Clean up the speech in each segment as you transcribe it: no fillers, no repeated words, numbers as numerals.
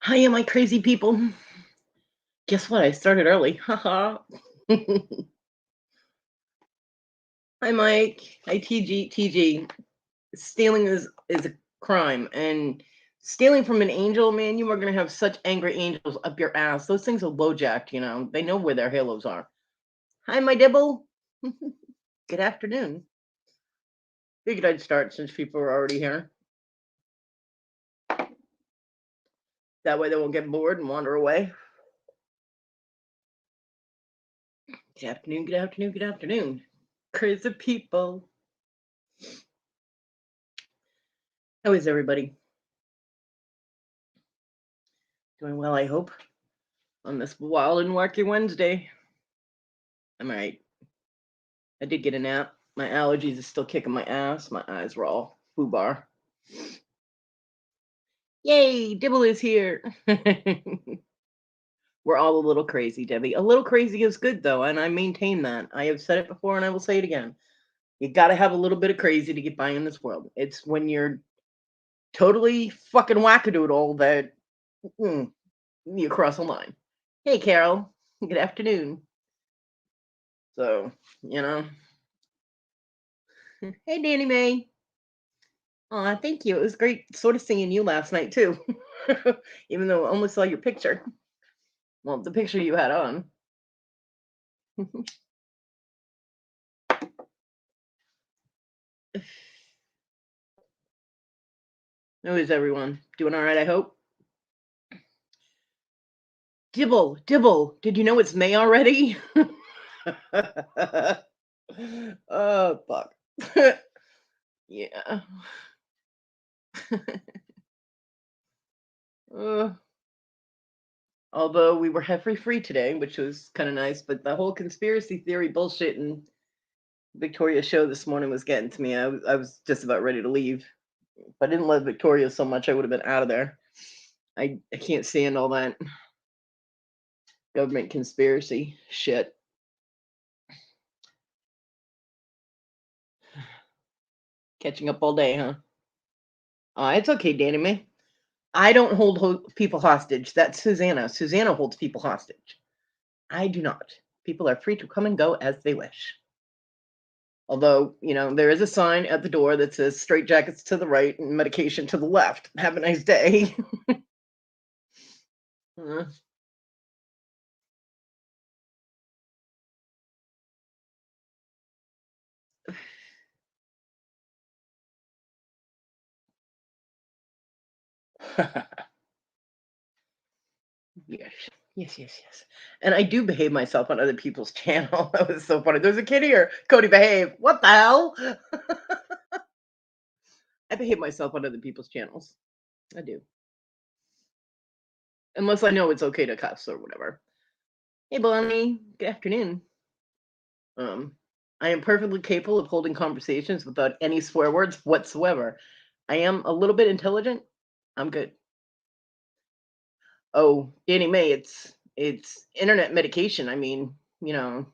Hi, my crazy people. Guess what? I started early. Haha. Hi, Mike. Hi, TG. Stealing is a crime, and stealing from an angel, man, you are gonna have such angry angels up your ass. Those things are low-jacked, They know where their halos are. Hi, my dibble. Good afternoon. Figured I'd start since people are already here. That way they won't get bored and wander away. Good afternoon. Good afternoon. Good afternoon. Crazy people. How is everybody? Doing well, I hope, on this wild and wacky Wednesday. I'm all right. I did get a nap. My allergies are still kicking my ass. My eyes were all foobar. Yay, Dibble is here. We're all a little crazy, Debbie. A little crazy is good, though, and I maintain that. I have said it before and I will say it again. You got to have a little bit of crazy to get by in this world. It's when you're totally fucking wackadoodle that you cross a line. Hey, Carol. Good afternoon. So, you know. Hey, Danny Mae. Aw, thank you. It was great sort of seeing you last night too. Even though I only saw your picture. Well, the picture you had on. How is everyone? Doing all right, I hope? Dibble, did you know it's May already? Oh, fuck. Yeah. Uh, although we were heifer free today, which was kind of nice, but the whole conspiracy theory bullshit and Victoria's show this morning was getting to me. I was just about ready to leave. If I didn't love Victoria so much, I would have been out of there. I can't stand all that government conspiracy shit. Catching up all day, huh? It's okay, Danny May. I don't hold people hostage. That's Susanna. Susanna holds people hostage. I do not. People are free to come and go as they wish. Although, there is a sign at the door that says straight jackets to the right and medication to the left. Have a nice day. Uh, Yes. Yes. And I do behave myself on other people's channel. That was so funny. There's a kid here. Cody, behave. What the hell? I behave myself on other people's channels. I do. Unless I know it's okay to cuss or whatever. Hey, Bonnie. Good afternoon. Um, I am perfectly capable of holding conversations without any swear words whatsoever. I am a little bit intelligent. I'm good. Oh, Danny May, it's internet medication. I mean, you know,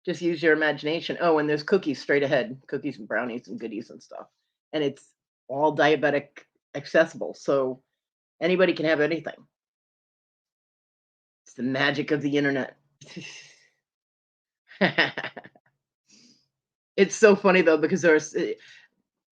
just use your imagination. Oh, and there's cookies straight ahead, cookies and brownies and goodies and stuff. And it's all diabetic accessible. So anybody can have anything. It's the magic of the internet. It's so funny though because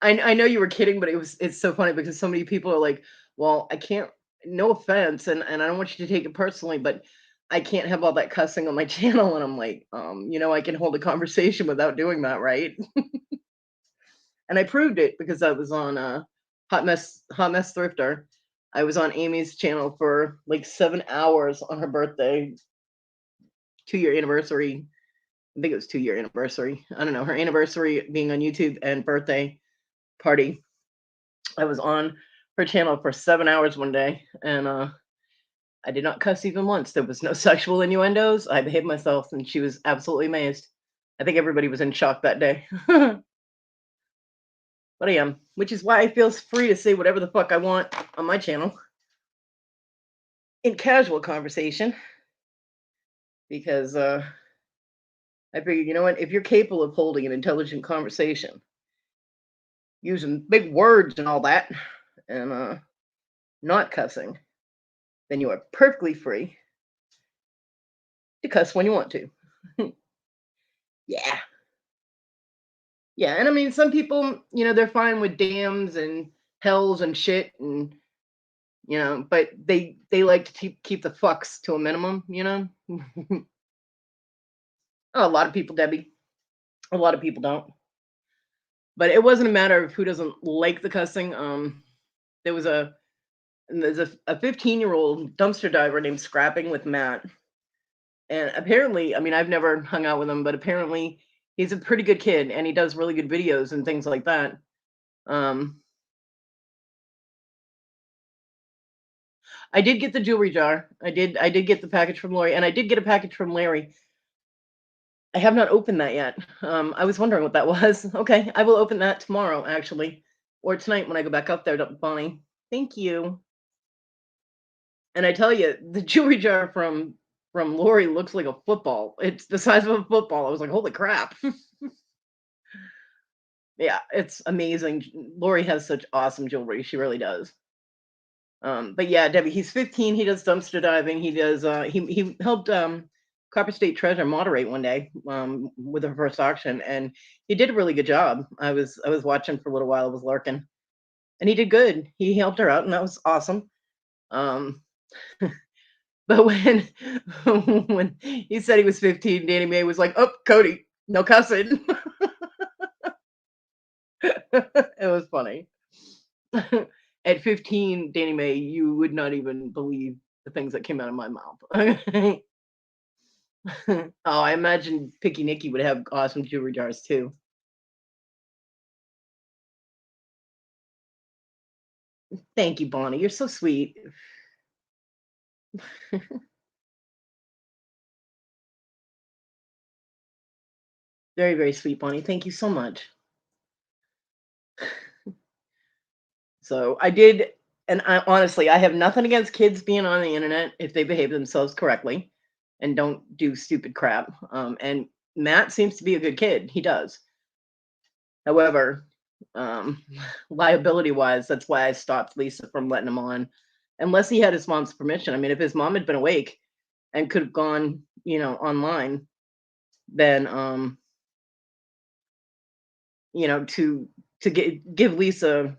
I know you were kidding, but it's so funny because so many people are like, "Well, I can't. No offense, and I don't want you to take it personally, but I can't have all that cussing on my channel." And I'm like, I can hold a conversation without doing that, right? And I proved it because I was on Hot Mess Thrifter. I was on Amy's channel for like 7 hours on her birthday, 2 year anniversary. I think it was 2 year anniversary. I don't know, her anniversary being on YouTube and birthday party. I was on her channel for 7 hours one day, and I did not cuss even once. There was no sexual innuendos. I behaved myself, and she was absolutely amazed. I think everybody was in shock that day. But I am, which is why I feel free to say whatever the fuck I want on my channel in casual conversation, because I figure, you know what? If you're capable of holding an intelligent conversation using big words and all that, and not cussing, then you are perfectly free to cuss when you want to. Yeah. Yeah, and I mean, some people, they're fine with dams and hells and shit, and but they like to keep the fucks to a minimum. Oh, a lot of people, Debbie. A lot of people don't. But it wasn't a matter of who doesn't like the cussing. There was a 15-year-old dumpster diver named Scrapping with Matt, and apparently, I mean, I've never hung out with him, but apparently, he's a pretty good kid, and he does really good videos and things like that. Um, I did get the jewelry jar. I did get the package from Lori, and I did get a package from Larry. I have not opened that yet. I was wondering what that was. Okay, I will open that tomorrow, actually, or tonight when I go back up there to Bonnie. Thank you. And I tell you, the jewelry jar from Lori looks like a football. It's the size of a football. I was like, holy crap. Yeah, it's amazing. Lori has such awesome jewelry. She really does. But yeah, Debbie, he's 15. He does dumpster diving. He does. He helped Copper State Treasure moderate one day with her first auction, and he did a really good job. I was watching for a little while. I was lurking, and he did good. He helped her out, and that was awesome. Um, but when when he said he was 15, Danny Mae was like, "Oh, Kodi, no cussing." It was funny. At 15, Danny Mae, you would not even believe the things that came out of my mouth. Oh, I imagine Picky Nicky would have awesome jewelry jars too. Thank you, Bonnie. You're so sweet. Very, very sweet, Bonnie. Thank you so much. So I did, and honestly, I have nothing against kids being on the internet if they behave themselves correctly and don't do stupid crap. And Matt seems to be a good kid. He does. However, um, liability wise, that's why I stopped Lisa from letting him on, unless he had his mom's permission. I mean, if his mom had been awake and could have gone, online, then to give Lisa,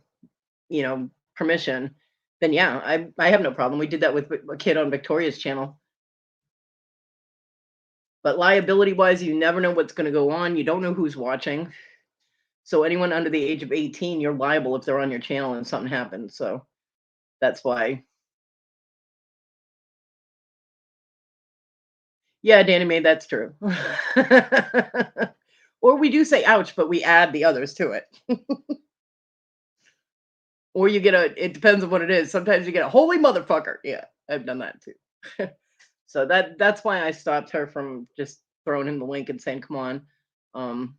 permission, then yeah, I have no problem. We did that with a kid on Victoria's channel. But liability wise, you never know what's going to go on. You don't know who's watching. So anyone under the age of 18, you're liable if they're on your channel and something happens. So that's why. Yeah, Danny Mae, that's true. Or we do say ouch, but we add the others to it. Or you get it depends on what it is. Sometimes you get a holy motherfucker. Yeah, I've done that too. So that's why I stopped her from just throwing him the link and saying, come on. Um,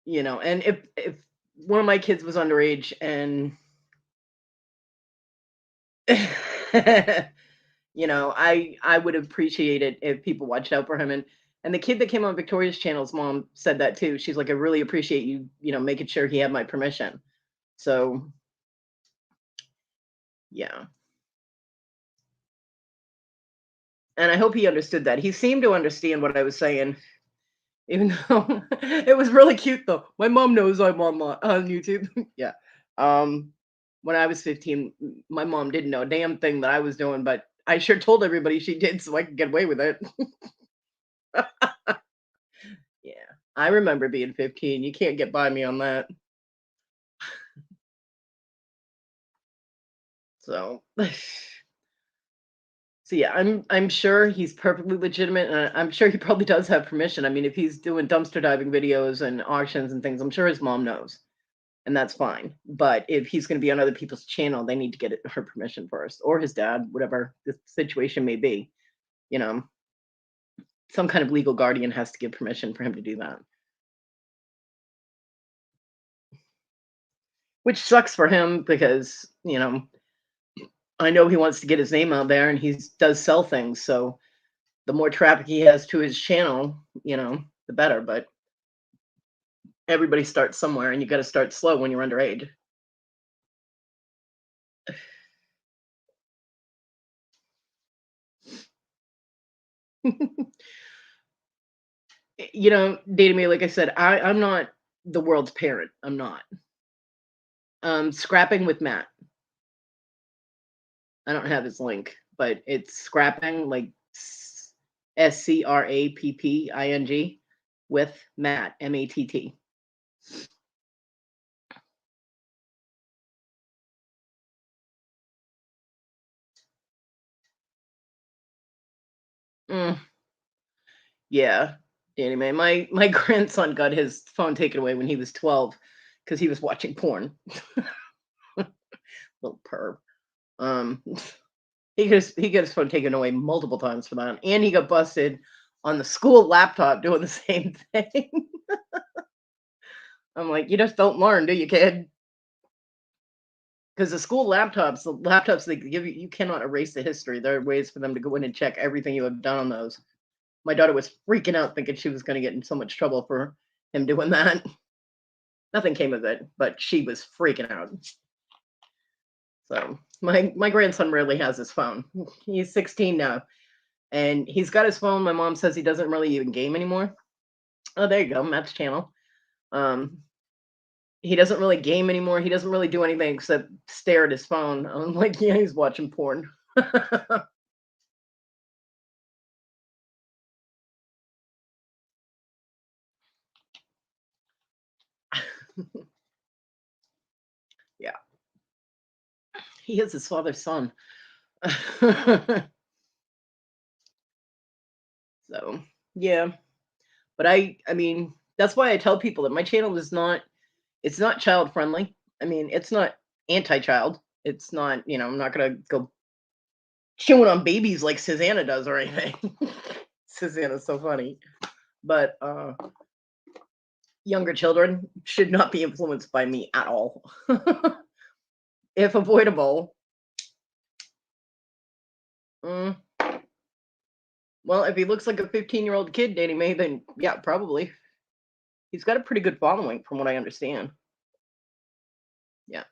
and if one of my kids was underage and I would appreciate it if people watched out for him. And the kid that came on Victoria's channel's mom said that too. She's like, I really appreciate you, making sure he had my permission. So yeah. And I hope he understood that. He seemed to understand what I was saying, even though it was really cute though. My mom knows I'm on YouTube. Yeah. Um, when I was 15, my mom didn't know a damn thing that I was doing, but I sure told everybody she did so I could get away with it. Yeah. I remember being 15. You can't get by me on that. So so yeah, I'm sure he's perfectly legitimate, and I'm sure he probably does have permission. I mean, if he's doing dumpster diving videos and auctions and things, I'm sure his mom knows, and that's fine. But if he's going to be on other people's channel, they need to get her permission first, or his dad, whatever the situation may be. You know, some kind of legal guardian has to give permission for him to do that, which sucks for him because I know he wants to get his name out there, and he does sell things. So the more traffic he has to his channel, the better. But everybody starts somewhere, and you got to start slow when you're underage. Dating me, like I said, I'm not the world's parent. I'm not. Scrapping with Matt. I don't have his link, but it's scrapping like SCRAPPING with Matt, MATT. Mm, yeah, anyway, my grandson got his phone taken away when he was 12 because he was watching porn. Little perv. Um, he got his phone taken away multiple times for that, and he got busted on the school laptop doing the same thing. I'm like, you just don't learn, do you, kid? Because the laptops they give you, you cannot erase the history. There are ways for them to go in and check everything you have done on those. My daughter was freaking out, thinking she was going to get in so much trouble for him doing that. Nothing came of it, but she was freaking out. So my grandson rarely has his phone. He's 16 now, and he's got his phone. My mom says he doesn't really even game anymore. Oh, there you go, Matt's channel. Um, he doesn't really game anymore. He doesn't really do anything except stare at his phone. I'm like, yeah, he's watching porn. Yeah, he is his father's son. So yeah, but I mean that's why I tell people that my channel is not, it's not child friendly. I mean, it's not anti-child. It's not, I'm not gonna go chewing on babies like Susanna does or anything. Susanna's so funny. But younger children should not be influenced by me at all. If avoidable. mm, well, if he looks like a 15-year-old kid dating me, then yeah, probably. He's got a pretty good following from what I understand. Yeah.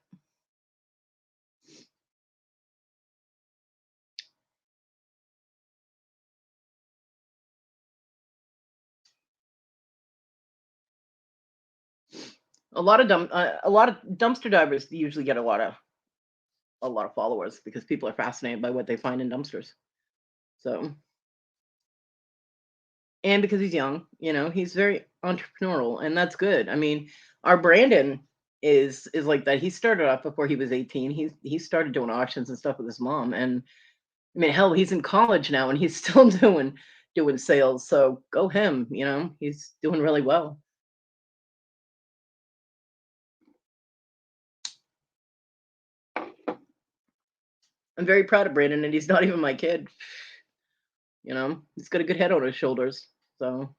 A lot of dumpster divers usually get a lot of followers because people are fascinated by what they find in dumpsters. So, and because he's young, he's very entrepreneurial, and that's good. I mean, our Brandon is like that. He started off before he was 18. He started doing auctions and stuff with his mom, and I mean, hell, he's in college now, and he's still doing sales. So go him. He's doing really well. I'm very proud of Brandon, and he's not even my kid. He's got a good head on his shoulders. So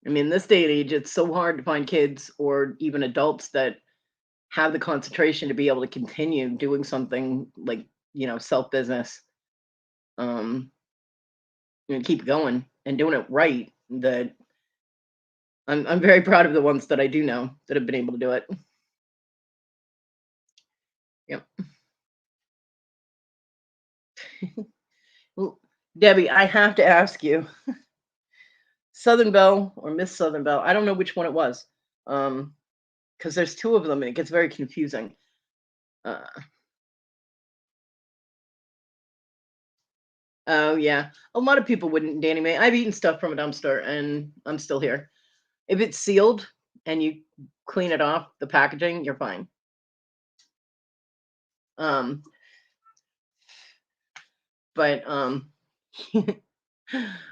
I mean, this day and age, it's so hard to find kids or even adults that have the concentration to be able to continue doing something like, self business, um, and keep going and doing it right. That I'm very proud of the ones that I do know that have been able to do it. Yep. Well, Debbie, I have to ask you, Southern Belle or Miss Southern Belle, I don't know which one it was. Because there's two of them and it gets very confusing. Uh, oh yeah, a lot of people wouldn't, Danny May. I've eaten stuff from a dumpster and I'm still here. If it's sealed and you clean it off the packaging, you're fine. Um, but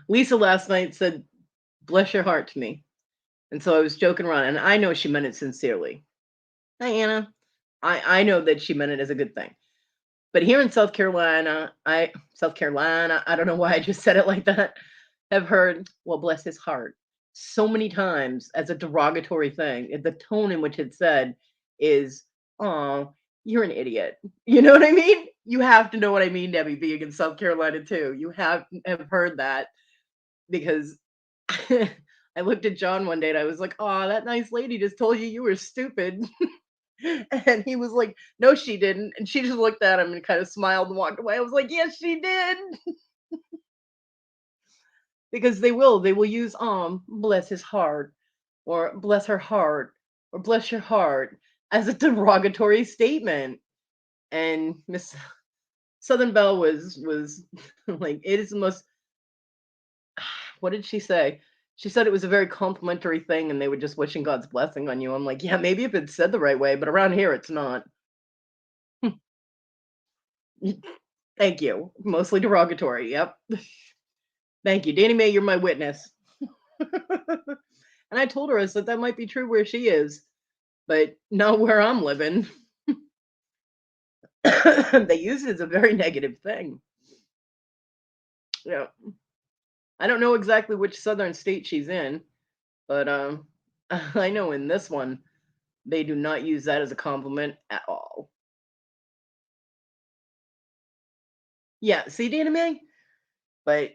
Lisa last night said, "Bless your heart" to me, and so I was joking around, and I know she meant it sincerely. Hi, Anna. I know that she meant it as a good thing. But here in South Carolina, I don't know why I just said it like that. Have heard, well, bless his heart, so many times as a derogatory thing. The tone in which it's said is, oh, you're an idiot. You know what I mean? You have to know what I mean, Debbie, being in South Carolina too. You have heard that because I looked at John one day and I was like, oh, that nice lady just told you you were stupid. And he was like, "No, she didn't." And she just looked at him and kind of smiled and walked away. I was like, "Yes, she did." Because they will use bless his heart, or bless her heart, or bless your heart as a derogatory statement. And Miss Southern Belle was like, it is the most, what did she say? She said it was a very complimentary thing and they were just wishing God's blessing on you. I'm like, yeah, maybe if it's said the right way, but around here it's not. Thank you. Mostly derogatory. Yep. Thank you. Danny Mae, you're my witness. And I told her, I said that might be true where she is, but not where I'm living. They use it as a very negative thing. Yeah. I don't know exactly which southern state she's in, but I know in this one they do not use that as a compliment at all. Yeah, see, Danny Mae? But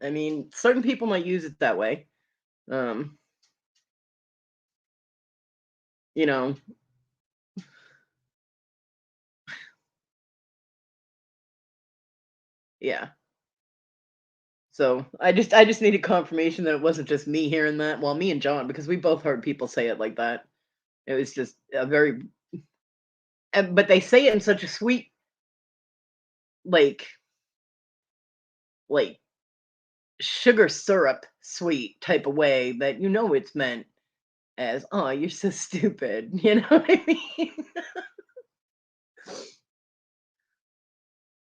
I mean, certain people might use it that way. Um, you know, yeah. So I just needed confirmation that it wasn't just me hearing that. Well, me and John, because we both heard people say it like that. It was just a very, but they say it in such a sweet, like like sugar syrup sweet type of way that you know it's meant as, "Oh, you're so stupid." You know what I mean?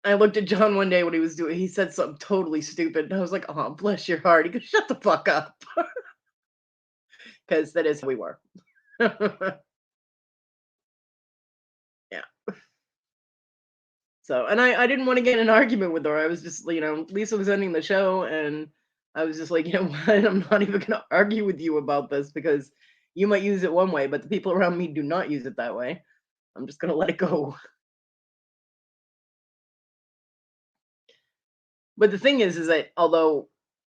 I looked at John one day when he was doing, he said something totally stupid, and I was like, "Oh, bless your heart." He goes, "Shut the fuck up," because that is how we were. Yeah. So, and I didn't want to get in an argument with her. I was just, Lisa was ending the show, and I was just like, you know what? I'm not even going to argue with you about this because you might use it one way, but the people around me do not use it that way. I'm just going to let it go. But the thing is that although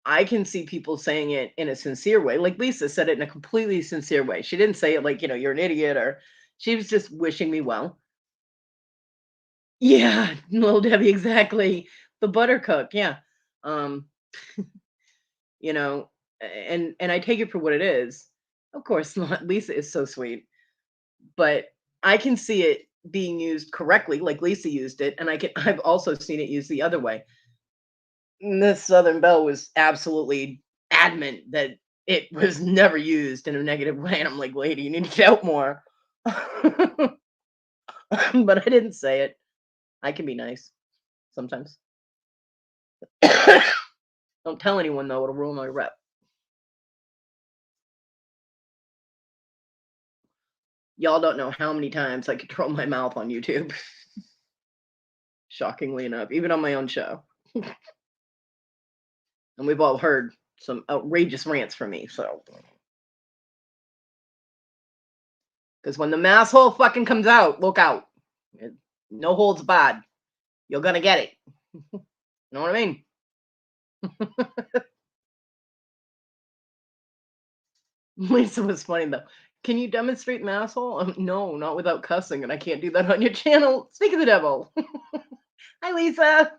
I can see people saying it in a sincere way, like Lisa said it in a completely sincere way. She didn't say it like, you're an idiot, or she was just wishing me well. Yeah, little Debbie, exactly. The buttercup, yeah. Um, you know, and I take it for what it is. Of course not. Lisa is so sweet, but I can see it being used correctly, like Lisa used it, and I've also seen it used the other way. Miss Southern Belle was absolutely adamant that it was never used in a negative way, and I'm like, "Lady, you need to get out more." But I didn't say it. I can be nice sometimes. Don't tell anyone though; it'll ruin my rep. Y'all don't know how many times I control my mouth on YouTube. Shockingly enough, even on my own show, and we've all heard some outrageous rants from me. So, because when the mass hole fucking comes out, look out. It- No holds barred. You're gonna get it. Know what I mean? Lisa was funny though. Can you demonstrate an asshole? No, not without cussing, and I can't do that on your channel. Speak of the devil. Hi, Lisa.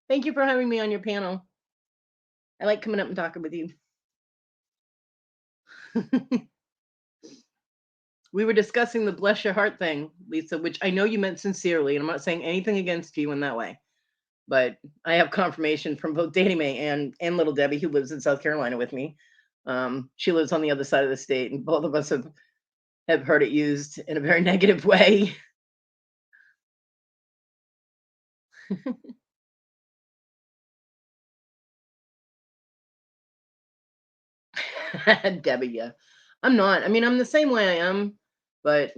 Thank you for having me on your panel. I like coming up and talking with you. We were discussing the bless your heart thing, Lisa, which I know you meant sincerely, and I'm not saying anything against you in that way. But I have confirmation from both Danny Mae and little Debbie, who lives in South Carolina with me. She lives on the other side of the state, and both of us have heard it used in a very negative way. Debbie, yeah. I'm not. I mean, I'm the same way I am, but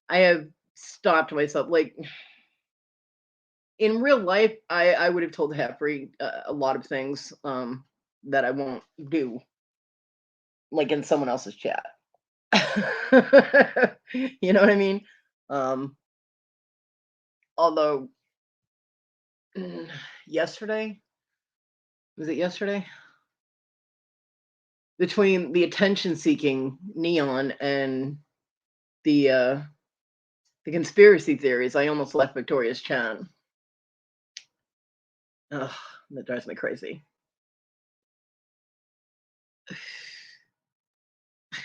I have stopped myself. Like in real life, I would have told Heffrey a lot of things that I won't do, like in someone else's chat. You know what I mean? Um, although yesterday, was it yesterday? between the attention-seeking neon and the the conspiracy theories, I almost left Victoria's chat. Ugh, that drives me crazy.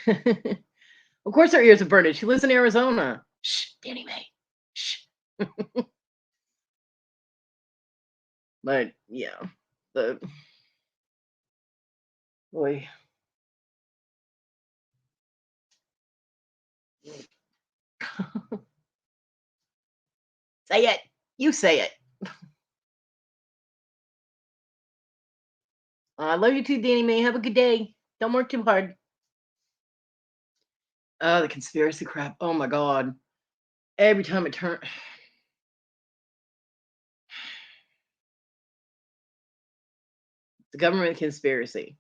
Of course her ears are burning. She lives in Arizona. Shh, Danny Mae. Shh. But yeah, the boy. Say it. You say it. I love you too, Danny Mae. Have a good day. Don't work too hard. The conspiracy crap. Oh my god. Every time it turns, the government conspiracy.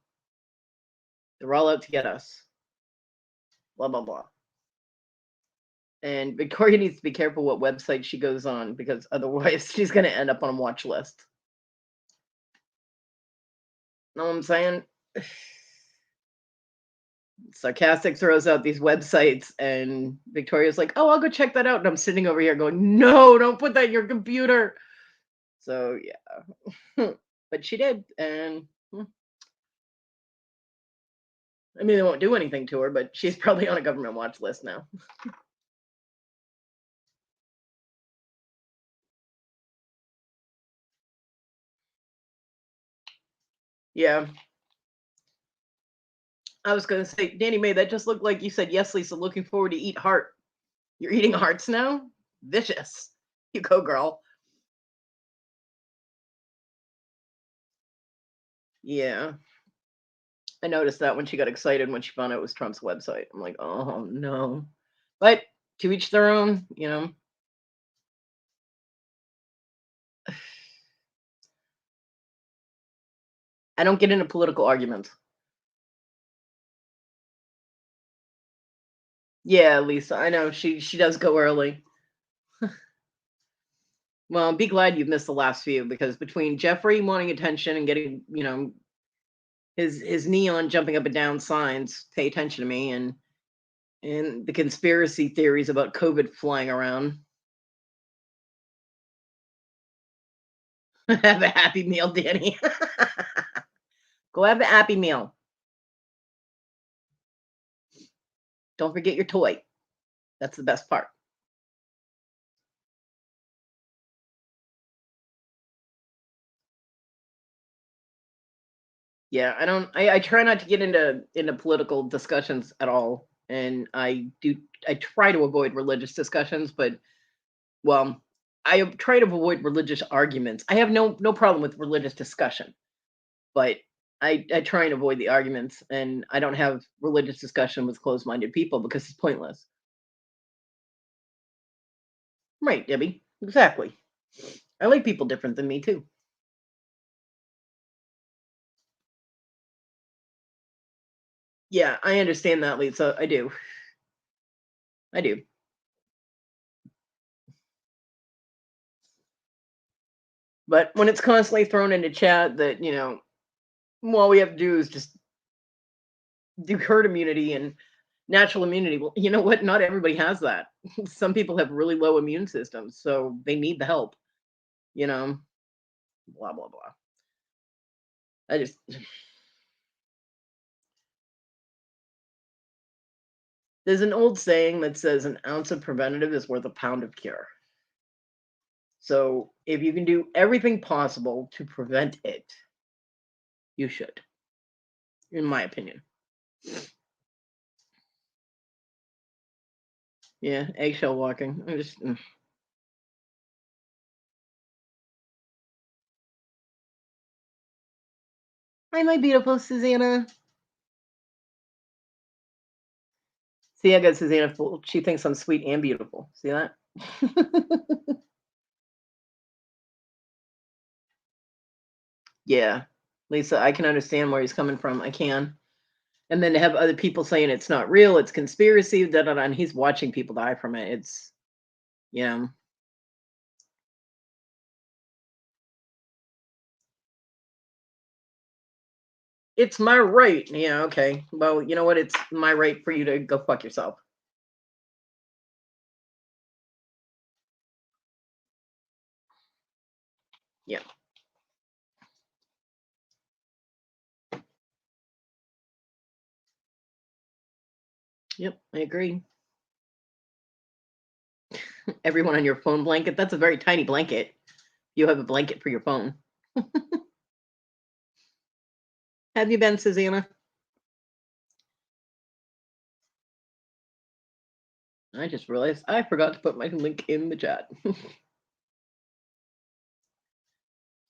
They're all out to get us. Blah blah blah. And Victoria needs to be careful what website she goes on because otherwise she's gonna end up on a watch list. Know what I'm saying? Sarcastic throws out these websites, and Victoria's like, "Oh, I'll go check that out." And I'm sitting over here going, "No, don't put that in your computer." So yeah, but she did, and I mean, they won't do anything to her, but she's probably on a government watch list now. Yeah, I was gonna say, Danny Mae, that just looked like you said, "Yes, Lisa, looking forward to eat heart." You're eating hearts now? Vicious. You go, girl. Yeah. I noticed that when she got excited when she found out it was Trump's website. I'm like, oh no. But to each their own, you know. I don't get into political arguments. Yeah, Lisa, I know she does go early. Well, be glad you've missed the last few because between Jeffrey wanting attention and getting, his neon jumping up and down signs, pay attention to me, and the conspiracy theories about COVID flying around. Have a happy meal, Danny. Go have a happy meal. Don't forget your toy. That's the best part. Yeah, I don't. I try not to get into political discussions at all, and I do. I try to avoid religious discussions, but well, I try to avoid religious arguments. I have no problem with religious discussion, but I try and avoid the arguments, and I don't have religious discussion with closed-minded people because it's pointless. Right, Debbie? Exactly. I like people different than me too. Yeah, I understand that, Lisa. I do. I do. But when it's constantly thrown into chat that, all we have to do is just do herd immunity and natural immunity. Well, you know what? Not everybody has that. Some people have really low immune systems, so they need the help, you know, blah, blah, blah. I just, there's an old saying that says an ounce of preventative is worth a pound of cure. So if you can do everything possible to prevent it, you should, in my opinion. Yeah, eggshell walking. I just, hi, my beautiful Susanna. See, I got Susanna fooled. She thinks I'm sweet and beautiful. See that? Yeah, Lisa, I can understand where he's coming from. I can. And then to have other people saying it's not real, it's conspiracy, da da da, and he's watching people die from it. It's, you know, It's my right. Yeah, okay. Well, you know what? It's my right for you to go fuck yourself. Yeah. Yep, I agree. Everyone on your phone blanket, that's a very tiny blanket. You have a blanket for your phone. Have you been, Susanna? I just realized I forgot to put my link in the chat.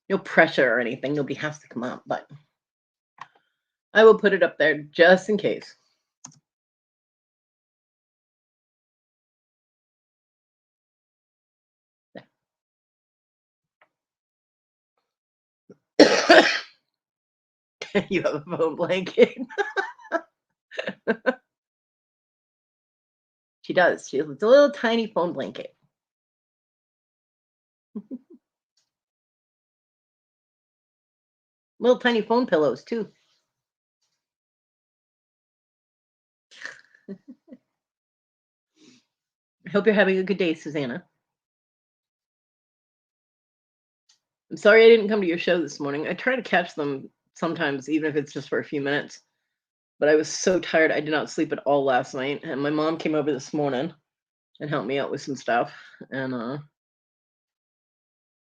No pressure or anything. Nobody has to come up, but I will put it up there just in case. You have a phone blanket. She does. She has a little tiny phone blanket. Little tiny phone pillows too. I hope you're having a good day, Susanna. I'm sorry I didn't come to your show this morning. I try to catch them sometimes, even if it's just for a few minutes. But I was so tired. I did not sleep at all last night. And my mom came over this morning and helped me out with some stuff. And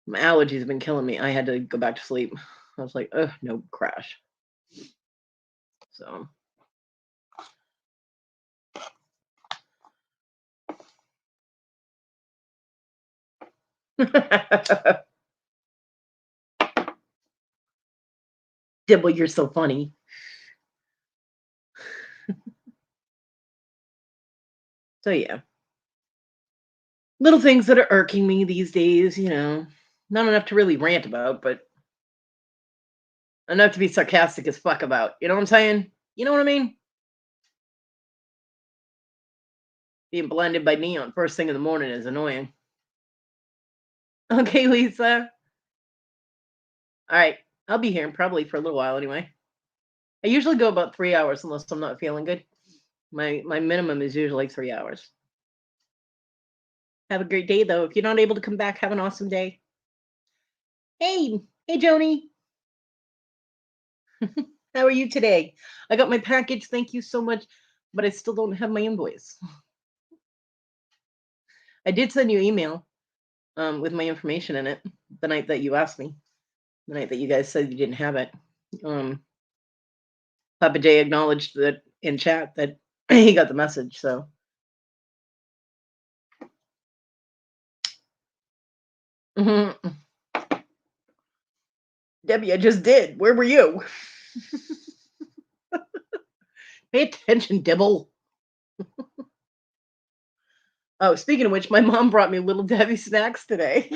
my allergies have been killing me. I had to go back to sleep. I was like, oh, no, crash. So, Dibble, you're so funny. So, yeah, little things that are irking me these days, not enough to really rant about, but enough to be sarcastic as fuck about. You know what I'm saying? You know what I mean? Being blinded by neon first thing in the morning is annoying. Okay, Lisa. All right. I'll be here probably for a little while anyway. I usually go about 3 hours unless I'm not feeling good. My minimum is usually 3 hours. Have a great day though. If you're not able to come back, have an awesome day. Hey, Joni. How are you today? I got my package. Thank you so much. But I still don't have my invoice. I did send you an email with my information in it the night that you asked me, the night that you guys said you didn't have it. Um, Papa J acknowledged that in chat that he got the message. So, Mhm. Debbie, I just did. Where were you? Pay attention, Dibble. Oh, speaking of which, my mom brought me little Debbie snacks today.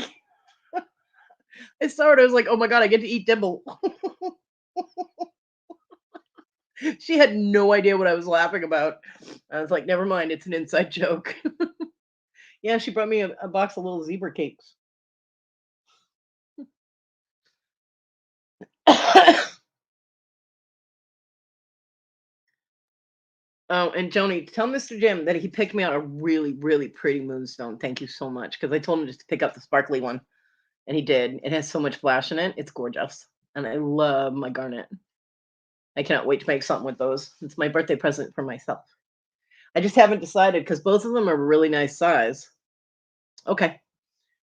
I saw it. I was like, oh my God, I get to eat Dibble. She had no idea what I was laughing about. I was like, never mind. It's an inside joke. Yeah, she brought me a box of little zebra cakes. Oh, and Joni, tell Mr. Jim that he picked me out a really, really pretty moonstone. Thank you so much. Because I told him just to pick up the sparkly one. And he did. It has so much flash in it. It's gorgeous. And I love my garnet. I cannot wait to make something with those. It's my birthday present for myself. I just haven't decided because both of them are really nice size. Okay.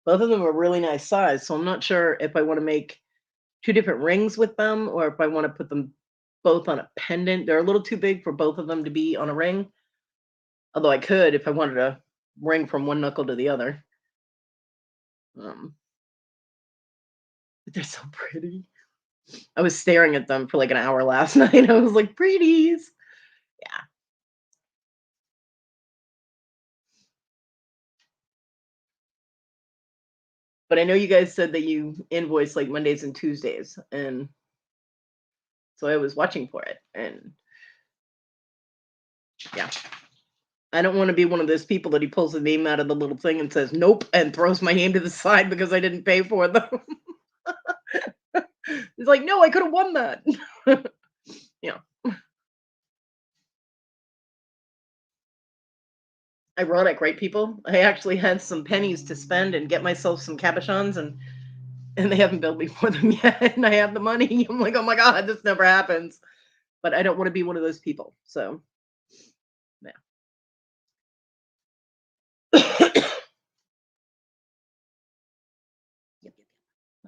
Both of them are really nice size. So I'm not sure if I want to make two different rings with them or if I want to put them both on a pendant. They're a little too big for both of them to be on a ring. Although I could if I wanted a ring from one knuckle to the other. Um, but they're so pretty. I was staring at them for like an hour last night. I was like, pretties. Yeah. But I know you guys said that you invoice like Mondays and Tuesdays. And so I was watching for it. And yeah. I don't want to be one of those people that he pulls the name out of the little thing and says, nope, and throws my name to the side because I didn't pay for them. He's like, no, I could have won that. Yeah. Ironic, right, people? I actually had some pennies to spend and get myself some cabochons, and they haven't billed me for them yet, and I have the money. I'm like, "Oh my god, this never happens." But I don't wanna be one of those people, so, yeah. Yep, yep.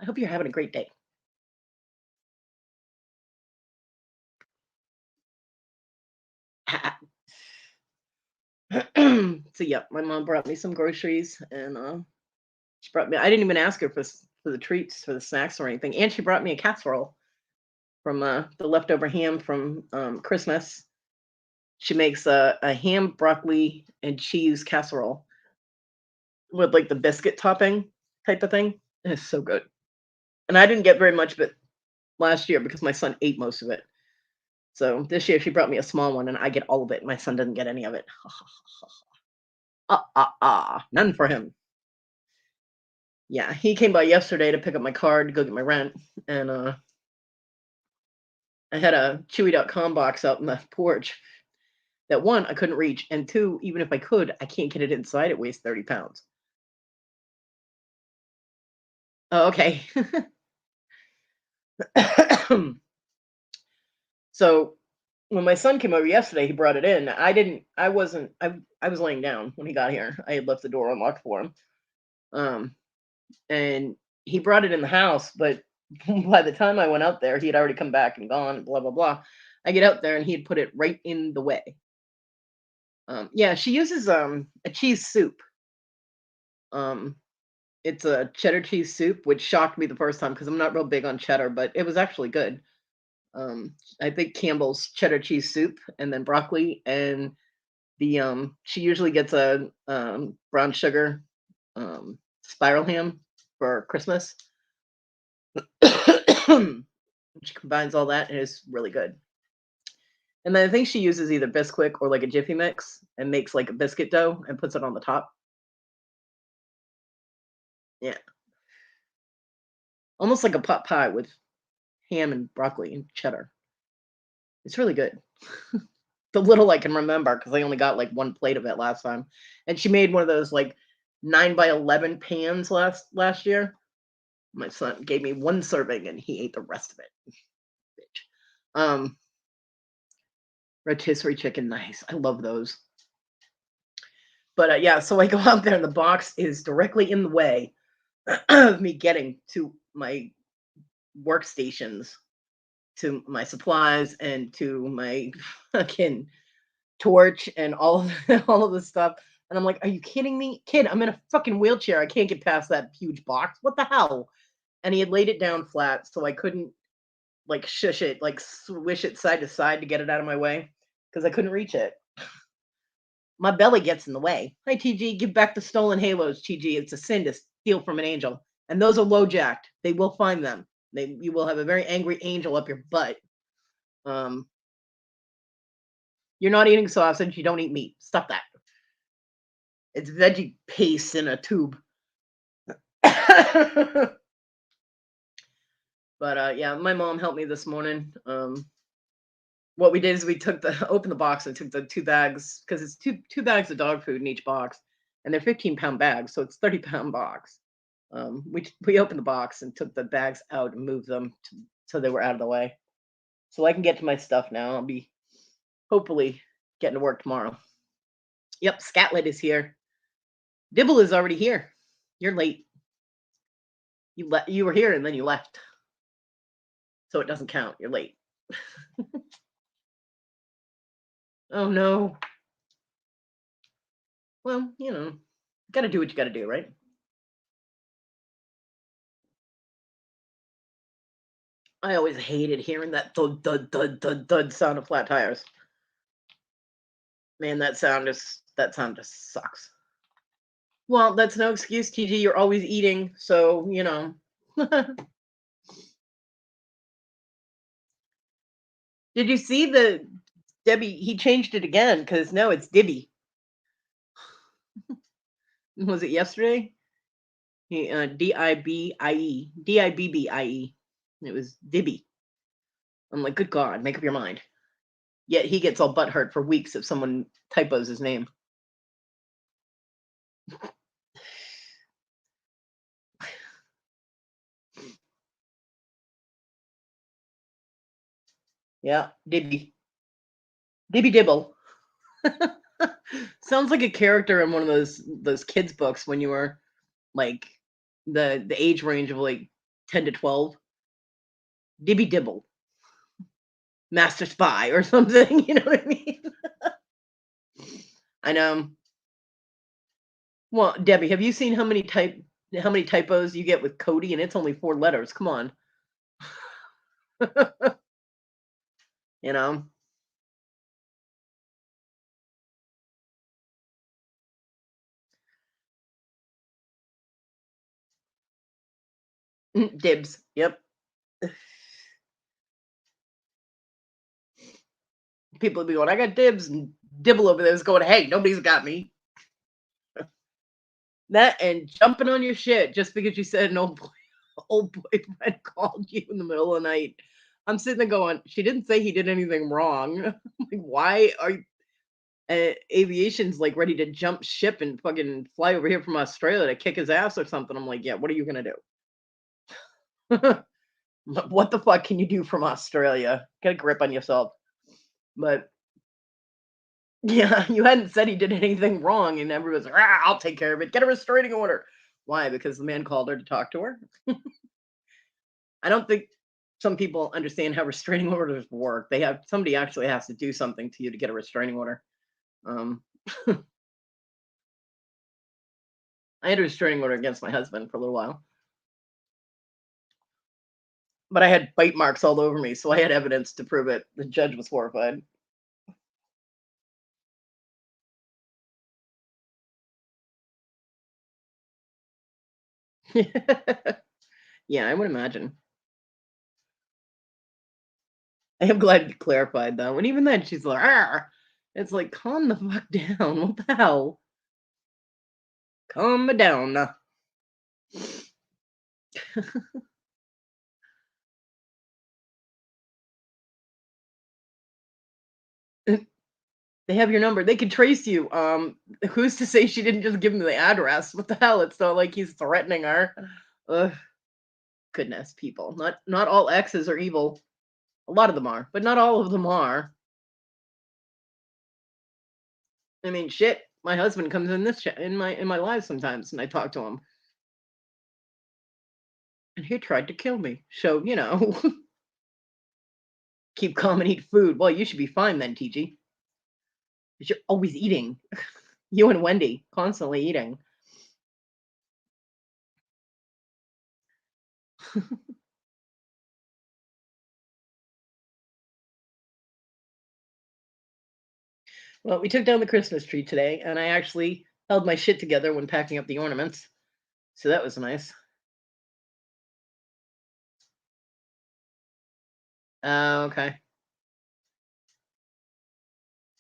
I hope you're having a great day. So, yeah, my mom brought me some groceries, and, she brought me I didn't even ask her for the treats, for the snacks or anything, and she brought me a casserole from, the leftover ham from, Christmas. She makes a ham, broccoli, and cheese casserole with, like, the biscuit topping type of thing. It's so good. And I didn't get very much of it last year because my son ate most of it. So this year she brought me a small one and I get all of it. My son doesn't get any of it. None for him. Yeah, he came by yesterday to pick up my card to go get my rent, and I had a Chewy.com box out in the porch that one I couldn't reach, and two, even if I could, I can't get it inside. It weighs 30 pounds. Oh, okay. So when my son came over yesterday, he brought it in. I wasn't I was laying down when he got here. I had left the door unlocked for him. Um and he brought it in the house, but by the time I went out there, he had already come back and gone, blah blah blah. I get out there and he had put it right in the way. Yeah, she uses a cheese soup. Um it's a cheddar cheese soup, which shocked me the first time because I'm not real big on cheddar, but it was actually good. I think Campbell's cheddar cheese soup and then broccoli and she usually gets a brown sugar spiral ham for Christmas. She combines all that and it's really good. And then I think she uses either Bisquick or like a Jiffy mix and makes like a biscuit dough and puts it on the top. Yeah, almost like a pot pie with ham and broccoli and cheddar. It's really good. The little I can remember because I only got like one plate of it last time, and she made one of those like 9 by 11 pans last year. My son gave me one serving and he ate the rest of it. Bitch. Rotisserie chicken, nice. I love those. But yeah, so I go out there and the box is directly in the way of me getting to my workstations, to my supplies, and to my fucking torch and all of all of this stuff. And I'm like, "Are you kidding me, kid? I'm in a fucking wheelchair. I can't get past that huge box. What the hell?" And he had laid it down flat, so I couldn't like shush it, like swish it side to side to get it out of my way because I couldn't reach it. My belly gets in the way. Hi, TG. Give back the stolen halos, TG. It's a sin to steal from an angel. And those are low jacked. They will find them. You will have a very angry angel up your butt. Um, you're not eating sausage. You don't eat meat. Stop that. It's veggie paste in a tube. But yeah, my mom helped me this morning. What we did is we took the opened the box and took the 2 bags because it's two bags of dog food in each box, and they're 15-pound bags, so it's 30-pound box. We opened the box and took the bags out and moved them so they were out of the way, so I can get to my stuff now. I'll be hopefully getting to work tomorrow. Yep, Scatlet is here. Dibble is already here. You're late. You were here and then you left, so it doesn't count. You're late. Oh no. Well, gotta do what you gotta do, right? I always hated hearing that thud thud thud thud thud sound of flat tires. Man, that sound just sucks. Well, that's no excuse, TG. You're always eating, so Did you see the Debbie? He changed it again because now it's Dibby. Was it yesterday? He Dibbie, Dibbie. It was Dibby. I'm like, good God, make up your mind. Yet he gets all butthurt for weeks if someone typos his name. Yeah, Dibby Dibble. Sounds like a character in one of those kids books when you were like the age range of like 10 to 12. Dibby Dibble, Master Spy or something, you know what I mean? I know. Well, Debbie, have you seen how many typos you get with Kodi, and it's only 4 letters. Come on. You know? Dibs. Yep. People would be going, I got dibs, and Dibble over there is going, hey, nobody's got me. That and jumping on your shit just because you said an old boyfriend called you in the middle of the night. I'm sitting there going, she didn't say he did anything wrong. Like, why are you, aviation's like ready to jump ship and fucking fly over here from Australia to kick his ass or something? I'm like, yeah, what are you gonna do? What the fuck can you do from Australia? Get a grip on yourself. But yeah, you hadn't said he did anything wrong, and everyone's like, ah, I'll take care of it. Get a restraining order. Why? Because the man called her to talk to her? I don't think some people understand how restraining orders work. They have somebody actually has to do something to you to get a restraining order. Um, I had a restraining order against my husband for a little while, but I had bite marks all over me, so I had evidence to prove it. The judge was horrified. Yeah, I would imagine. I am glad you clarified though. And even then, she's like, "Arr!" It's like, calm the fuck down. What the hell? Calm me down. They have your number. They can trace you. Who's to say she didn't just give him the address? What the hell? It's not like he's threatening her. Ugh, goodness, people. Not all exes are evil. A lot of them are, but not all of them are. I mean, shit. My husband comes in this in my life sometimes, and I talk to him, and he tried to kill me. So keep calm and eat food. Well, you should be fine then, TG. 'Cause you're always eating. You and Wendy constantly eating. Well, we took down the Christmas tree today, and I actually held my shit together when packing up the ornaments. So that was nice. Okay.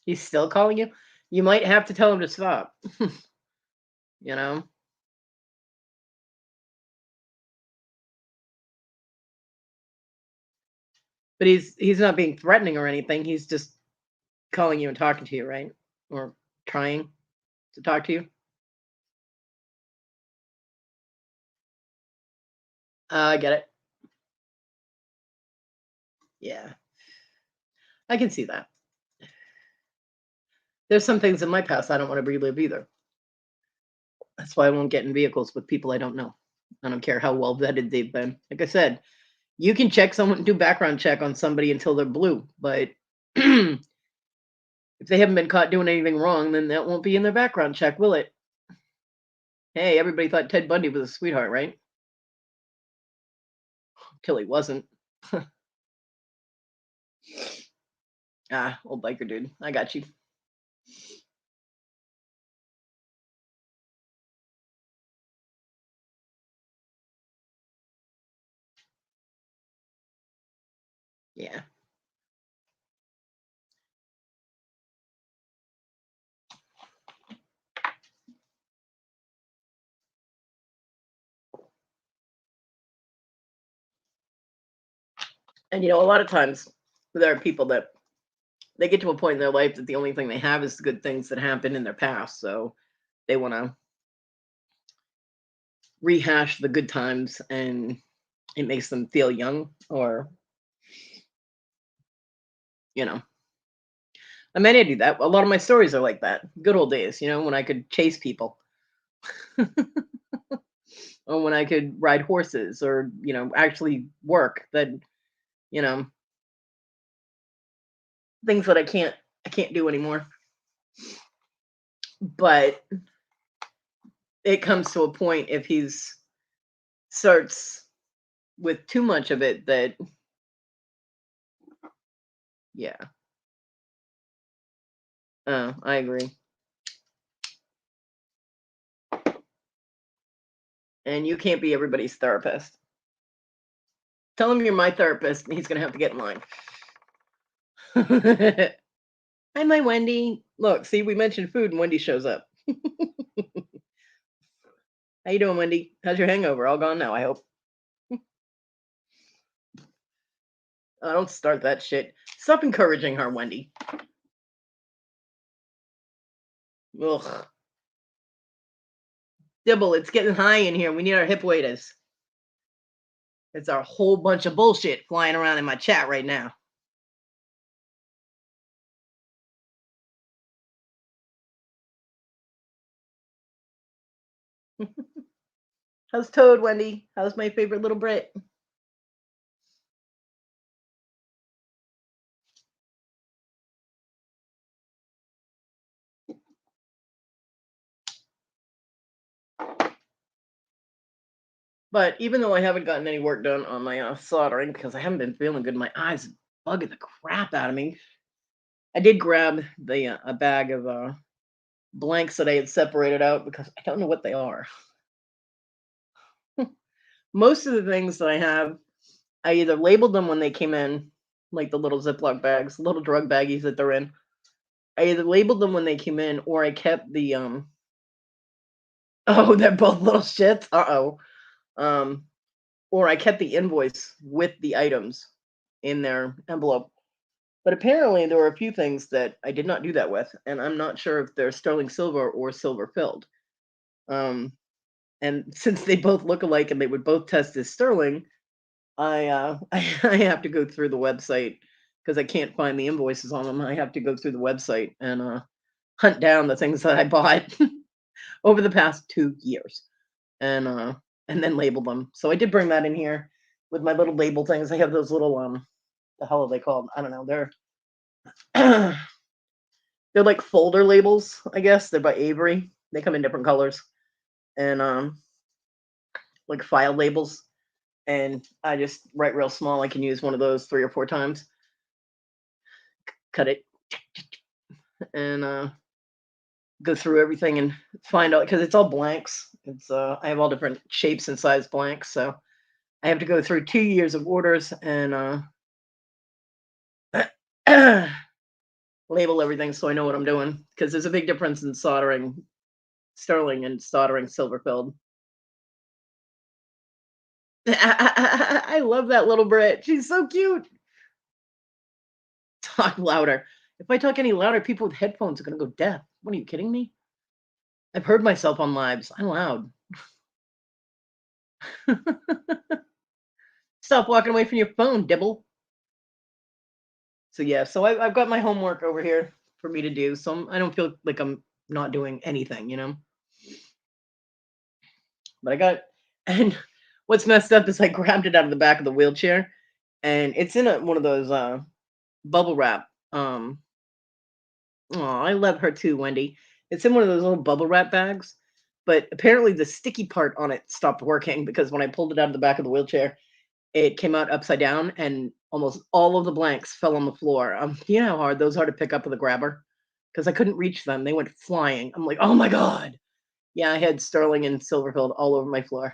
He's still calling you? You might have to tell him to stop, you know? But he's not being threatening or anything. He's just calling you and talking to you, right? Or trying to talk to you. I get it. Yeah, I can see that. There's some things in my past I don't want to relive either. That's why I won't get in vehicles with people I don't know. I don't care how well vetted they've been. Like I said, you can check someone, do background check on somebody until they're blue, but if they haven't been caught doing anything wrong, then that won't be in their background check, will it? Hey, everybody thought Ted Bundy was a sweetheart, right? Till he wasn't. Ah, old biker dude. I got you. Yeah. And a lot of times There are people that they get to a point in their life that the only thing they have is the good things that happened in their past. So they want to rehash the good times and it makes them feel young or, you know, I mean, I do that. A lot of my stories are like that. Good old days, when I could chase people or when I could ride horses or, actually work that, you know, things that I can't do anymore. But it comes to a point if he's starts with too much of it that yeah, I agree. And you can't be everybody's therapist. Tell him you're my therapist and he's gonna have to get in line. Hi, my Wendy. Look, see, we mentioned food and Wendy shows up. How you doing, Wendy? How's your hangover? All gone now, I hope. Don't start that shit. Stop encouraging her, Wendy. Ugh. Dibble, it's getting high in here. We need our hip waders. It's a whole bunch of bullshit flying around in my chat right now. How's Toad, Wendy? How's my favorite little Brit? But even though I haven't gotten any work done on my soldering because I haven't been feeling good, my eyes bugging the crap out of me. I did grab the a bag of blanks that I had separated out because I don't know what they are. Most of the things that I have, I either labeled them when they came in, like the little Ziploc bags, little drug baggies that they're in. I either labeled them when they came in, or I kept the Oh, they're both little shits. Uh-oh. Um, or I kept the invoice with the items in their envelope. But apparently there were a few things that I did not do that with, and I'm not sure if they're sterling silver or silver filled. Um, and since they both look alike and they would both test as sterling, I have to go through the website because I can't find the invoices on them. I have to go through the website and hunt down the things that I bought over the past 2 years and uh and then label them. So I did bring that in here with my little label things. I have those little the hell are they called? I don't know. They're they're like folder labels, I guess. They're by Avery. They come in different colors and like file labels. And I just write real small. I can use one of those 3 or 4 times. Cut it and go through everything and find out because it's all blanks. It's I have all different shapes and size blanks, so I have to go through 2 years of orders and label everything so I know what I'm doing because there's a big difference in soldering sterling and soldering silver filled. I love that little Brit. She's so cute. Talk louder. If I talk any louder, people with headphones are gonna go deaf. What are you kidding me? I've heard myself on lives. I'm loud. Stop walking away from your phone, Dibble. So yeah, so I've got my homework over here for me to do. So I don't feel like I'm not doing anything. But I got, and what's messed up is I grabbed it out of the back of the wheelchair, and it's in one of those bubble wrap. Oh, I love her too, Wendy. It's in one of those little bubble wrap bags, but apparently the sticky part on it stopped working because when I pulled it out of the back of the wheelchair, it came out upside down, and almost all of the blanks fell on the floor. You know how hard those are to pick up with a grabber? Because I couldn't reach them. They went flying. I'm like, "Oh my god." Yeah, I had sterling and silver filled all over my floor.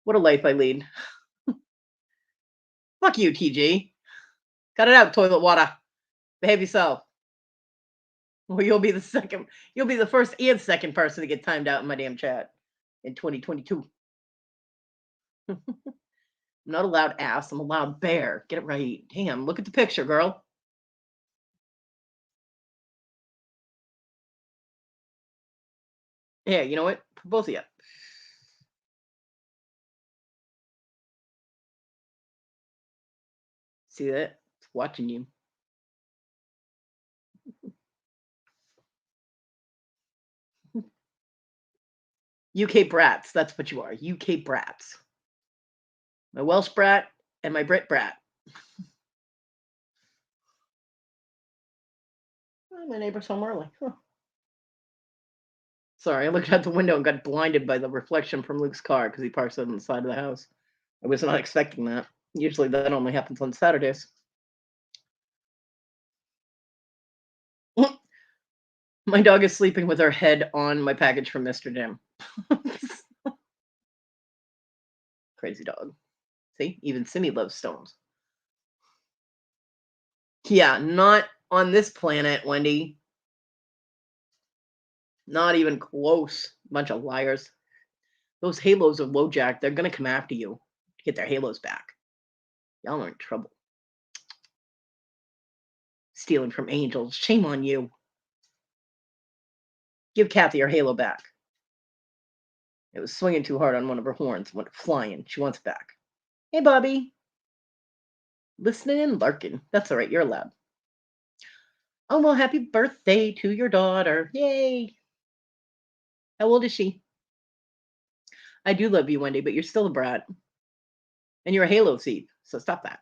What a life I lead. Fuck you, TG. Cut it out, toilet water. Behave yourself. Or you'll be the first and second person to get timed out in my damn chat in 2022. I'm not a loud ass. I'm a loud bear. Get it right. Damn, look at the picture, girl. Yeah, you know what? For both of you. See that? It's watching you. UK brats. That's what you are. UK brats. My Welsh brat and my Brit brat. Oh, my neighbor's home early. Huh. Sorry, I looked out the window and got blinded by the reflection from Luke's car because he parks on the side of the house. I was not expecting that. Usually that only happens on Saturdays. My dog is sleeping with her head on my package from Mr. Jim. Crazy dog. See, even Simi loves stones. Yeah, not on this planet, Wendy. Not even close. Bunch of liars. Those halos of LoJack, they're gonna come after you to get their halos back. Y'all are in trouble. Stealing from angels. Shame on you. Give Kathy her halo back. It was swinging too hard on one of her horns. Went flying. She wants it back. Hey, Bobby. Listening and larking. That's all right. You're allowed. Oh, well, happy birthday to your daughter. Yay. How old is she? I do love you, Wendy, but you're still a brat. And you're a halo thief. So stop that.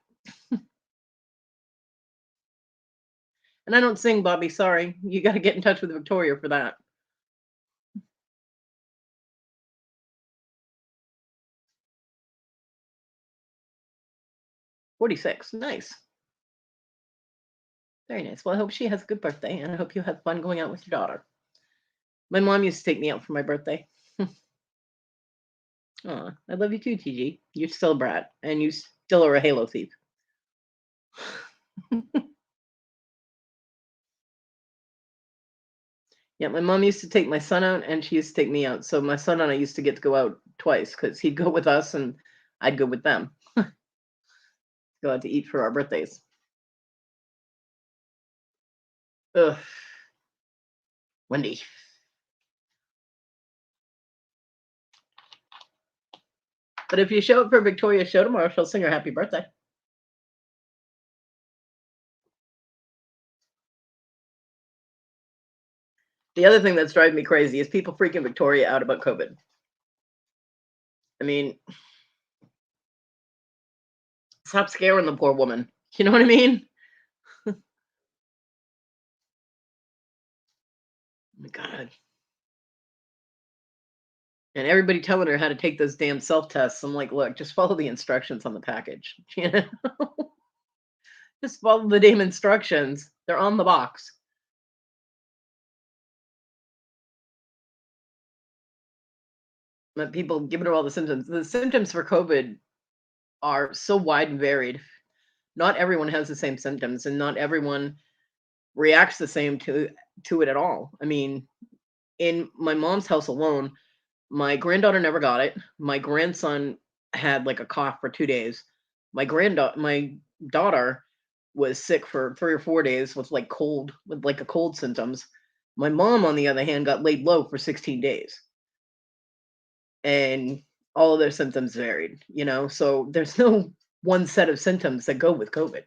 And I don't sing, Bobby. Sorry. You got to get in touch with Victoria for that. 46. Nice. Very nice. Well, I hope she has a good birthday, and I hope you have fun going out with your daughter. My mom used to take me out for my birthday. Aw, I love you too, TG. You're still a brat, and you still are a Halo thief. Yeah, my mom used to take my son out, and she used to take me out. So my son and I used to get to go out twice because he'd go with us, and I'd go with them. Go out to eat for our birthdays. Ugh, Wendy. But if you show up for Victoria's show tomorrow, she'll sing her happy birthday. The other thing that's driving me crazy is people freaking Victoria out about COVID. I mean, stop scaring the poor woman. You know what I mean? Oh my God. And everybody telling her how to take those damn self tests. I'm like, look, just follow the instructions on the package. You know? Just follow the damn instructions. They're on the box. But people giving her all the symptoms. The symptoms for COVID are so wide and varied. Not everyone has the same symptoms, and not everyone reacts the same to it at all. I mean, in my mom's house alone, my granddaughter never got it. My grandson had like a cough for 2 days. My daughter was sick for 3 or 4 days with like a cold symptoms. My mom, on the other hand, got laid low for 16 days, and all of their symptoms varied. So there's no one set of symptoms that go with COVID.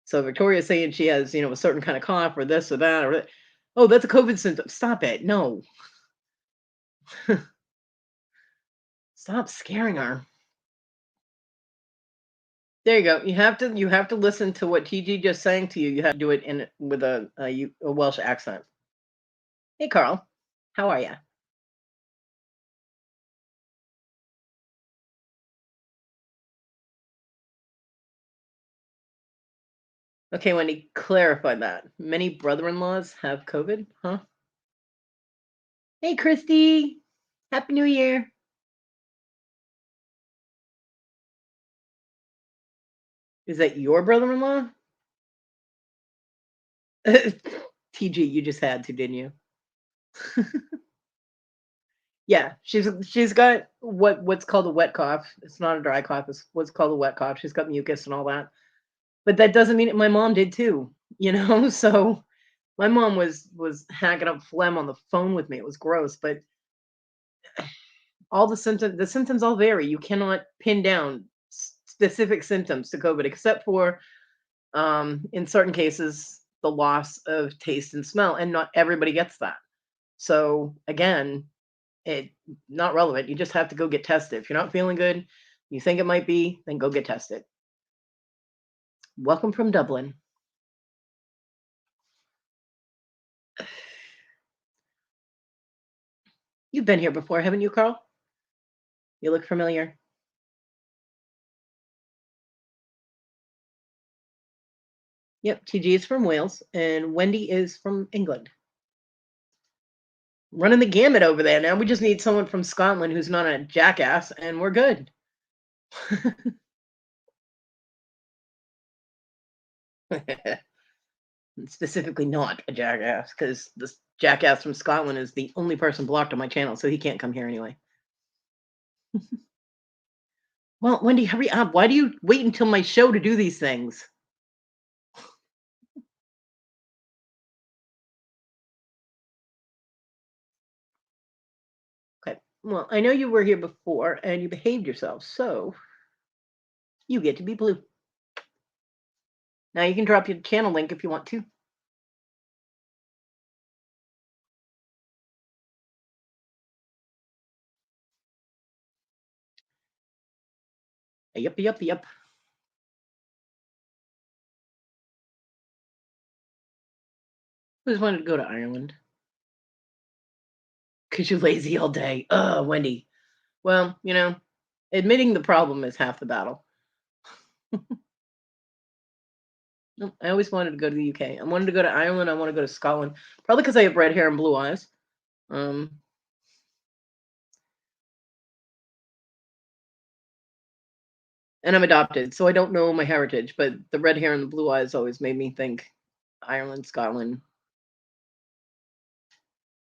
So Victoria's saying she has, a certain kind of cough or this or that or oh, that's a COVID symptom. Stop it. No. Stop scaring her. There you go. You have to listen to what TG just sang to you. You have to do it in with a Welsh accent. Hey Carl, how are you? Okay, Wendy, clarify that. Many brother-in-laws have COVID, huh? Hey Christy, Happy New Year. Is that your brother-in-law? TG, you just had to, didn't you? Yeah, she's got what's called a wet cough. It's not a dry cough. It's what's called a wet cough. She's got mucus and all that. But that doesn't mean my mom did too, you know? So my mom was hacking up phlegm on the phone with me. It was gross, but all the symptoms all vary. You cannot pin down specific symptoms to COVID except for in certain cases the loss of taste and smell, and not everybody gets that. So again, it not relevant. You just have to go get tested. If you're not feeling good, you think it might be, then go get tested. Welcome from Dublin. You've been here before, haven't you, Carl? You look familiar. Yep, TG is from Wales and Wendy is from England. Running the gamut over there. Now we just need someone from Scotland who's not a jackass, and we're good. Specifically, not a jackass, because this jackass from Scotland is the only person blocked on my channel, so he can't come here anyway. Well, Wendy, hurry up. Why do you wait until my show to do these things? Okay. Well, I know you were here before and you behaved yourself, so you get to be blue. Now you can drop your channel link if you want to. Yep, yep, yep. Who's wanted to go to Ireland? Because you're lazy all day. Ugh, Wendy. Well, admitting the problem is half the battle. No, I always wanted to go to the UK. I wanted to go to Ireland. I want to go to Scotland. Probably because I have red hair and blue eyes. Um, and I'm adopted, so I don't know my heritage, but the red hair and the blue eyes always made me think Ireland, Scotland,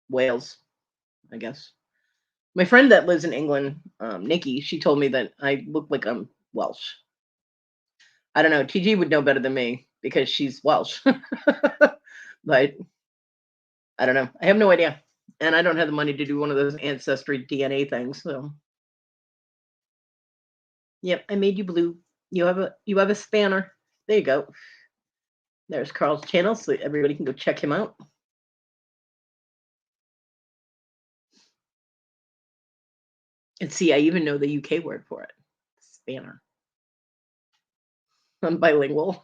Wales, I guess. My friend that lives in England, Nikki, she told me that I look like I'm Welsh. I don't know. TG would know better than me because she's Welsh. But I don't know. I have no idea. And I don't have the money to do one of those ancestry DNA things. So, yep, I made you blue. You have a spanner. There you go. There's Carl's channel, so everybody can go check him out. And see, I even know the UK word for it. Spanner. I'm bilingual.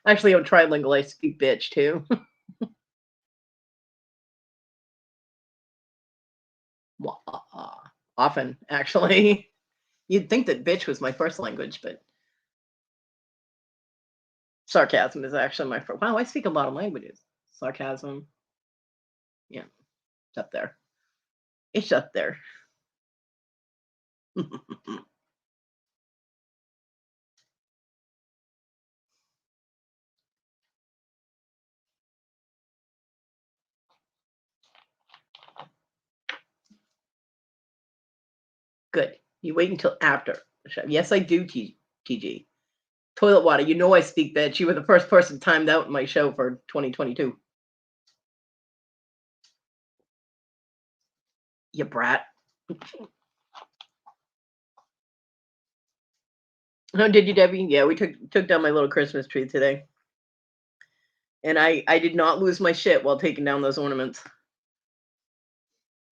Actually, I'm trilingual. I speak bitch too. Often, actually. You'd think that bitch was my first language, but sarcasm is actually my first. Wow, I speak a lot of languages. Sarcasm, yeah, it's up there. It's up there. Good. You wait until after the show. Yes, I do, TG. Toilet water. You know I speak bitch. You were the first person timed out in my show for 2022. You brat. Oh, did you, Debbie? Yeah, we took down my little Christmas tree today. And I did not lose my shit while taking down those ornaments.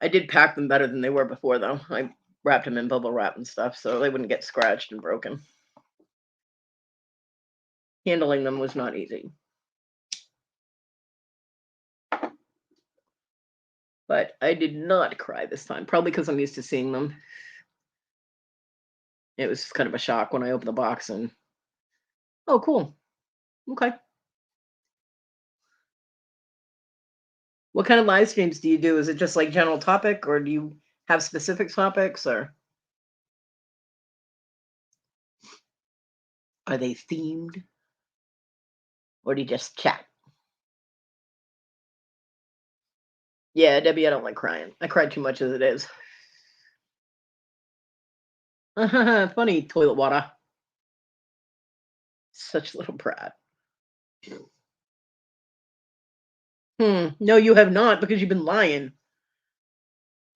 I did pack them better than they were before, though. I wrapped them in bubble wrap and stuff so they wouldn't get scratched and broken. Handling them was not easy. But I did not cry this time, probably because I'm used to seeing them. It was kind of a shock when I opened the box and, oh, cool. Okay. What kind of live streams do you do? Is it just like general topic, or do you have specific topics, or are they themed, or do you just chat? Yeah, Debbie, I don't like crying. I cry too much as it is. Funny toilet water. Such a little brat. No, you have not because you've been lying.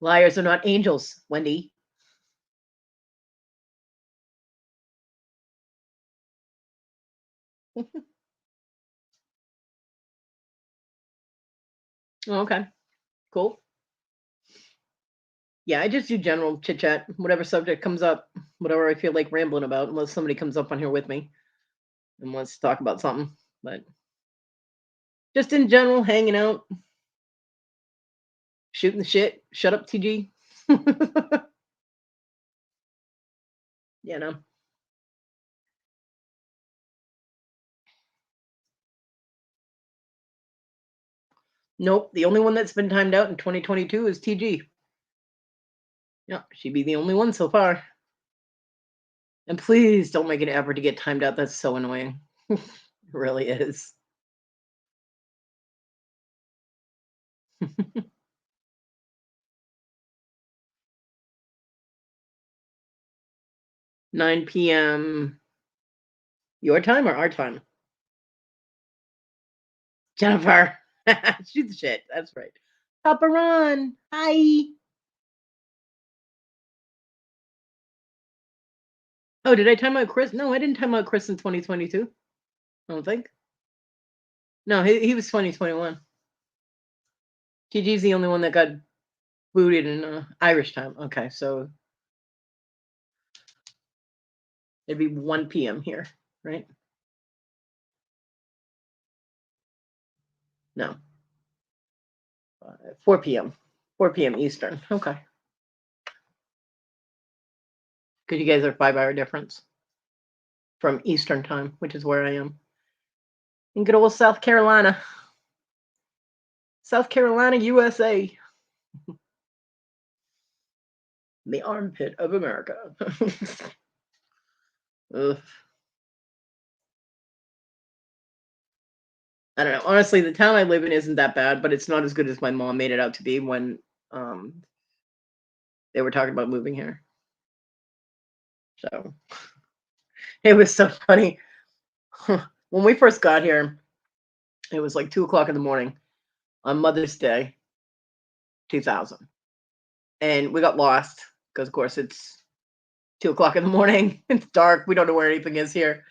Liars are not angels, Wendy. Oh, okay, cool. Yeah, I just do general chit chat, whatever subject comes up, whatever I feel like rambling about, unless somebody comes up on here with me and wants to talk about something. But just in general, hanging out, shooting the shit. Shut up, TG. you know, nope. The only one that's been timed out in 2022 is TG. Yeah, she'd be the only one so far. And please don't make an effort to get timed out. That's so annoying. it really is. 9 p.m. your time or our time? Jennifer. She's the shit. That's right. Papa Ron. Hi. Oh, did I time out Chris? No, I didn't time out Chris in 2022. I don't think. No, he was 2021. TG's the only one that got booted in Irish time. Okay, so it'd be 1 p.m. here, right? No, 4 p.m. 4 p.m. Eastern. Okay. Because you guys are 5 hour difference from Eastern time, which is where I am in good old South Carolina. South Carolina, USA. The armpit of America. Ugh. I don't know. Honestly, the town I live in isn't that bad, but it's not as good as my mom made it out to be when um, they were talking about moving here. So it was so funny. when we first got here, it was like 2 o'clock in the morning on Mother's Day, 2000. And we got lost because, of course, it's 2 o'clock in the morning. It's dark. We don't know where anything is here.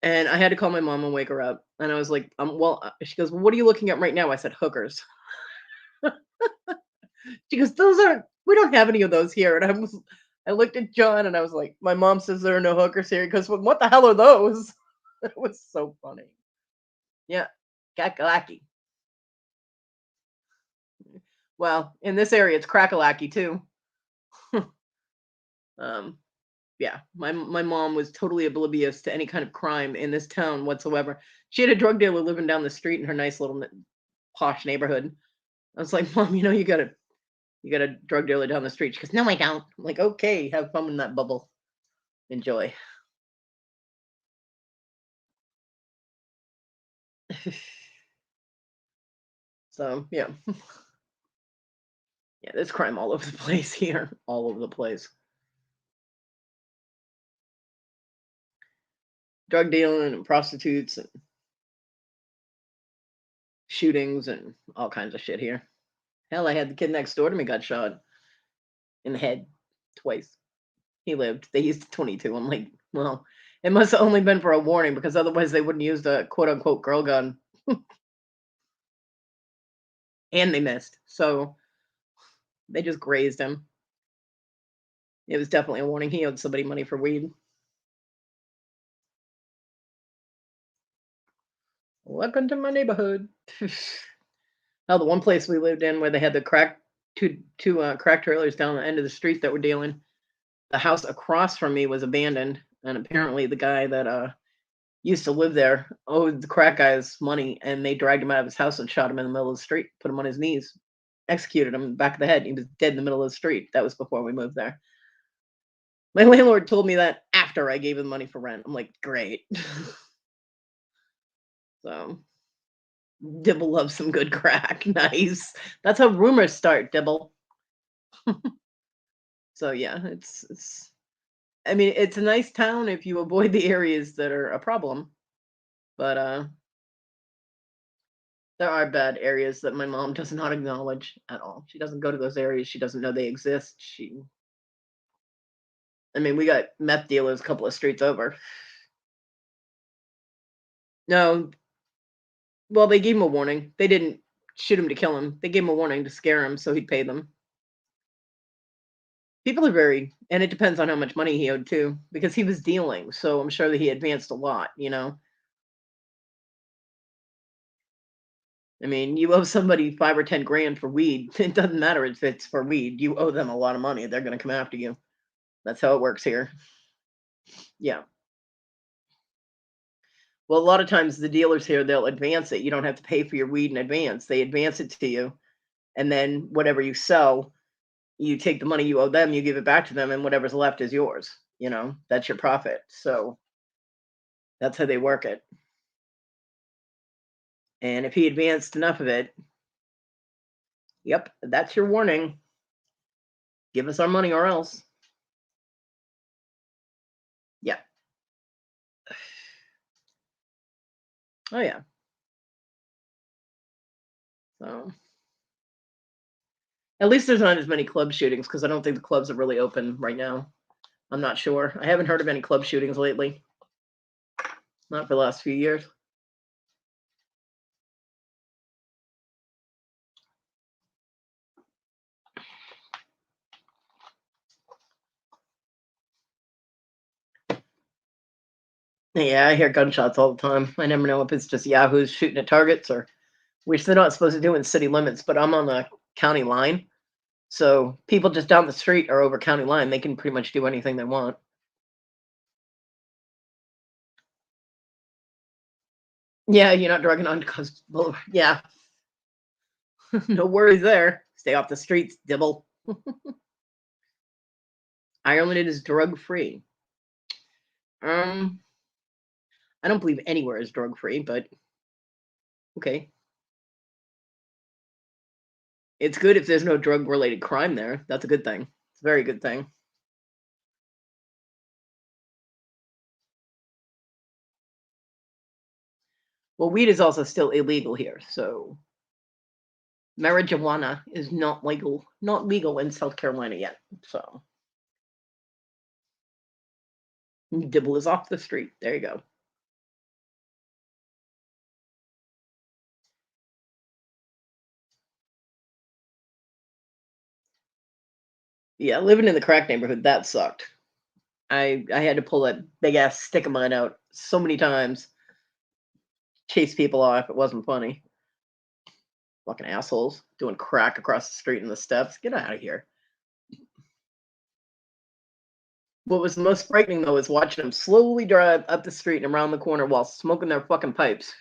And I had to call my mom and wake her up. And I was like, she goes, well, what are you looking at right now? I said, hookers. She goes, those aren't, we don't have any of those here. And I looked at John and I was like, my mom says there are no hookers here. He goes, well, what the hell are those? It was so funny. Yeah. Kakalaki. Well, in this area, it's crackalacky too. um, yeah, my mom was totally oblivious to any kind of crime in this town whatsoever. She had a drug dealer living down the street in her nice little posh neighborhood. I was like, Mom, you got a drug dealer down the street. She goes, No, I don't. I'm like, okay, have fun in that bubble. Enjoy. So yeah, yeah, there's crime all over the place here, all over the place. Drug dealing and prostitutes and shootings and all kinds of shit here. Hell, I had the kid next door to me got shot in the head twice. He lived. They used 22. I'm like, well, it must have only been for a warning because otherwise they wouldn't use the quote unquote girl gun. And they missed. So they just grazed him. It was definitely a warning. He owed somebody money for weed. Welcome to my neighborhood. Oh, the one place we lived in where they had the two crack trailers down the end of the street that were dealing. The house across from me was abandoned, and apparently the guy that used to live there owed the crack guys money, and they dragged him out of his house and shot him in the middle of the street, put him on his knees, executed him in the back of the head. He was dead in the middle of the street. That was before we moved there. My landlord told me that after I gave him money for rent. I'm like, great. So Dibble loves some good crack. Nice. That's how rumors start, Dibble. So yeah, it's I mean, it's a nice town if you avoid the areas that are a problem, but, there are bad areas that my mom does not acknowledge at all. She doesn't go to those areas, she doesn't know they exist, I mean, we got meth dealers a couple of streets over. No, well, they gave him a warning. They didn't shoot him to kill him. They gave him a warning to scare him so he'd pay them. People are very and it depends on how much money he owed too, because he was dealing, so I'm sure that he advanced a lot, you know? I mean, you owe somebody 5 or 10 grand for weed. It doesn't matter if it's for weed. You owe them a lot of money. They're gonna come after you. That's how it works here. Yeah. Well, a lot of times the dealers here, they'll advance it. You don't have to pay for your weed in advance. They advance it to you, and then whatever you sell, you take the money you owe them, you give it back to them, and whatever's left is yours. You know, that's your profit. So that's how they work it. And if he advanced enough of it, yep, that's your warning. Give us our money or else. Yeah. Oh yeah. So at least there's not as many club shootings because I don't think the clubs are really open right now. I'm not sure. I haven't heard of any club shootings lately. Not for the last few years. Yeah, I hear gunshots all the time. I never know if it's just yahoos shooting at targets or which they're not supposed to do in city limits, but I'm on the county line. So people just down the street are over county line. They can pretty much do anything they want. Yeah, you're not dragging on because yeah, no worries there. Stay off the streets, dibble. Ireland is drug free. Um, I don't believe anywhere is drug free, but okay. It's good if there's no drug related crime there. That's a good thing. It's a very good thing. Well, weed is also still illegal here, so marijuana is not legal in South Carolina yet. So dibble is off the street. There you go. Yeah, living in the crack neighborhood, that sucked. I had to pull that big ass stick of mine out so many times, chase people off. It wasn't funny. Fucking assholes doing crack across the street in the steps. Get out of here. What was the most frightening though is watching them slowly drive up the street and around the corner while smoking their fucking pipes.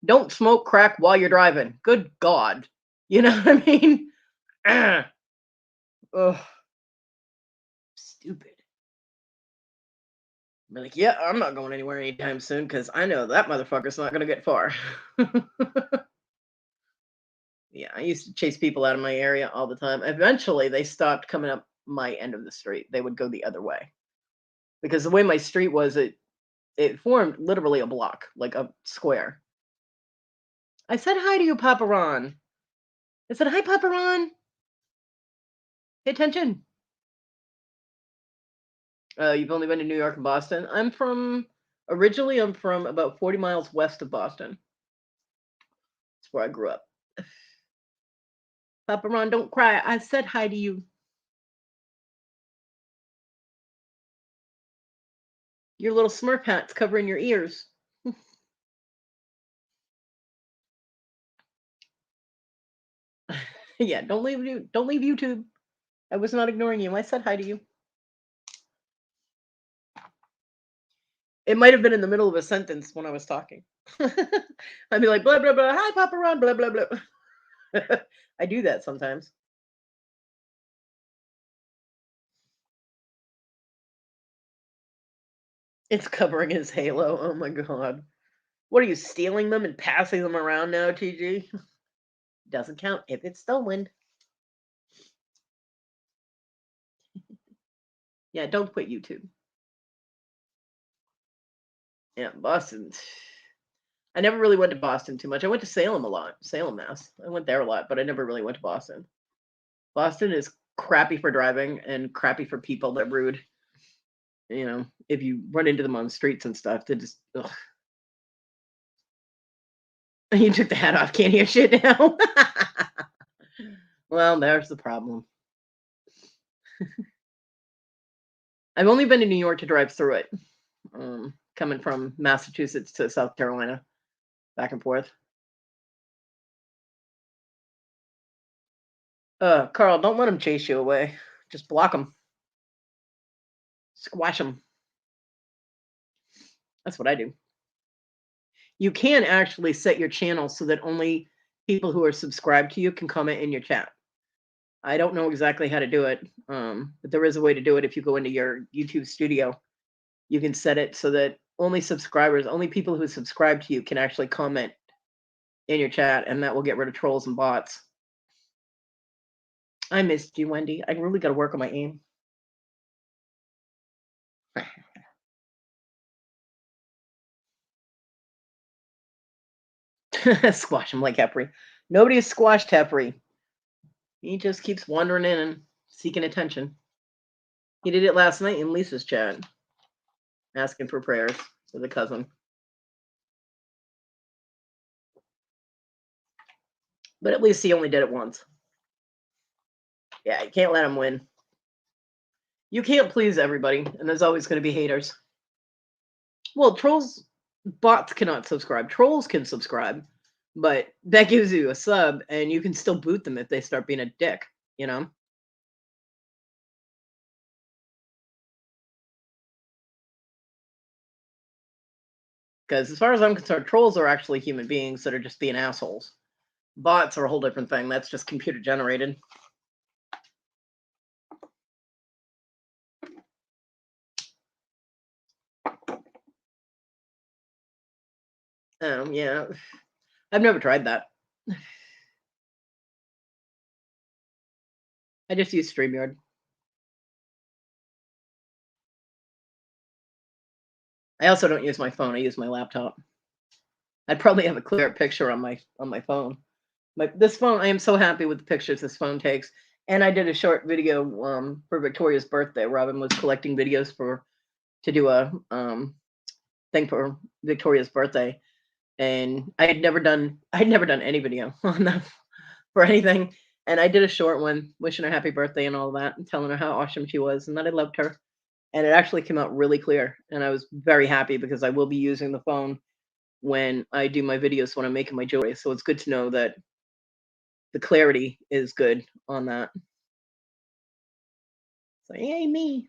Don't smoke crack while you're driving. Good God. You know what I mean? Ah, ugh, stupid. Be like, yeah, I'm not going anywhere anytime soon because I know that motherfucker's not gonna get far. Yeah, I used to chase people out of my area all the time. Eventually, they stopped coming up my end of the street. They would go the other way because the way my street was, it formed literally a block, like a square. I said hi to you, Papa Ron. I said hi, Papa Ron. Pay attention. You've only been to New York and Boston. Originally, I'm from about 40 miles west of Boston. That's where I grew up. Papa Ron, don't cry. I said hi to you. Your little Smurf hat's covering your ears. Yeah, don't leave YouTube. I was not ignoring you. I said hi to you. It might have been in the middle of a sentence when I was talking. I'd be like, blah, blah, blah. Hi, Papa Ron, blah, blah, blah. I do that sometimes. It's covering his halo. Oh my God. What are you stealing them and passing them around now, TG? Doesn't count if it's stolen. Yeah, don't quit YouTube. Yeah, Boston. I never really went to Boston too much. I went to Salem a lot, Salem, Mass. I went there a lot, but I never really went to Boston. Boston is crappy for driving and crappy for people. They're rude. If you run into them on the streets and stuff, they just ugh. You took the hat off. Can't hear shit now. Well, there's the problem. I've only been to New York to drive through it. Coming from Massachusetts to South Carolina, back and forth. Carl, don't let him chase you away. Just block him, squash him. That's what I do. You can actually set your channel so that only people who are subscribed to you can comment in your chat. I don't know exactly how to do it, but there is a way to do it. If you go into your YouTube studio, you can set it so that only subscribers, only people who subscribe to you can actually comment in your chat, and that will get rid of trolls and bots. I missed you, Wendy. I really got to work on my aim. Squash him like Hepri. Nobody has squashed Hepri. He just keeps wandering in and seeking attention. He did it last night in Lisa's chat, asking for prayers for the cousin. But at least he only did it once. Yeah, you can't let him win. You can't please everybody, and there's always going to be haters. Well, bots cannot subscribe. Trolls can subscribe, but that gives you a sub, and you can still boot them if they start being a dick, Because as far as I'm concerned, trolls are actually human beings that are just being assholes. Bots are a whole different thing. That's just computer generated. Yeah. I've never tried that. I just use StreamYard. I also don't use my phone. I use my laptop. I'd probably have a clearer picture on my phone. This phone, I am so happy with the pictures this phone takes. And I did a short video for Victoria's birthday. Robin was collecting videos to do a thing for Victoria's birthday, and I had never done any video on that for anything. And I did a short one wishing her happy birthday and all that, and telling her how awesome she was and that I loved her. And it actually came out really clear, and I was very happy because I will be using the phone when I do my videos when I'm making my jewelry. So it's good to know that the clarity is good on that. So yay me.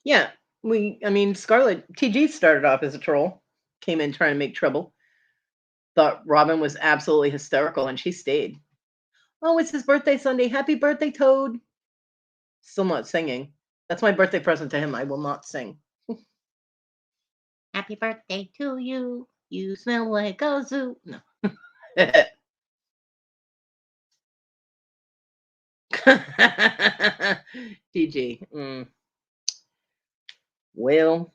Yeah, Scarlet TG started off as a troll, came in trying to make trouble. Thought Robin was absolutely hysterical, and she stayed. Oh, it's his birthday Sunday. Happy birthday, Toad. Still not singing. That's my birthday present to him. I will not sing. Happy birthday to you. You smell like a zoo. No. TG. Well.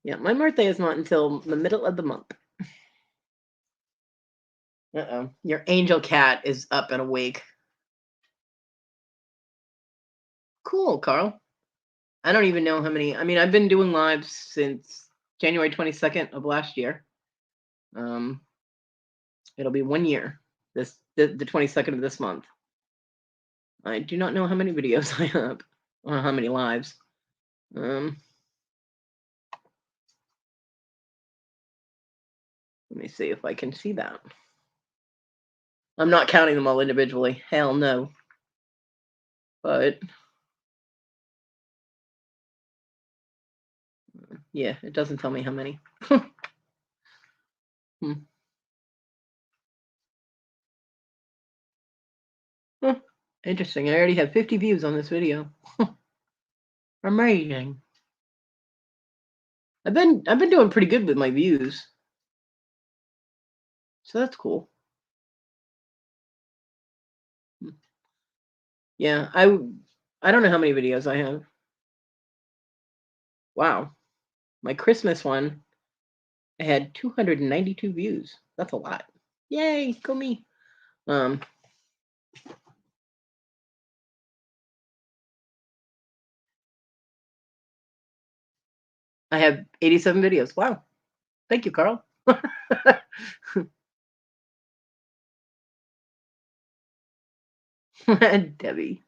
Yeah, my birthday is not until the middle of the month. Uh-oh. Your angel cat is up and awake. Cool, Carl. I don't even know how many. I've been doing lives since January 22nd of last year. It'll be 1 year. The 22nd of this month. I do not know how many videos I have or how many lives. Let me see if I can see that. I'm not counting them all individually. Hell no. But yeah, it doesn't tell me how many. Hmm. Interesting. I already have 50 views on this video. Amazing. I've been doing pretty good with my views, so that's cool. Hmm. Yeah, I don't know how many videos I have. Wow, my Christmas one, I had 292 views. That's a lot. Yay, go me. Um, I have 87 videos. Wow, thank you, Carl. Debbie.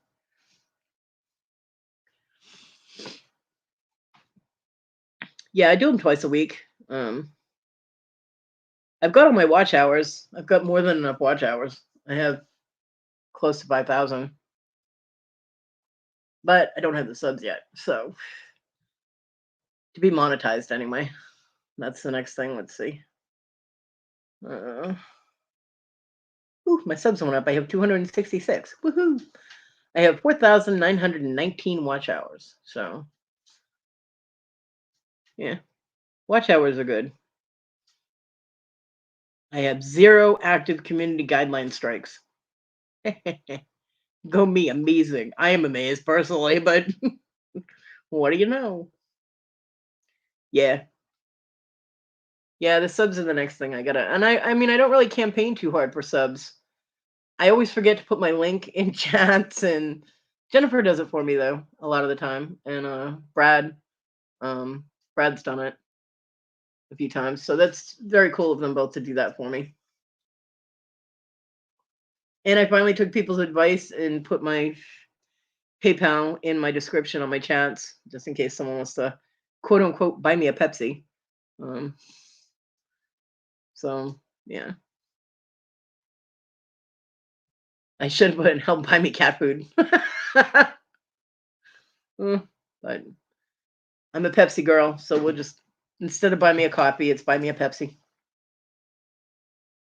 Yeah, I do them twice a week. I've got all my watch hours. I've got more than enough watch hours. I have close to 5,000, but I don't have the subs yet. So to be monetized anyway. That's the next thing. Let's see. Uh, ooh, my subs went up. I have 266. Woohoo! I have 4,919 watch hours. So yeah, watch hours are good. I have 0 active community guideline strikes. Go me, amazing. I am amazed personally, but what do you know? Yeah. Yeah, the subs are the next thing I gotta, and I mean I don't really campaign too hard for subs. I always forget to put my link in chats, and Jennifer does it for me though a lot of the time, and um Brad's done it a few times. So that's very cool of them both to do that for me. And I finally took people's advice and put my PayPal in my description on my chats, just in case someone wants to quote unquote buy me a Pepsi. Um, so yeah, I should put help buy me cat food. But I'm a Pepsi girl, so we'll just instead of buy me a coffee, it's buy me a Pepsi.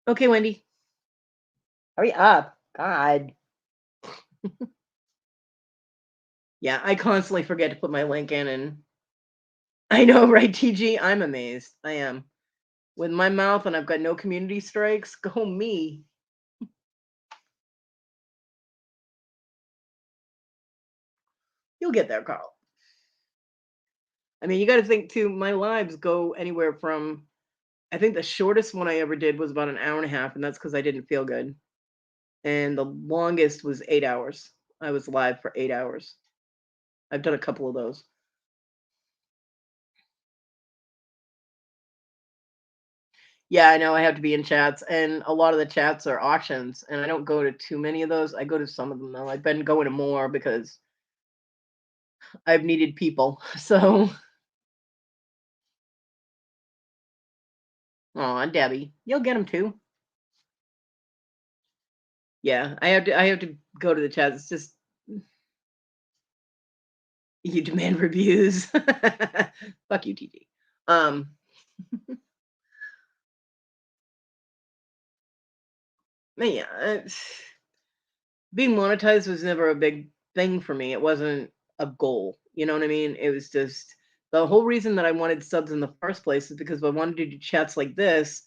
Okay, Wendy, hurry up. God. Yeah, I constantly forget to put my link in, and I know, right, TG? I'm amazed. I am. With my mouth, and I've got no community strikes. Go me. You'll get there, Carl. I mean, you got to think too. My lives go anywhere from. I think the shortest one I ever did was about an hour and a half, and that's because I didn't feel good. And the longest was 8 hours. I was live for 8 hours. I've done a couple of those. Yeah, I know I have to be in chats, and a lot of the chats are auctions, and I don't go to too many of those. I go to some of them though. I've been going to more because I've needed people. So, oh, Debbie, you'll get them too. Yeah, I have to go to the chats. It's just you demand reviews. Fuck you, TG. Um, but yeah, being monetized was never a big thing for me. It wasn't a goal. You know what I mean? It was just the whole reason that I wanted subs in the first place is because I wanted to do chats like this.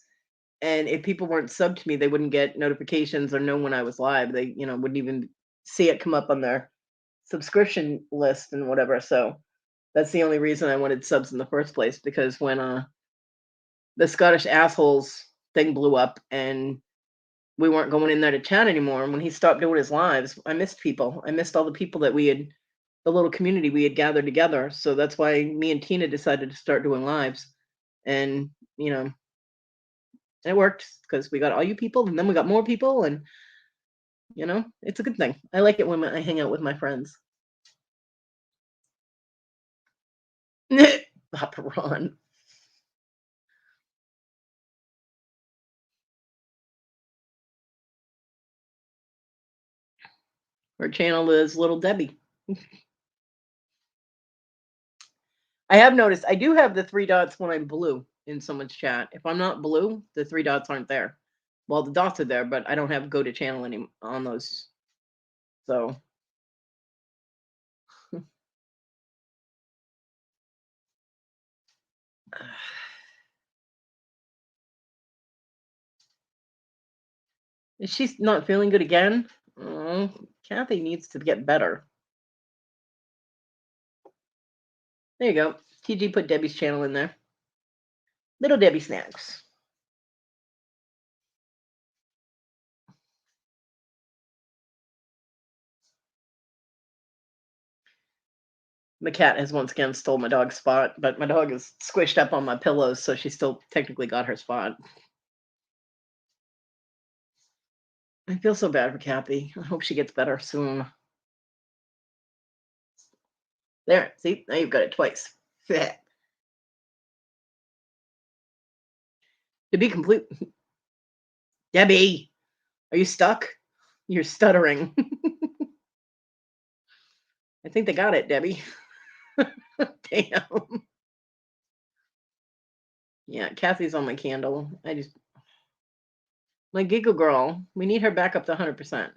And if people weren't subbed to me, they wouldn't get notifications or know when I was live. They, wouldn't even see it come up on their subscription list and whatever. So that's the only reason I wanted subs in the first place. Because when the Scottish assholes thing blew up and we weren't going in there to chat anymore, and when he stopped doing his lives, I missed people. I missed all the people that we had, the little community we had gathered together. So that's why me and Tina decided to start doing lives. And it worked because we got all you people, and then we got more people, and it's a good thing. I like it when I hang out with my friends. Papa Ron. Her channel is Little Debbie. I have noticed I do have the 3 dots when I'm blue in someone's chat. If I'm not blue, the 3 dots aren't there. Well, the dots are there, but I don't have go to channel any on those So is she not feeling good again? Kathy needs to get better. There you go. TG put Debbie's channel in there. Little Debbie Snacks. My cat has once again stole my dog's spot, but my dog is squished up on my pillows, so she still technically got her spot. I feel so bad for Kathy. I hope she gets better soon. There, see, now you've got it twice. To be complete, Debbie, are you stuck? You're stuttering. I think they got it, Debbie. Damn. Yeah, Kathy's on my candle. My giggle girl. We need her back up to 100%.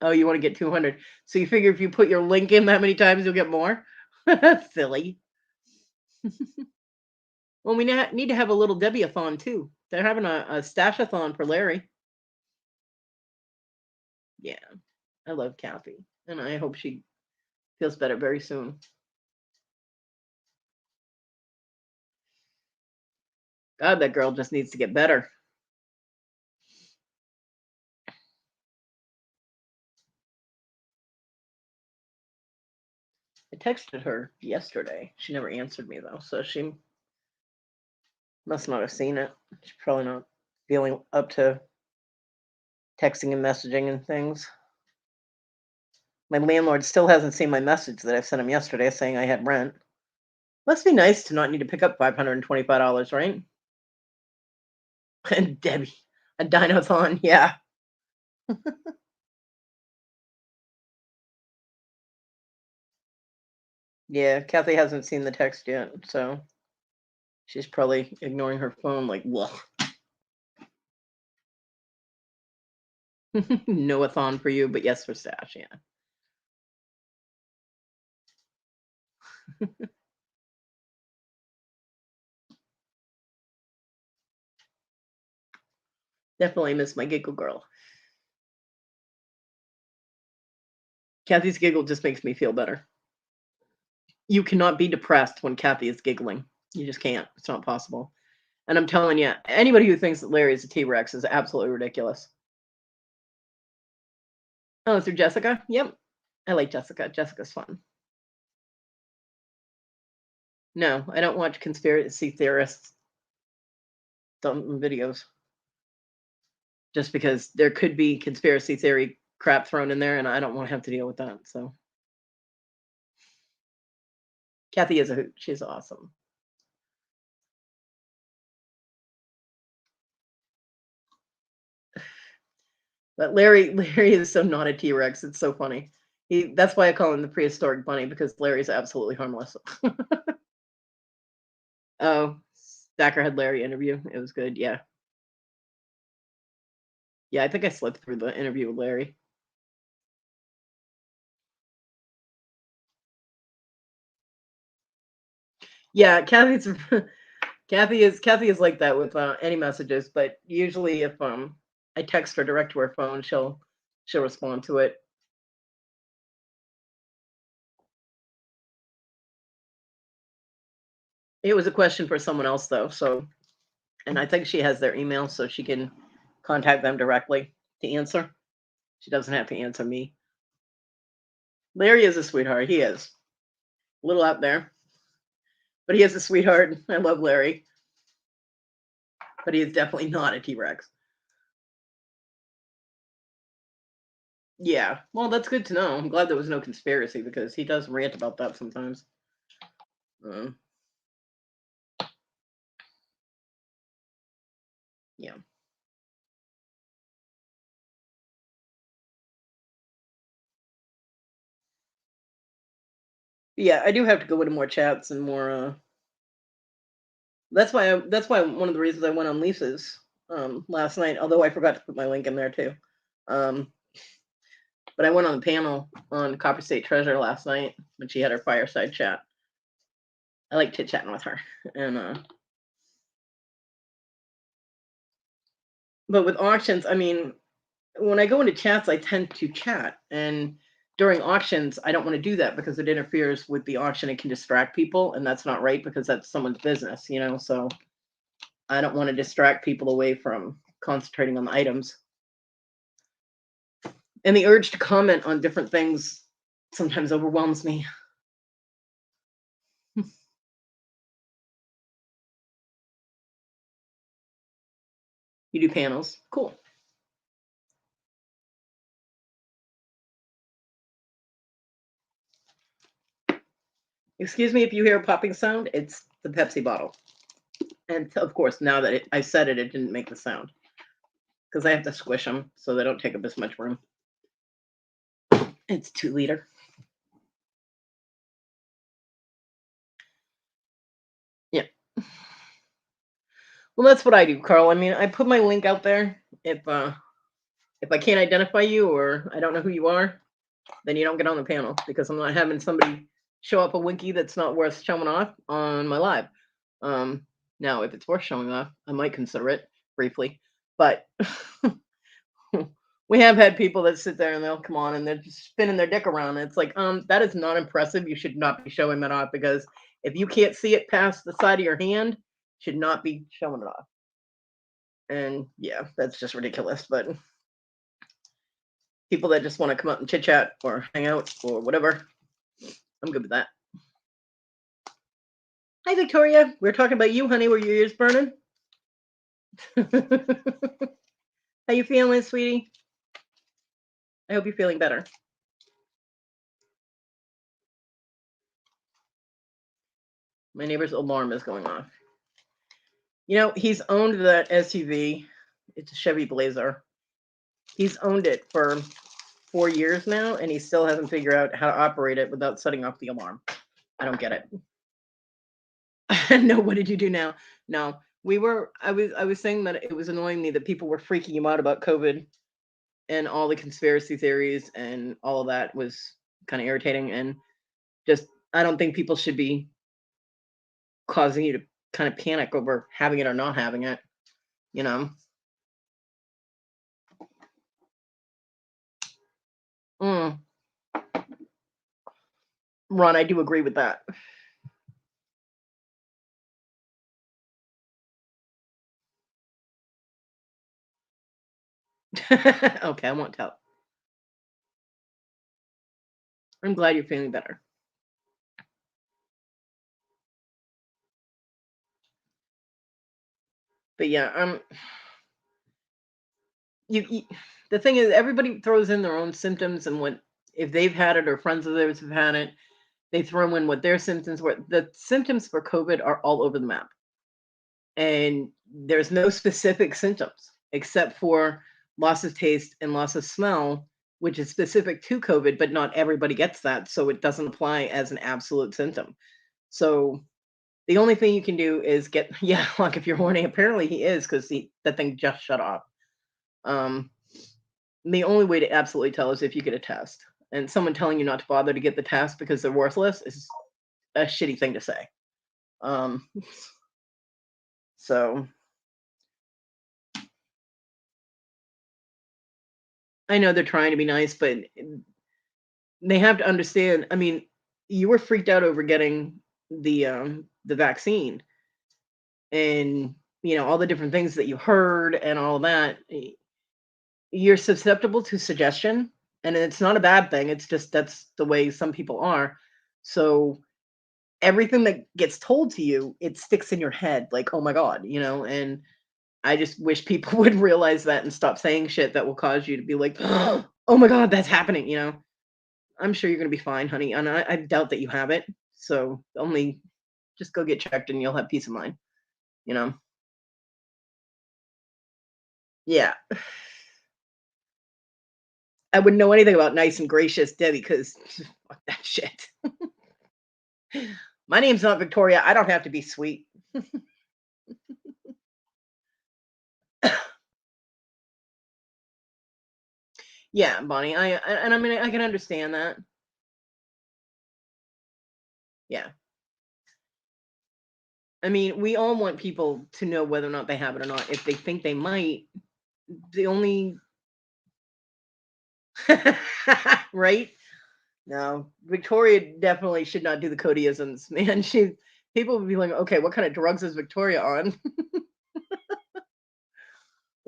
Oh, you want to get 200? So you figure if you put your link in that many times, you'll get more? That's silly. Well, we need to have a little Debbie-a-thon too. They're having a stash-a-thon for Larry. Yeah, I love Kathy, and I hope she feels better very soon. God, that girl just needs to get better. I texted her yesterday. She never answered me though, so she must not have seen it. She's probably not feeling up to texting and messaging and things. My landlord still hasn't seen my message that I sent him yesterday saying I had rent. Must be nice to not need to pick up $525, right? And Debbie, a dinothon, yeah. Yeah, Kathy hasn't seen the text yet, so she's probably ignoring her phone like, well, no-a-thon for you, but yes for Stash, yeah. Definitely miss my giggle girl. Kathy's giggle just makes me feel better. You cannot be depressed when Kathy is giggling. You just can't. It's not possible. And I'm telling you, anybody who thinks that Larry is a T-Rex is absolutely ridiculous. Oh, through Jessica? Yep. I like Jessica. Jessica's fun. No, I don't watch conspiracy theorists videos. Just because there could be conspiracy theory crap thrown in there, and I don't want to have to deal with that. So Kathy is a hoot. She's awesome. But Larry is so not a T-Rex. It's so funny. That's why I call him the prehistoric bunny, because Larry's absolutely harmless. Oh, Stacker had Larry interview. It was good. Yeah. Yeah, I think I slipped through the interview with Larry. Yeah, Kathy is like that with any messages, but usually if I text her direct to her phone, she'll respond to it. It was a question for someone else though, so and I think she has their email so she can contact them directly to answer. She doesn't have to answer me. Larry is a sweetheart. He is a little out there, but he is a sweetheart. I love Larry, but he is definitely not a T-Rex. Yeah, well, that's good to know. I'm glad there was no conspiracy because he does rant about that sometimes. Um, yeah. Yeah, I do have to go into more chats and more. That's why one of the reasons I went on Lisa's last night. Although I forgot to put my link in there too. Um, But I went on the panel on Copper State Treasure last night when she had her fireside chat. I like chit chatting with her, and but with auctions, I mean, when I go into chats, I tend to chat, and during auctions, I don't want to do that because it interferes with the auction. It can distract people, and that's not right because that's someone's business, you know. So I don't want to distract people away from concentrating on the items. And the urge to comment on different things sometimes overwhelms me. You do panels, cool. Excuse me if you hear a popping sound. It's the Pepsi bottle, and of course, now that I said it, it didn't make the sound because I have to squish them so they don't take up as much room. It's 2 liter. Yeah. Well, that's what I do, Carl. I mean, I put my link out there. If I can't identify you or I don't know who you are, then you don't get on the panel because I'm not having somebody show up a winky that's not worth showing off on my live. Um, Now, if it's worth showing off, I might consider it briefly. But we have had people that sit there and they'll come on and they're just spinning their dick around. And it's like, that is not impressive. You should not be showing that off because if you can't see it past the side of your hand, should not be showing it off. And yeah, that's just ridiculous. But people that just want to come up and chit chat or hang out or whatever, I'm good with that. Hi, Victoria. We're talking about you, honey. Were your ears burning? How you feeling, sweetie? I hope you're feeling better. My neighbor's alarm is going off. You know, he's owned that SUV. It's a Chevy Blazer. He's owned it for 4 years now, and he still hasn't figured out how to operate it without setting off the alarm. I don't get it. No, what did you do now? No, I was saying that it was annoying me that people were freaking him out about COVID and all the conspiracy theories and all of that was kind of irritating and just I don't think people should be causing you to kind of panic over having it or not having it, you know. Mm, Ron, I do agree with that. Okay, I won't tell. I'm glad you're feeling better. But yeah, you the thing is everybody throws in their own symptoms and what if they've had it or friends of theirs have had it, they throw in what their symptoms were. The symptoms for COVID are all over the map. And there's no specific symptoms except for loss of taste and loss of smell, which is specific to COVID, but not everybody gets that. So it doesn't apply as an absolute symptom. So the only thing you can do is get, yeah, like if you're horny, apparently he is because that thing just shut off. Um, the only way to absolutely tell is if you get a test. And someone telling you not to bother to get the test because they're worthless is a shitty thing to say. Um, so I know they're trying to be nice, but they have to understand. I mean, you were freaked out over getting the vaccine, and all the different things that you heard and all that. You're susceptible to suggestion, and it's not a bad thing. It's just that's the way some people are. So everything that gets told to you, it sticks in your head. Like, oh my god, and I just wish people would realize that and stop saying shit that will cause you to be like, oh my god, that's happening. I'm sure you're gonna be fine, honey, and I doubt that you have it. So only just go get checked and you'll have peace of mind, you know? Yeah. I wouldn't know anything about nice and gracious Debbie because fuck that shit. My name's not Victoria. I don't have to be sweet. Yeah, Bonnie, and I mean, I can understand that. Yeah. I mean, we all want people to know whether or not they have it or not. If they think they might, the only right? No, Victoria definitely should not do the Codyisms, man. She people would be like, okay, what kind of drugs is Victoria on?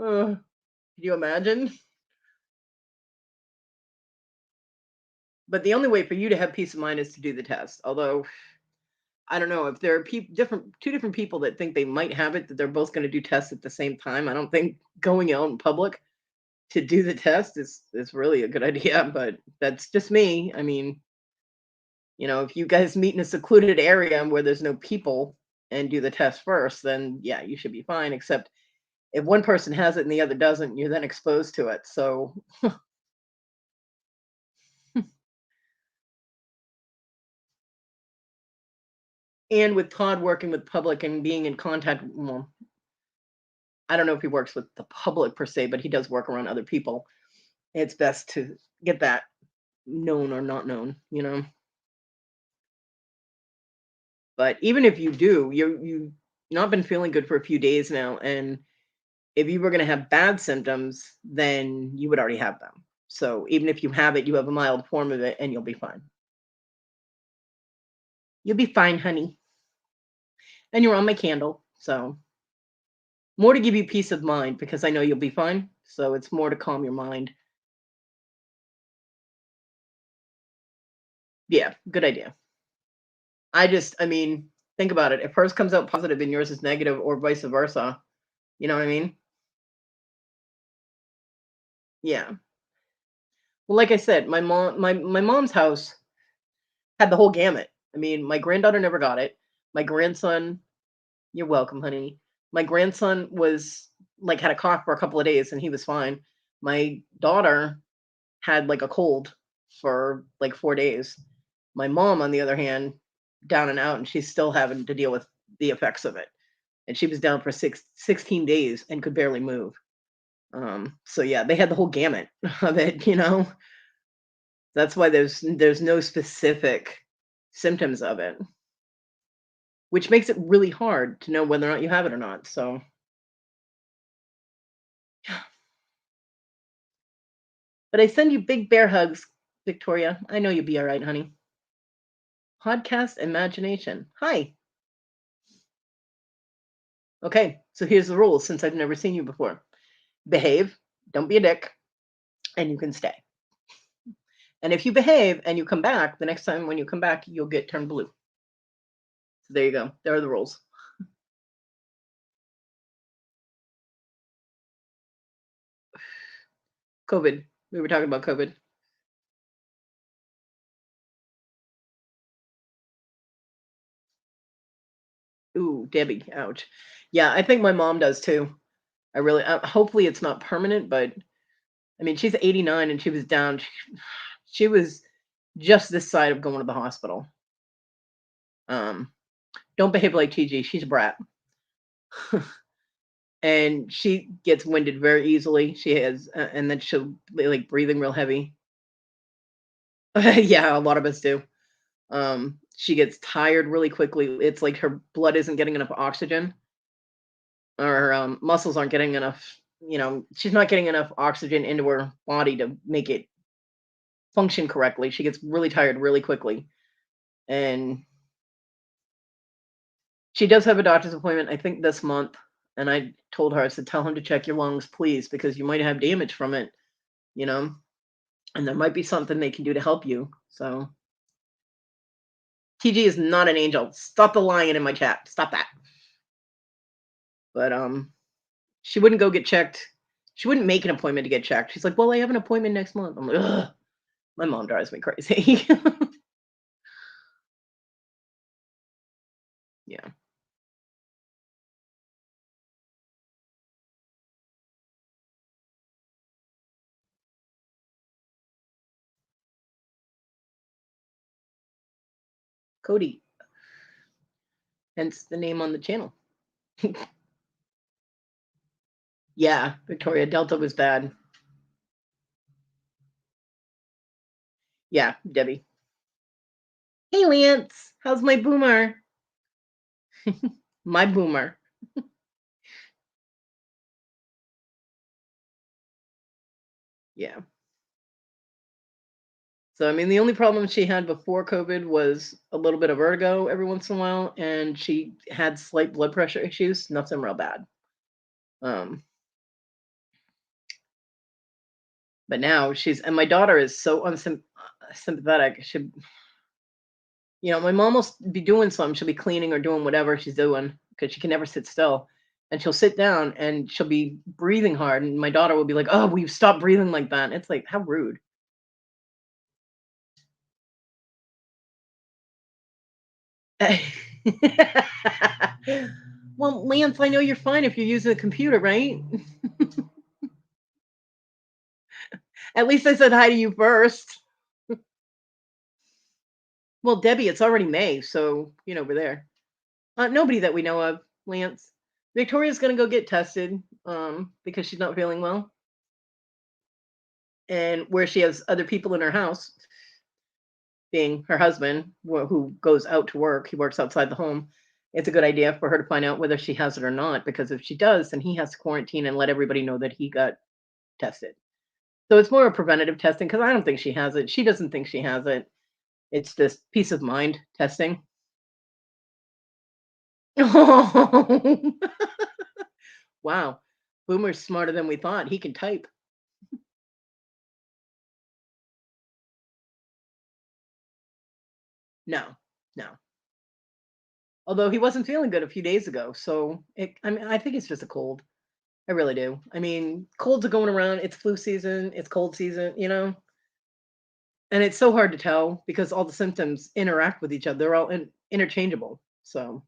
Ugh, can you imagine? But the only way for you to have peace of mind is to do the test. Although I don't know if there are two different people that think they might have it, that they're both going to do tests at the same time. I don't think going out in public to do the test is really a good idea. But that's just me. I mean, if you guys meet in a secluded area where there's no people and do the test first, then yeah, you should be fine. Except if one person has it and the other doesn't, you're then exposed to it. So, and with Todd working with public and being in contact, well, I don't know if he works with the public per se, but he does work around other people. It's best to get that known or not known. But even if you do, you've not been feeling good for a few days now, and if you were going to have bad symptoms, then you would already have them. So even if you have it, you have a mild form of it, and you'll be fine. You'll be fine, honey. And you're on my candle, so more to give you peace of mind because I know you'll be fine. So it's more to calm your mind. Yeah, good idea. I mean, think about it. If hers comes out positive and yours is negative, or vice versa, you know what I mean? Yeah. Well, like I said, my mom's house had the whole gamut. I mean, my granddaughter never got it. My grandson, you're welcome, honey. My grandson was like had a cough for a couple of days and he was fine. My daughter had like a cold for like 4 days. My mom, on the other hand, down and out, and she's still having to deal with the effects of it. And she was down for 16 days and could barely move. So yeah, they had the whole gamut of it. That's why there's no specific symptoms of it, which makes it really hard to know whether or not you have it or not. So, but I send you big bear hugs, Victoria. I know you'll be all right, honey. Podcast imagination. Hi. Okay, so here's the rules since I've never seen you before. Behave, don't be a dick, and you can stay. And if you behave and you come back, the next time when you come back, you'll get turned blue. So there you go. There are the rules. COVID. We were talking about COVID. Ooh, Debbie. Ouch. Yeah, I think my mom does too. I really, hopefully it's not permanent, but I mean, she's 89 and she was down. She was just this side of going to the hospital. Um, don't behave like TG. She's a brat. And she gets winded very easily. She has, and then she'll be like breathing real heavy. Yeah, a lot of us do. She gets tired really quickly. It's like her blood isn't getting enough oxygen, or her muscles aren't getting enough. She's not getting enough oxygen into her body to make it function correctly. She gets really tired really quickly, and she does have a doctor's appointment, I think, this month. And I told her, I said, tell him to check your lungs, please, because you might have damage from it, you know, and there might be something they can do to help you. So TG is not an angel. Stop the lying in my chat. Stop that. But she wouldn't go get checked. She wouldn't make an appointment to get checked. She's like, well, I have an appointment next month. I'm like, ugh, my mom drives me crazy. Yeah. Kodi, hence the name on the channel. Yeah, Victoria Delta was bad. Yeah, Debbie. Hey, Lance. How's my boomer? My boomer. Yeah. So, I mean, the only problem she had before COVID was a little bit of vertigo every once in a while, and she had slight blood pressure issues, nothing real bad. Um, but now and my daughter is so sympathetic. My mom will be doing something. She'll be cleaning or doing whatever she's doing because she can never sit still. And she'll sit down and she'll be breathing hard. And my daughter will be like, "Oh, will you stop breathing like that?" And it's like, how rude. Well, Lance, I know you're fine if you're using a computer, right? At least I said hi to you first. Well, Debbie, it's already May, so we're there. Nobody that we know of, Lance. Victoria's gonna go get tested, because she's not feeling well, and where she has other people in her house, being her husband, who goes out to work. He works outside the home. It's a good idea for her to find out whether she has it or not, because if she does, then he has to quarantine and let everybody know that he got tested. So it's more of preventative testing because I don't think she has it. She doesn't think she has it. It's just peace of mind testing. Oh, wow. Boomer's smarter than we thought. He can type. No, no. Although he wasn't feeling good a few days ago, so I mean, I think it's just a cold. I really do. I mean, colds are going around. It's flu season. It's cold season. And it's so hard to tell because all the symptoms interact with each other. They're all interchangeable. So,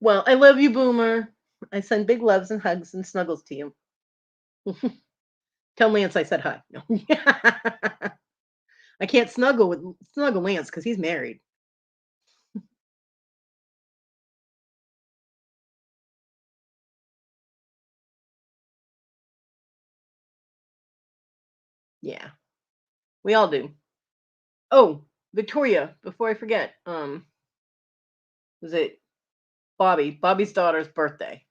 well, I love you, Boomer. I send big loves and hugs and snuggles to you. Tell Lance I said hi. No. I can't snuggle Lance because he's married. Yeah, we all do. Oh, Victoria, before I forget, was it Bobby's daughter's birthday.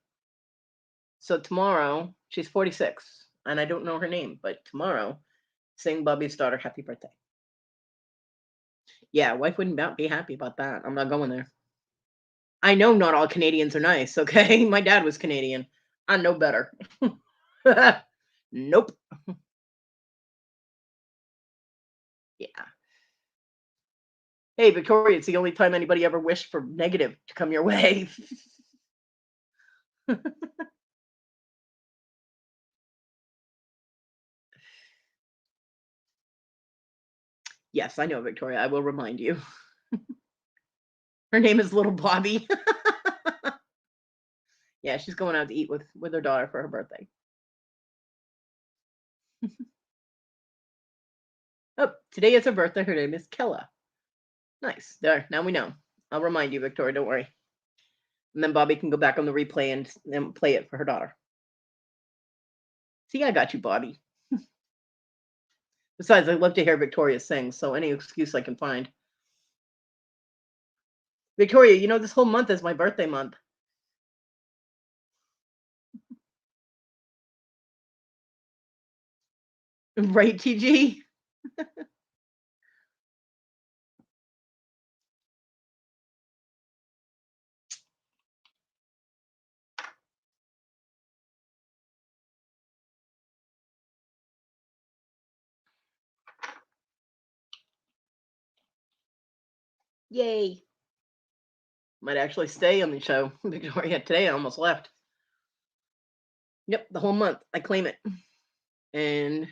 So tomorrow, she's 46, and I don't know her name, but tomorrow, sing Bobby's daughter happy birthday. Yeah, wife wouldn't be happy about that. I'm not going there. I know not all Canadians are nice, okay? My dad was Canadian. I know better. Nope. Yeah. Hey, Victoria, it's the only time anybody ever wished for negative to come your way. Yes, I know, Victoria. I will remind you. Her name is Little Bobby. Yeah, she's going out to eat with her daughter for her birthday. Oh, today is her birthday. Her name is Killa. Nice. There. Now we know. I'll remind you, Victoria. Don't worry. And then Bobby can go back on the replay and play it for her daughter. See, I got you, Bobby. Besides, I love to hear Victoria sing, so any excuse I can find. Victoria, this whole month is my birthday month. Right, TG? Yay. Might actually stay on the show. Victoria, today I almost left. Yep, the whole month. I claim it. And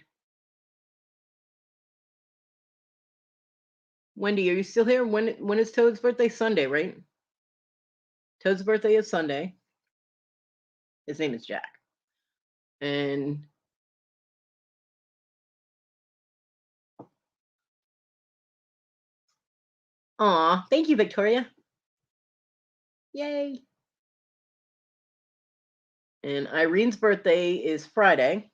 Wendy, are you still here? When is Toad's birthday? Sunday, right? Toad's birthday is Sunday. His name is Jack. And aw, thank you, Victoria. Yay. And Irene's birthday is Friday.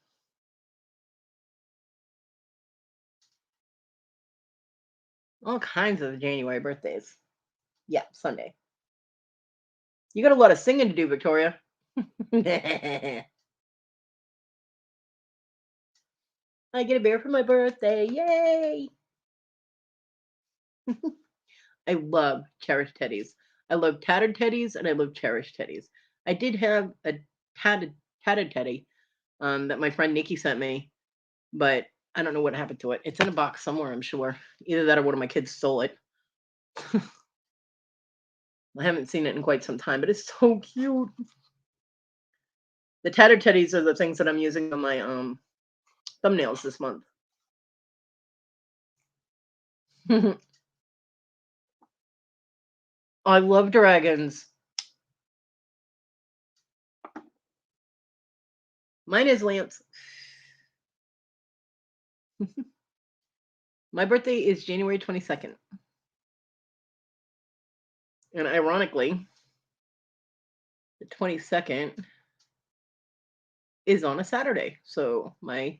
All kinds of January birthdays. Yeah, Sunday. You got a lot of singing to do, Victoria. I get a bear for my birthday. Yay! I love cherished teddies. I love tattered teddies and I love cherished teddies. I did have a tatted tatted teddy that my friend Nikki sent me, but I don't know what happened to it. It's in a box somewhere, I'm sure. Either that or one of my kids stole it. I haven't seen it in quite some time, but it's so cute. The tattered teddies are the things that I'm using on my thumbnails this month. I love dragons. Mine is Lance. My birthday is January 22nd. And ironically, the 22nd is on a Saturday. So my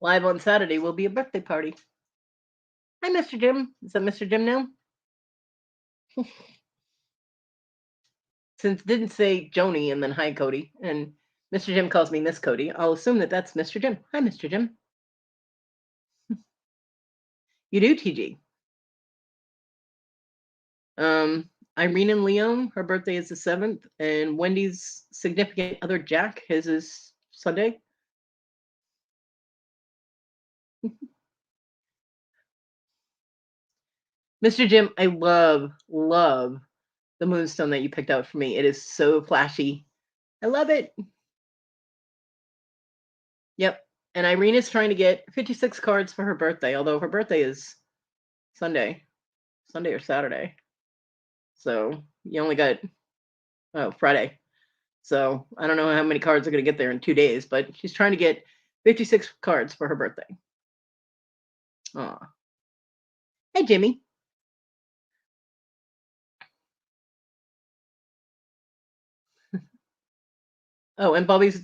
live on Saturday will be a birthday party. Hi, Mr. Jim. Is that Mr. Jim now? Since it didn't say Joni and then hi, Kodi, and Mr. Jim calls me Miss Kodi, I'll assume that that's Mr. Jim. Hi, Mr. Jim. You do, TG. Irene and Leon, her birthday is the 7th, and Wendy's significant other Jack, his is Sunday. Mr. Jim, I love the moonstone that you picked out for me. It is so flashy. I love it. Yep. And Irene is trying to get 56 cards for her birthday, although her birthday is Sunday or Saturday. So you only got, Friday. So I don't know how many cards are going to get there in 2 days, but she's trying to get 56 cards for her birthday. Aw. Hey, Jimmy. Oh, and Bobby's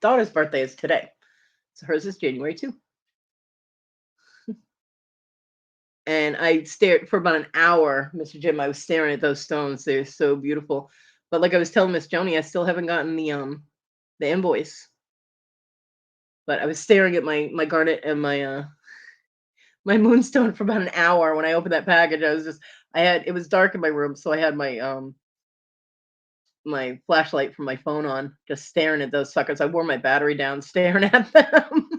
daughter's birthday is today. So hers is January too. And I stared for about an hour, Mr. Jim. I was staring at those stones. They're so beautiful. But like I was telling Miss Joni, I still haven't gotten the invoice. But I was staring at my garnet and my moonstone for about an hour. When I opened that package, it was dark in my room, so I had my flashlight from my phone on, just staring at those suckers. I wore my battery down staring at them.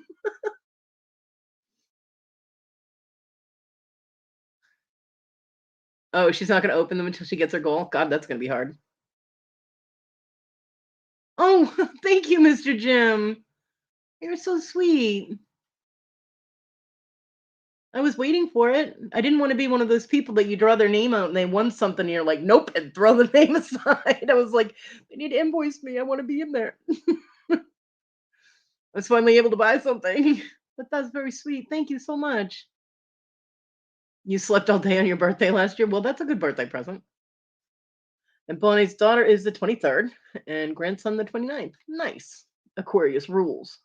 Oh, she's not gonna open them until she gets her goal? God, that's gonna be hard. Oh, thank you, Mr. Jim. You're so sweet. I was waiting for it. I didn't want to be one of those people that you draw their name out and they won something and you're like, nope, and throw the name aside. I was like, they need to invoice me. I want to be in there. I was finally able to buy something. But that's very sweet. Thank you so much. You slept all day on your birthday last year? Well, that's a good birthday present. And Bonnie's daughter is the 23rd and grandson the 29th. Nice. Aquarius rules.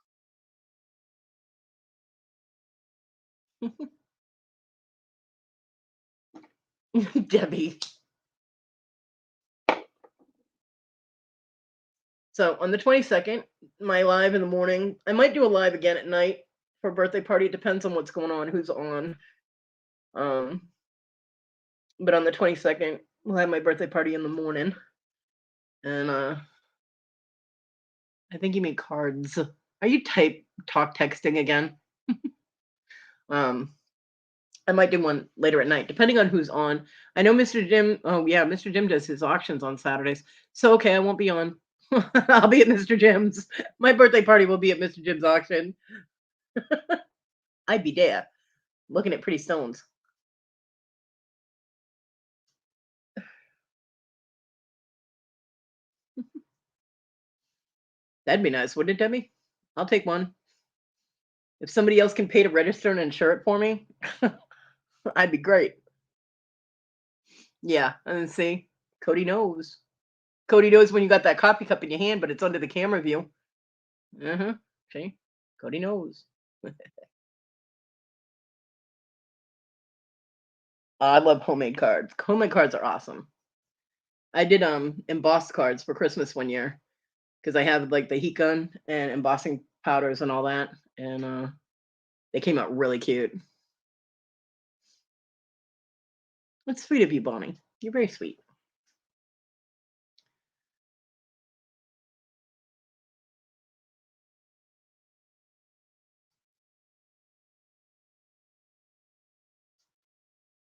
Debbie. So on the 22nd, my live in the morning. I might do a live again at night for a birthday party. It depends on what's going on, who's on. Um, but on the 22nd, we'll have my birthday party in the morning. And I think you mean cards. Are you talk texting again? um, I might do one later at night, depending on who's on. I know Mr. Jim. Oh yeah, Mr. Jim does his auctions on Saturdays. So okay, I won't be on. I'll be at Mr. Jim's. My birthday party will be at Mr. Jim's auction. I'd be there, looking at pretty stones. That'd be nice, wouldn't it, Debbie? I'll take one. If somebody else can pay to register and insure it for me, I'd be great. Yeah, and then see, Kodi knows. Cody knows when you got that coffee cup in your hand, but it's under the camera view. Uh-huh. See? Cody knows. I love homemade cards. Homemade cards are awesome. I did embossed cards for Christmas one year because I have like the heat gun and embossing powders and all that, and they came out really cute. That's sweet of you, Bonnie. You're very sweet.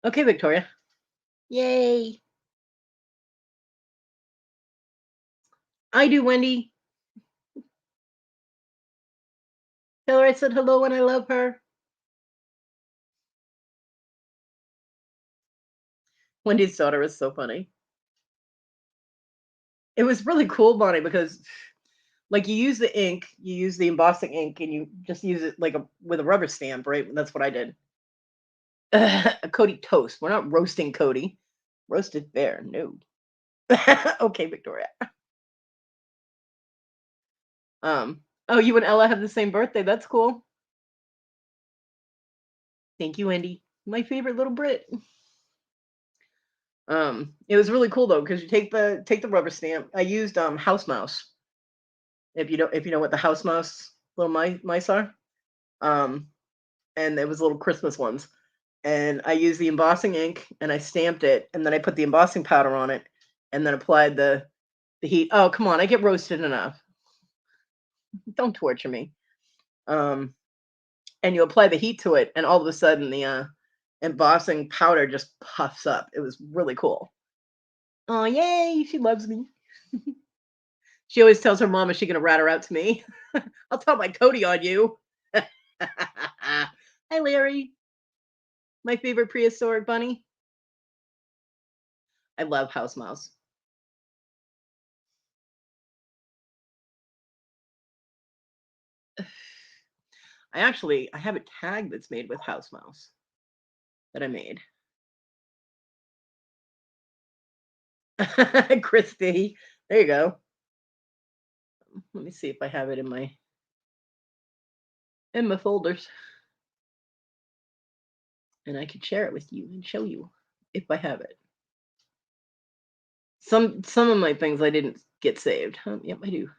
Okay, Victoria. Yay! I do, Wendy. Tell her I said hello and I love her. Wendy's daughter is so funny. It was really cool, Bonnie, because like you use the ink, you use the embossing ink, and you just use it like with a rubber stamp, right? That's what I did. A Cody toast. We're not roasting Cody. Roasted bear, no. Okay, Victoria. Oh, you and Ella have the same birthday. That's cool. Thank you, Wendy. My favorite little Brit. It was really cool though, because you take the rubber stamp. I used house mouse. If you know what the house mouse little mice are. Um, and it was little Christmas ones. And I used the embossing ink and I stamped it, and then I put the embossing powder on it, and then applied the heat. Oh, come on, I get roasted enough. Don't torture me. Um, and you apply the heat to it, and all of a sudden the embossing powder just puffs up. It was really cool. Oh, yay! She loves me. She always tells her mom, is she gonna rat her out to me? I'll tell my Cody on you. Hi, Larry. My favorite prehistoric bunny. I love house mouse. I have a tag that's made with house mouse that I made. Christy. There you go. Let me see if I have it in my folders, and I could share it with you and show you if I have it. Some of my things I didn't get saved. Yep, I do.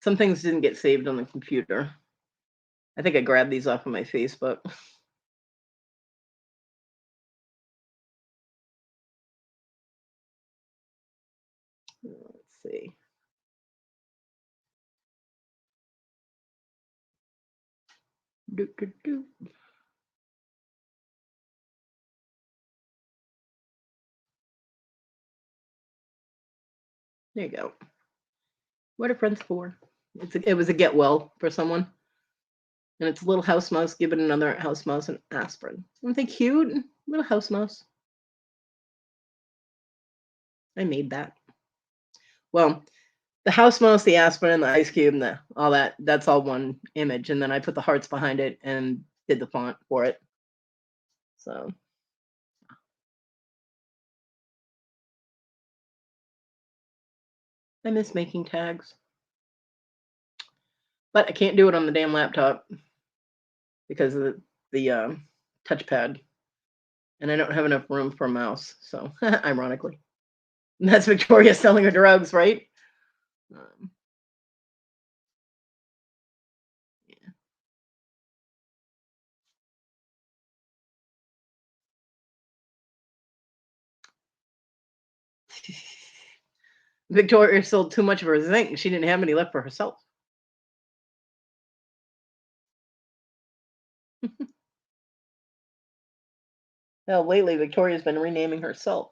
Some things didn't get saved on the computer. I think I grabbed these off of my Facebook. Let's see. Do, do, do. There you go. What are friends for? It was a get well for someone. And it's a little house mouse giving another house mouse an aspirin. Aren't they cute? Little house mouse. I made that. Well, the house mouse, the aspirin, and the ice cube, and all that's all one image. And then I put the hearts behind it and did the font for it. So I miss making tags. But I can't do it on the damn laptop because of the touchpad. And I don't have enough room for a mouse. So ironically. And that's Victoria selling her drugs, right? Um, yeah. Victoria sold too much of her zinc. She didn't have any left for herself. Well, lately Victoria's been renaming herself.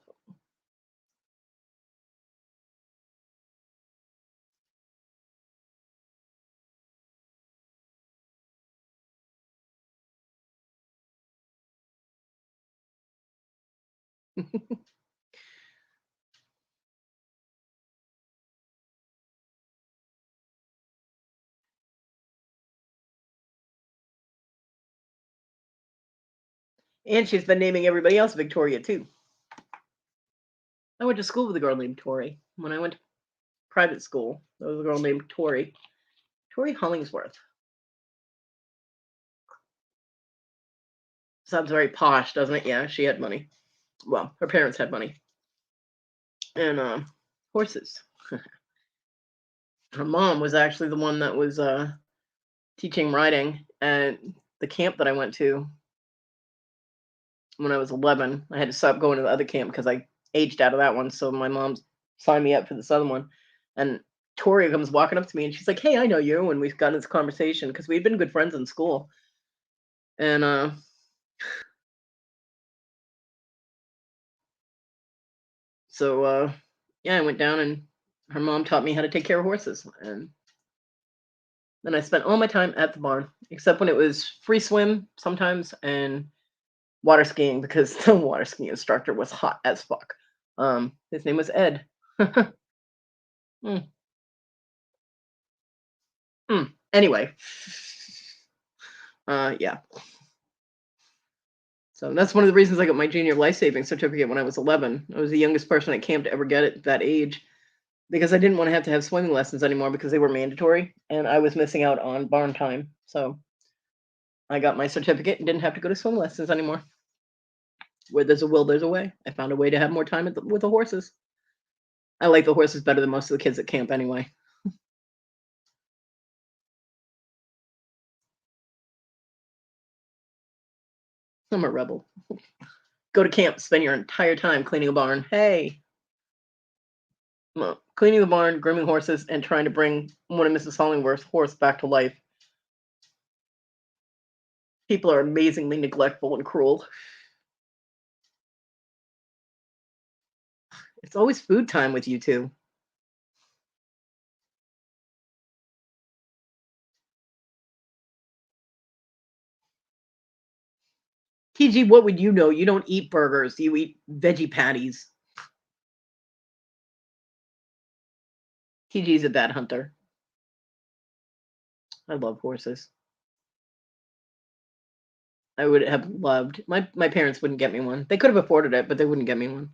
And she's been naming everybody else Victoria too. I went to school with a girl named Tori. When I went to private school, there was a girl named Tori. Tori Hollingsworth. Sounds very posh, doesn't it? Yeah, she had money. Well, her parents had money. And horses. Her mom was actually the one that was teaching riding at the camp that I went to when I was 11. I had to stop going to the other camp because I aged out of that one. So my mom signed me up for this other one. And Tori comes walking up to me and she's like, "Hey, I know you." And we've got this conversation because we'd been good friends in school. And so yeah, I went down and her mom taught me how to take care of horses. And then I spent all my time at the barn, except when it was free swim sometimes and water skiing because the water skiing instructor was hot as fuck. His name was Ed. Mm, Anyway, yeah. So that's one of the reasons I got my junior life saving certificate when I was 11. I was the youngest person at camp to ever get it at that age because I didn't want to have swimming lessons anymore because they were mandatory and I was missing out on barn time. So I got my certificate and didn't have to go to swim lessons anymore. Where there's a will, there's a way. I found a way to have more time with the horses. I like the horses better than most of the kids at camp anyway. I'm a rebel. Go to camp, spend your entire time cleaning a barn. Hey, well, cleaning the barn, grooming horses, and trying to bring one of Mrs. Hollingworth's horse back to life. People are amazingly neglectful and cruel. It's always food time with you two. TG, what would you know? You don't eat burgers. You eat veggie patties. TG's a bad hunter. I love horses. I would have loved. My parents wouldn't get me one. They could have afforded it, but they wouldn't get me one.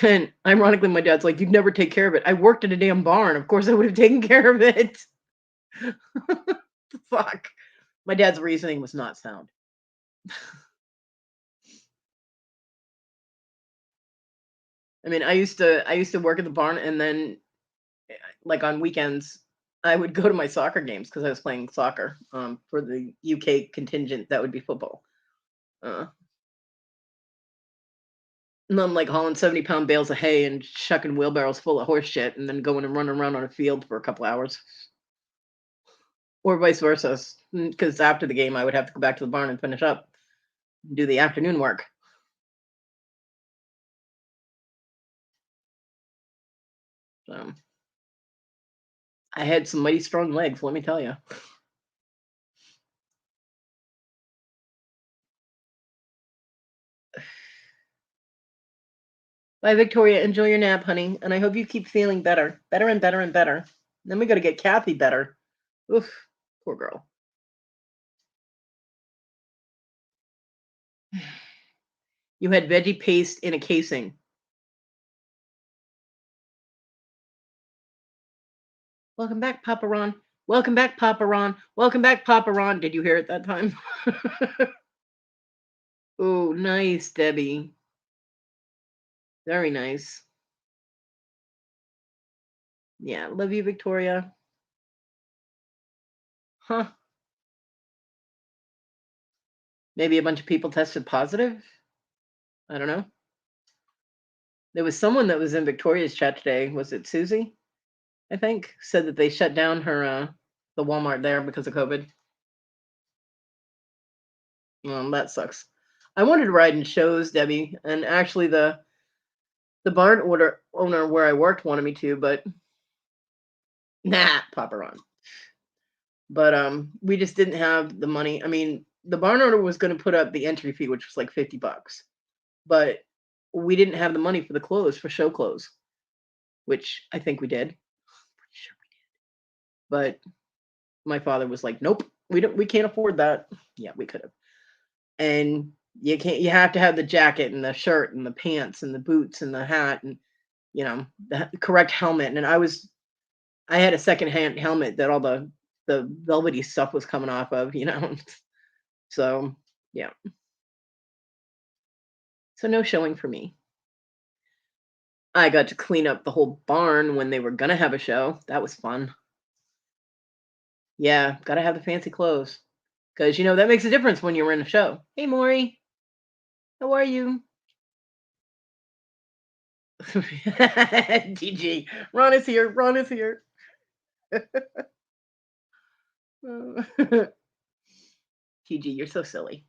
And ironically, my dad's like, "You'd never take care of it." I worked at a damn barn. Of course, I would have taken care of it. Fuck. My dad's reasoning was not sound. I mean, I used to work at the barn, and then like on weekends, I would go to my soccer games because I was playing soccer for the UK contingent. That would be football. Uh, and I'm like hauling 70-pound bales of hay and chucking wheelbarrows full of horse shit, and then going and running around on a field for a couple hours, or vice versa. Because after the game, I would have to go back to the barn and finish up, and do the afternoon work. So I had some mighty strong legs, let me tell you. Bye, Victoria. Enjoy your nap, honey, and I hope you keep feeling better, better and better and better. Then we got to get Kathy better. Oof, poor girl. You had veggie paste in a casing. Welcome back, Papa Ron. Welcome back, Papa Ron. Welcome back, Papa Ron. Did you hear it that time? Oh, nice, Debbie. Very nice. Yeah, love you, Victoria. Huh. Maybe a bunch of people tested positive. I don't know. There was someone that was in Victoria's chat today. Was it Susie? I think said that they shut down her the Walmart there because of COVID. That sucks. I wanted to ride in shows, Debbie, and actually the barn order owner where I worked wanted me to, but nah, Papa Ron. But we just didn't have the money. I mean, the barn owner was going to put up the entry fee, which was like $50, but we didn't have the money for the clothes for show clothes, which I think we did. Pretty sure we did. But my father was like, "Nope, we can't afford that." Yeah, we could have. And You can't you have to have the jacket and the shirt and the pants and the boots and the hat and, the correct helmet, and I had a secondhand helmet that all the velvety stuff was coming off of. So, yeah. So no showing for me. I got to clean up the whole barn when they were gonna have a show. That was fun. Yeah, gotta have the fancy clothes. 'Cause, that makes a difference when you're in a show. "Hey, Maury, how are you?" DG, Ron is here, Ron is here. TG, you're so silly.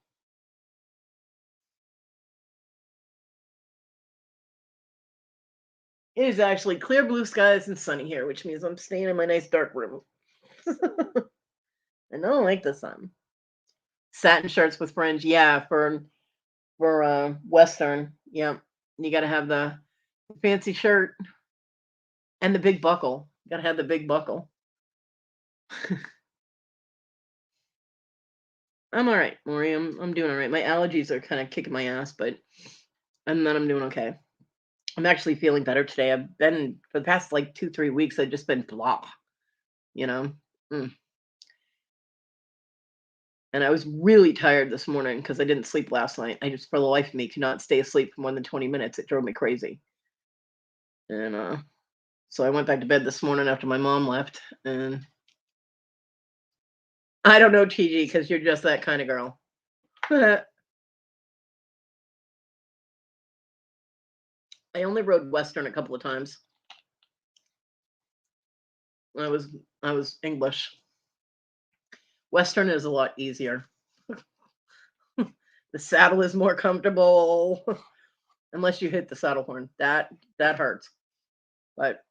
It is actually clear blue skies and sunny here, which means I'm staying in my nice dark room. And I don't like the sun. Satin shirts with fringe, yeah, for Western. Yeah. You gotta have the fancy shirt and the big buckle. Gotta have the big buckle. I'm all right, Maury. I'm doing all right. My allergies are kind of kicking my ass, but and then I'm doing okay. I'm actually feeling better today. I've been for the past like 2, 3 weeks. I've just been blah, you know. Mm. And I was really tired this morning because I didn't sleep last night. I just, for the life of me, could not stay asleep for more than 20 minutes. It drove me crazy. And so I went back to bed this morning after my mom left. And I don't know, TG, because you're just that kind of girl. I only rode Western a couple of times. I was I was English. Western is a lot easier. The saddle is more comfortable, unless you hit the saddle horn. That hurts. But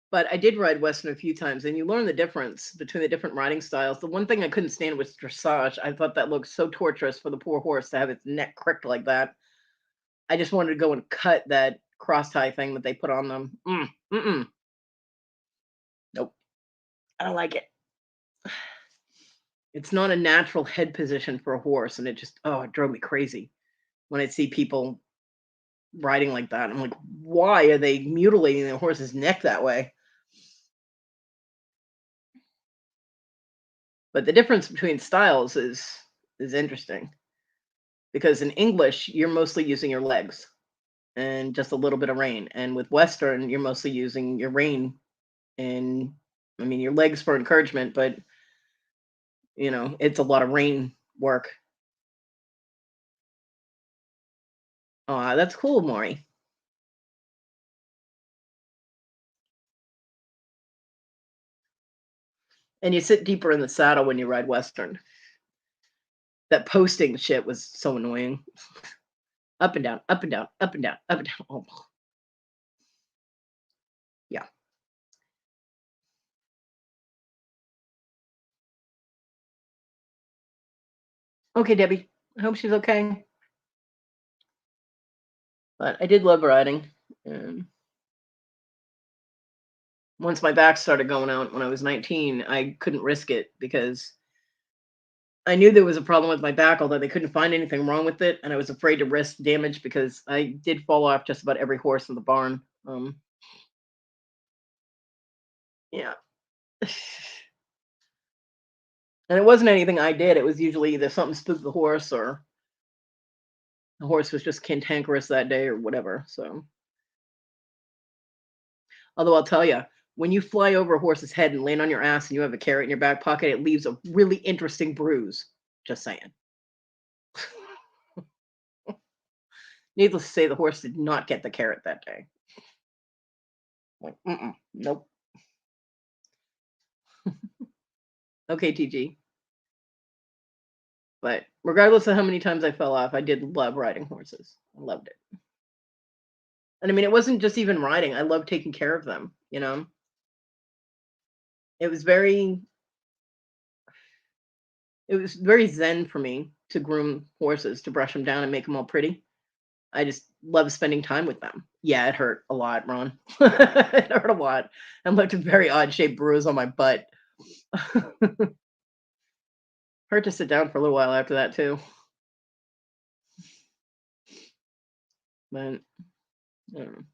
But I did ride Western a few times, and you learn the difference between the different riding styles. The one thing I couldn't stand was dressage. I thought that looked so torturous for the poor horse to have its neck cricked like that. I just wanted to go and cut that cross tie thing that they put on them. Mm-mm. Nope. I don't like it. It's not a natural head position for a horse, and it drove me crazy when I see people riding like that. I'm like, why are they mutilating the horse's neck that way? But the difference between styles is interesting because in English you're mostly using your legs and just a little bit of rein, and with Western you're mostly using your rein and I mean your legs for encouragement, but it's a lot of rein work. Oh, that's cool, Maury. And you sit deeper in the saddle when you ride Western. That posting shit was so annoying. Up and down, up and down, up and down, up and down. Oh, yeah. Okay, Debbie. I hope she's okay. But I did love riding. And once my back started going out when I was 19, I couldn't risk it because I knew there was a problem with my back, although they couldn't find anything wrong with it, and I was afraid to risk damage because I did fall off just about every horse in the barn. Yeah. And it wasn't anything I did. It was usually either something spooked the horse or the horse was just cantankerous that day or whatever. So, although I'll tell you, when you fly over a horse's head and land on your ass and you have a carrot in your back pocket, it leaves a really interesting bruise. Just saying. Needless to say, the horse did not get the carrot that day. Like, nope. Okay, TG. But regardless of how many times I fell off, I did love riding horses. I loved it. And I mean, it wasn't just even riding. I loved taking care of them. It was very it was very zen for me to groom horses, to brush them down and make them all pretty. I just love spending time with them. Yeah, it hurt a lot, Ron. It hurt a lot. I left a very odd shaped bruise on my butt. Hurt to sit down for a little while after that too. But mm,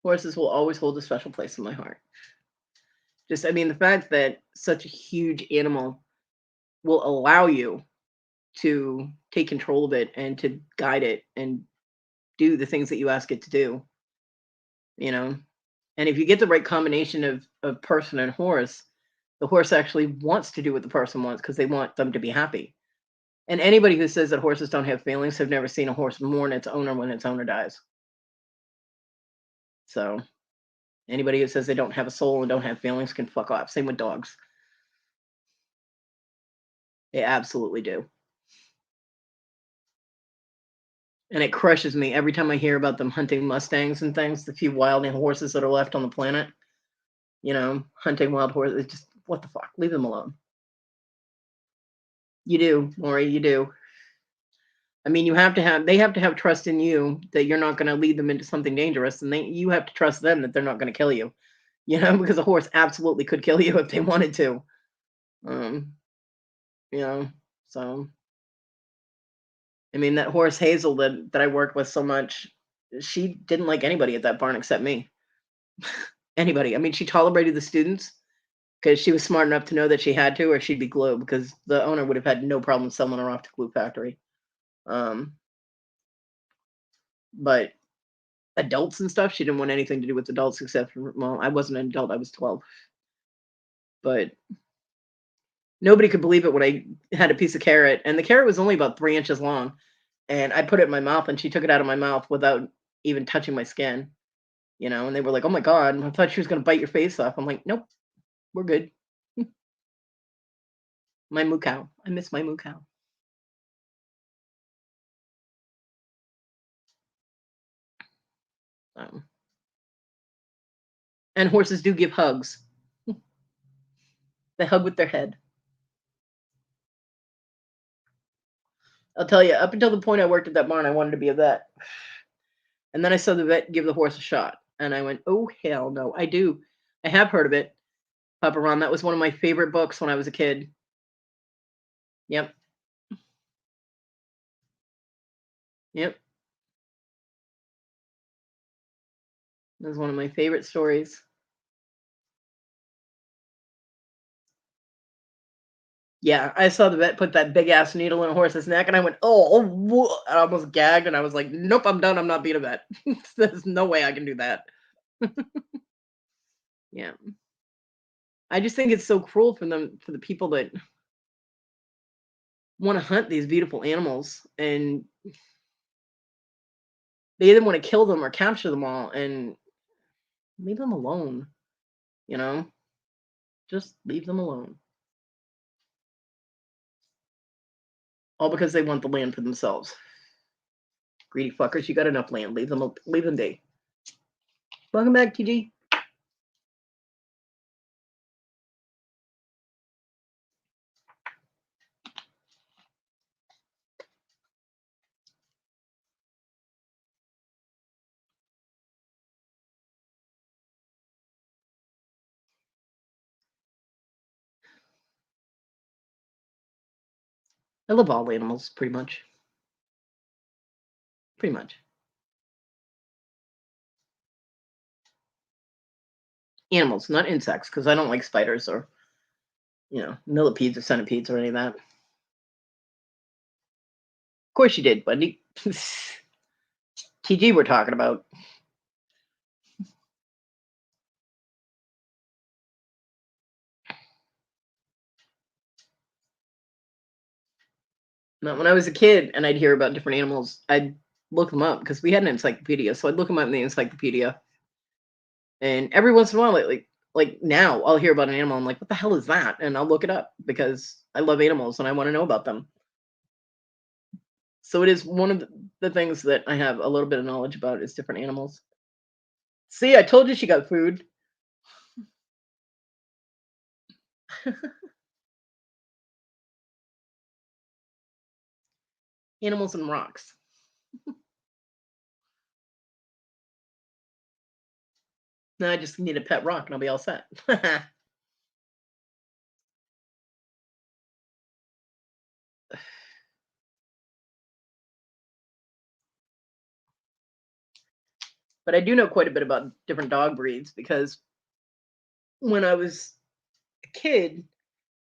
horses will always hold a special place in my heart. Just, I mean, the fact that such a huge animal will allow you to take control of it and to guide it and do the things that you ask it to do, you know. And if you get the right combination of person and horse, the horse actually wants to do what the person wants because they want them to be happy. And anybody who says that horses don't have feelings have never seen a horse mourn its owner when its owner dies. So anybody who says they don't have a soul and don't have feelings can fuck off. Same with dogs. They absolutely do. And it crushes me every time I hear about them hunting mustangs and things, the few wild horses that are left on the planet, hunting wild horses. It's just, what the fuck? Leave them alone. You do, Maury, you do. I mean, they have to have trust in you that you're not going to lead them into something dangerous, and you have to trust them that they're not going to kill you, because a horse absolutely could kill you if they wanted to. Um, you know, so I mean, that horse Hazel that I worked with so much, she didn't like anybody at that barn except me. Anybody. I mean, she tolerated the students because she was smart enough to know that she had to, or she'd be glue because the owner would have had no problem selling her off to glue factory. Um, but adults and stuff, she didn't want anything to do with adults except for, well, I wasn't an adult, I was 12. But nobody could believe it when I had a piece of carrot, and the carrot was only about 3 inches long, and I put it in my mouth, and she took it out of my mouth without even touching my skin. And they were like, "Oh my god, I thought she was gonna bite your face off." I'm like, "Nope, we're good." My moo cow. I miss my moo cow. Um, and horses do give hugs. They hug with their head. I'll tell you, up until the point I worked at that barn, I wanted to be a vet. And then I saw the vet give the horse a shot, and I went, "Oh hell no!" I do. I have heard of it, Papa Ron. That was one of my favorite books when I was a kid. Yep, yep. It was one of my favorite stories. Yeah, I saw the vet put that big ass needle in a horse's neck, and I went, "Oh, I almost gagged, and I was like, "Nope, I'm done. I'm not being a vet. There's no way I can do that." Yeah, I just think it's so cruel for the people that want to hunt these beautiful animals, and they either want to kill them or capture them all, and leave them alone. You know, just leave them alone. All because they want the land for themselves. Greedy fuckers, you got enough land. Leave them be. Welcome back, TG. I love all animals, pretty much. Pretty much. Animals, not insects, because I don't like spiders or, millipedes or centipedes or any of that. Of course you did, buddy. TG we're talking about. Now, when I was a kid and I'd hear about different animals, I'd look them up because we had an encyclopedia. So I'd look them up in the encyclopedia. And every once in a while, like now, I'll hear about an animal. I'm like, what the hell is that? And I'll look it up because I love animals and I want to know about them. So it is one of the things that I have a little bit of knowledge about is different animals. See, I told you she got food. Animals and rocks. Now I just need a pet rock and I'll be all set. But I do know quite a bit about different dog breeds because when I was a kid,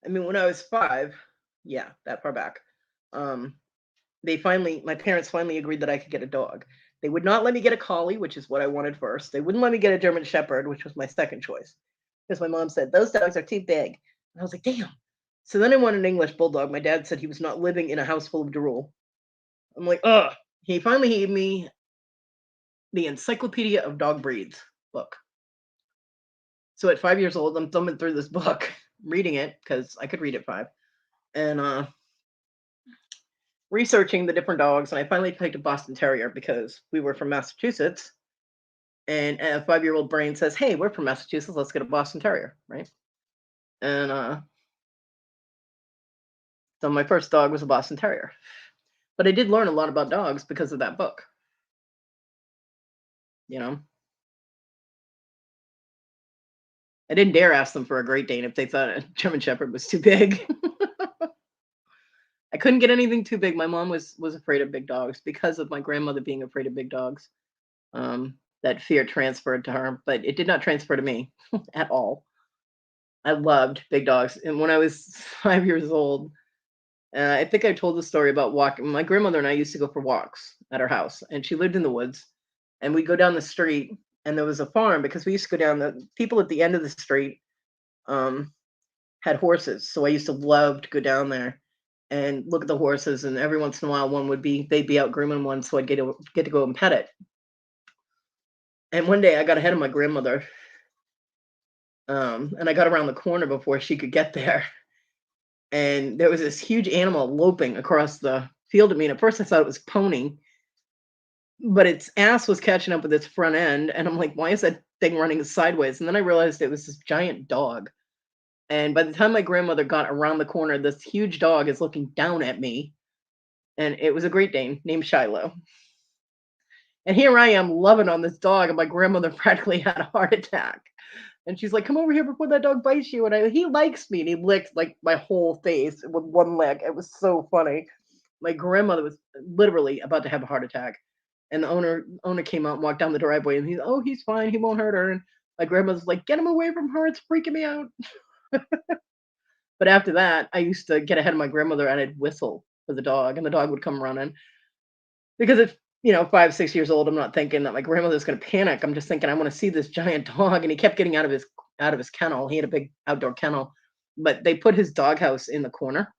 I mean, when I was 5, yeah, that far back, um, my parents finally agreed that I could get a dog. They would not let me get a collie, which is what I wanted first. They wouldn't let me get a German Shepherd, which was my second choice, because my mom said those dogs are too big. And I was like, damn. So then I wanted an English bulldog. My dad said he was not living in a house full of drool. I'm like, ugh. He finally gave me the Encyclopedia of Dog Breeds book. So at 5 years old, I'm thumbing through this book, reading it because I could read at 5, and researching the different dogs. And I finally picked a Boston Terrier because we were from Massachusetts, and a 5-year-old brain says, "Hey, we're from Massachusetts. Let's get a Boston Terrier, right?" And so my first dog was a Boston Terrier. But I did learn a lot about dogs because of that book. You know, I didn't dare ask them for a Great Dane if they thought a German Shepherd was too big. I couldn't get anything too big. My mom was afraid of big dogs because of my grandmother being afraid of big dogs. That fear transferred to her, but it did not transfer to me at all. I loved big dogs, and when I was 5 years old, I think I told the story about walking. My grandmother and I used to go for walks at her house, and she lived in the woods. And we go down the street, and there was a farm because we used to go down. The people at the end of the street um, had horses, so I used to love to go down there and look at the horses. And every once in a while, they'd be out grooming one, so I'd get to go and pet it. And one day, I got ahead of my grandmother, and I got around the corner before she could get there. And there was this huge animal loping across the field at me. And at first, I thought it was a pony, but its ass was catching up with its front end. And I'm like, why is that thing running sideways? And then I realized it was this giant dog. And by the time my grandmother got around the corner, this huge dog is looking down at me. And it was a Great Dane named Shiloh. And here I am loving on this dog, and my grandmother practically had a heart attack. And she's like, "Come over here before that dog bites you." And he likes me, and he licked like my whole face with one leg. It was so funny. My grandmother was literally about to have a heart attack, and the owner came out and walked down the driveway, and he's fine, he won't hurt her. And my grandmother's like, "Get him away from her, it's freaking me out." But after that, I used to get ahead of my grandmother and I'd whistle for the dog, and the dog would come running. Because if 5, 6 years old, I'm not thinking that my grandmother's gonna panic. I'm just thinking I want to see this giant dog. And he kept getting out of his kennel. He had a big outdoor kennel, but they put his doghouse in the corner.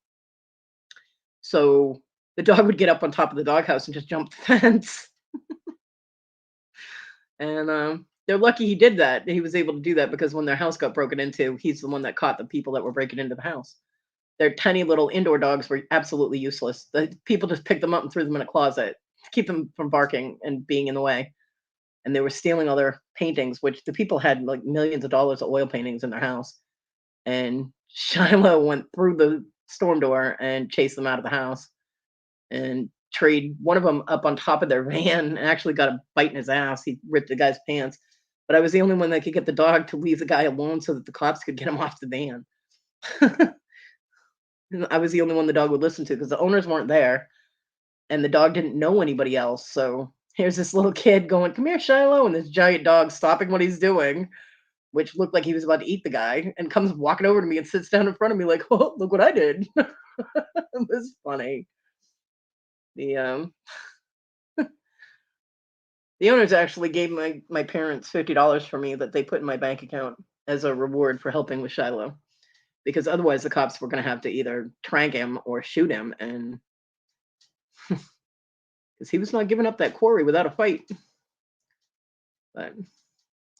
So the dog would get up on top of the doghouse and just jump the fence. And they're lucky he did that. He was able to do that because when their house got broken into, he's the one that caught the people that were breaking into the house. Their tiny little indoor dogs were absolutely useless. The people just picked them up and threw them in a closet to keep them from barking and being in the way. And they were stealing all their paintings, which the people had like millions of dollars of oil paintings in their house. And Shiloh went through the storm door and chased them out of the house and trade one of them up on top of their van and actually got a bite in his ass. He ripped the guy's pants. But I was the only one that could get the dog to leave the guy alone so that the cops could get him off the van. I was the only one the dog would listen to because the owners weren't there and the dog didn't know anybody else. So here's this little kid going, "Come here, Shiloh," and this giant dog stopping what he's doing, which looked like he was about to eat the guy, and comes walking over to me and sits down in front of me like, "Oh, look what I did." It was funny. The the owners actually gave my parents $50 for me that they put in my bank account as a reward for helping with Shiloh, because otherwise the cops were going to have to either trank him or shoot him, and because he was not giving up that quarry without a fight. But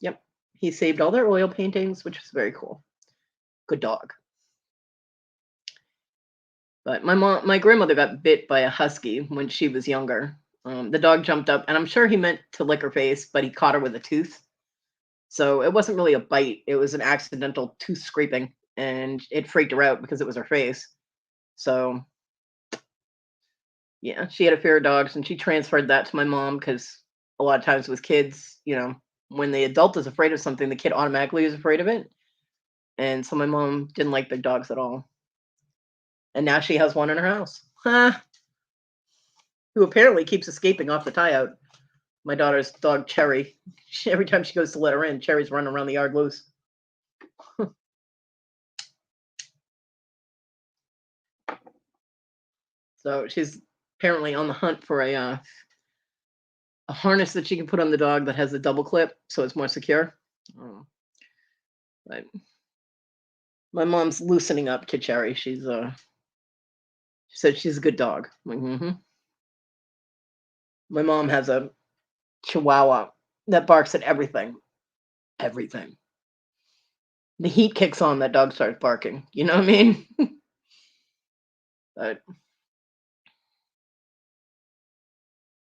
yep, he saved all their oil paintings, which was very cool. Good dog. But my grandmother got bit by a husky when she was younger. The dog jumped up, and I'm sure he meant to lick her face, but he caught her with a tooth. So it wasn't really a bite; it was an accidental tooth scraping, and it freaked her out because it was her face. So Yeah, she had a fear of dogs, and she transferred that to my mom because a lot of times with kids, when the adult is afraid of something, the kid automatically is afraid of it. And so my mom didn't like big dogs at all. And now she has one in her house. Who apparently keeps escaping off the tie out. My daughter's dog Cherry. Every time she goes to let her in, Cherry's running around the yard loose. So she's apparently on the hunt for a harness that she can put on the dog that has a double clip, so it's more secure. Um, but my mom's loosening up to Cherry. She said she's a good dog. I'm like, my mom has a Chihuahua that barks at everything. Everything. The heat kicks on, that dog starts barking. You know what I mean? But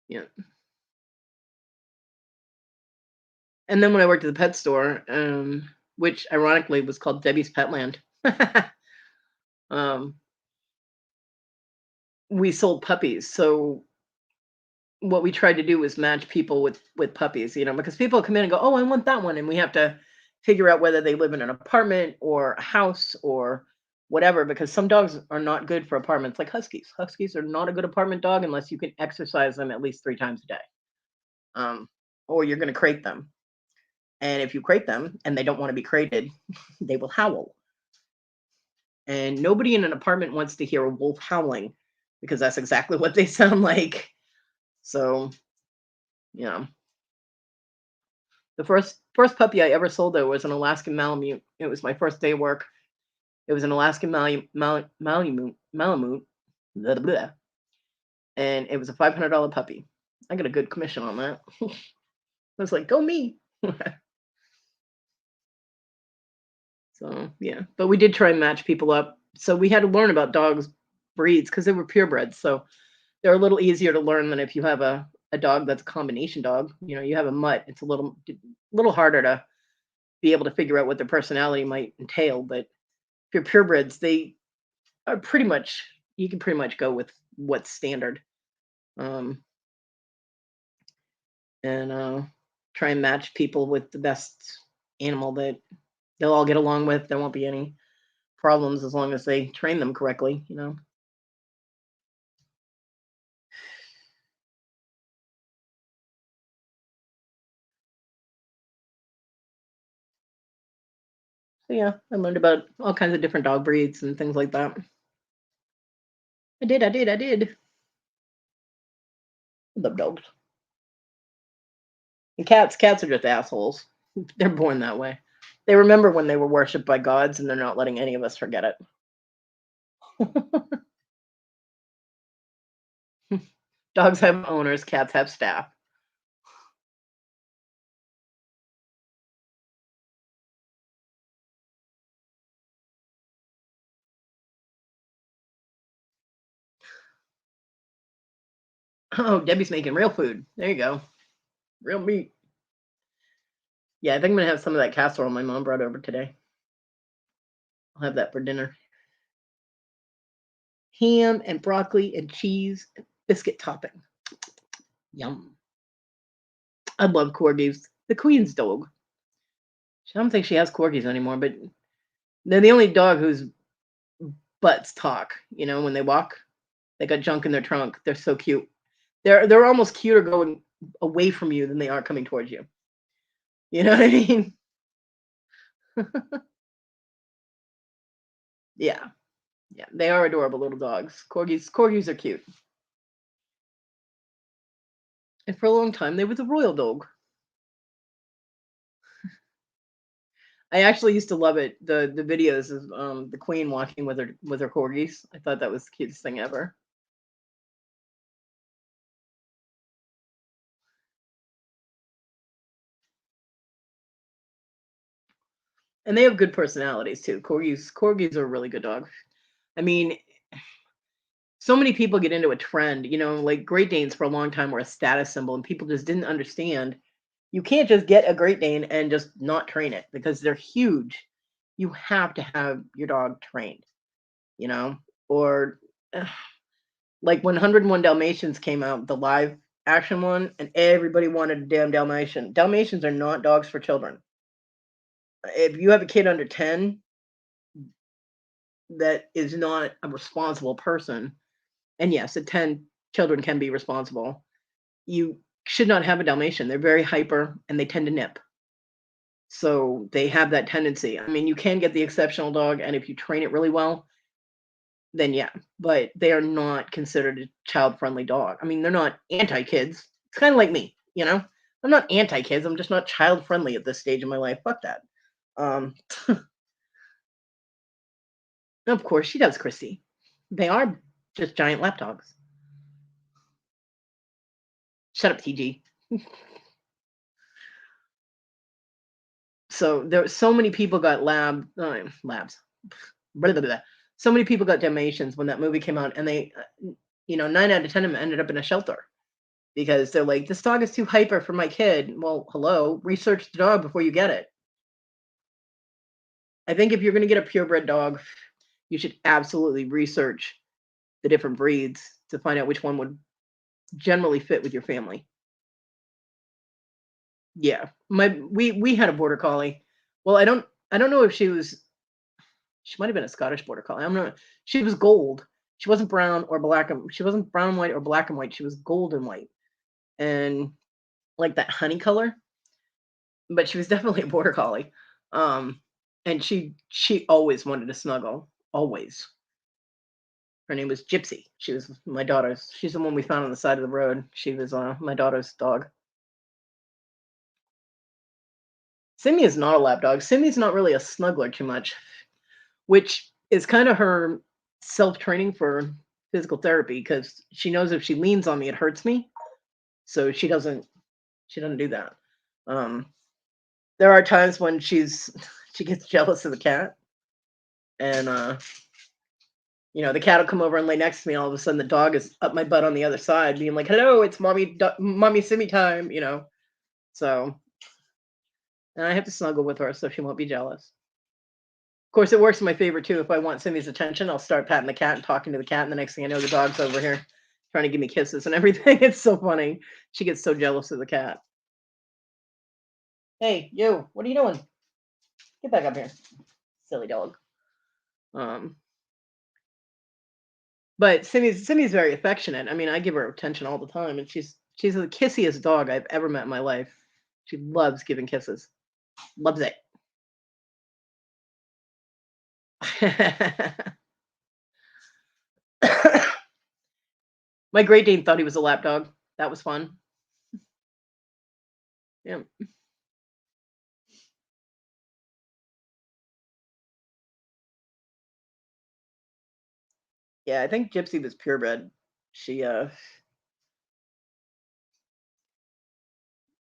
yeah. And then when I worked at the pet store, which ironically was called Debbie's Petland, um, we sold puppies. So what we tried to do was match people with puppies, because people come in and go, "Oh, I want that one," and we have to figure out whether they live in an apartment or a house or whatever. Because some dogs are not good for apartments, like huskies. Huskies are not a good apartment dog unless you can exercise them at least 3 times a day, um, or you're going to crate them. And if you crate them and they don't want to be crated, they will howl. And nobody in an apartment wants to hear a wolf howling because that's exactly what they sound like. So, yeah. The first puppy I ever sold though was an Alaskan Malamute. It was my first day of work. It was an Alaskan Malamute, blah, blah, blah, and it was a $500 puppy. I got a good commission on that. I was like, go me. So yeah, but we did try and match people up. So we had to learn about dogs breeds because they were purebreds. So they're a little easier to learn than if you have a dog that's a combination dog. You have a mutt. It's a little harder to be able to figure out what their personality might entail. But if you're purebreds, they are pretty much you can pretty much go with what's standard. Um, and try and match people with the best animal that they'll all get along with. There won't be any problems as long as they train them correctly. So yeah, I learned about all kinds of different dog breeds and things like that. I did. I love dogs. And cats are just assholes. They're born that way. They remember when they were worshipped by gods and they're not letting any of us forget it. Dogs have owners, cats have staff. Oh, Debbie's making real food. There you go. Real meat. Yeah, I think I'm gonna have some of that casserole my mom brought over today. I'll have that for dinner. Ham and broccoli and cheese and biscuit topping. Yum. I love corgis. The queen's dog. I don't think she has corgis anymore, but they're the only dog whose butts talk. When they walk, they got junk in their trunk. They're so cute. They're almost cuter going away from you than they are coming towards you. You know what I mean? Yeah, yeah. They are adorable little dogs. Corgis are cute. And for a long time, they were the royal dog. I actually used to love it. The videos of the queen walking with her corgis. I thought that was the cutest thing ever. And they have good personalities too. Corgis are a really good dog. I mean, so many people get into a trend, like Great Danes for a long time were a status symbol and people just didn't understand. You can't just get a Great Dane and just not train it because they're huge. You have to have your dog trained, you know, or Like when 101 Dalmatians came out, the live action one, and everybody wanted a damn Dalmatian. Dalmatians are not dogs for children. If you have a kid under 10 that is not a responsible person, and yes, at 10, children can be responsible, you should not have a Dalmatian. They're very hyper and they tend to nip. So they have that tendency. I mean, you can get the exceptional dog, and if you train it really well, then yeah, but they are not considered a child-friendly dog. I mean, they're not anti-kids. It's kind of like me, you know? I'm not anti-kids. I'm just not child-friendly at this stage of my life. Fuck that. Um, of course, she does, Christy. They are just giant lap dogs. Shut up, TG. So there, so many people got labs. Blah, blah, blah. So many people got Dalmatians when that movie came out, and they, 9 out of 10 of them ended up in a shelter because they're like, this dog is too hyper for my kid. Well, hello, research the dog before you get it. I think if you're going to get a purebred dog, you should absolutely research the different breeds to find out which one would generally fit with your family. Yeah, we had a border collie. Well, I don't know if she might have been a Scottish border collie. I'm not. She was gold. She wasn't brown or black. She wasn't brown, white, or black and white. She was gold and white, and like that honey color. But she was definitely a border collie. Um, and she always wanted to snuggle. Always. Her name was Gypsy. She was my daughter's. She's the one we found on the side of the road. She was my daughter's dog. Simi is not a lap dog. Simi's not really a snuggler too much, which is kind of her self training for physical therapy because she knows if she leans on me, it hurts me. So she doesn't do that. Um, there are times when she gets jealous of the cat, and the cat will come over and lay next to me. And all of a sudden, the dog is up my butt on the other side, being like, "Hello, it's mommy Simi time," So, and I have to snuggle with her so she won't be jealous. Of course, it works in my favor too. If I want Simi's attention, I'll start patting the cat and talking to the cat, and the next thing I know, the dog's over here trying to give me kisses and everything. It's so funny. She gets so jealous of the cat. Hey, you, what are you doing? Get back up here, silly dog. Um, but Simi's very affectionate. I mean, I give her attention all the time, and she's the kissiest dog I've ever met in my life. She loves giving kisses. Loves it. My Great Dane thought he was a lap dog. That was fun. Yeah. Yeah, I think Gypsy was purebred. She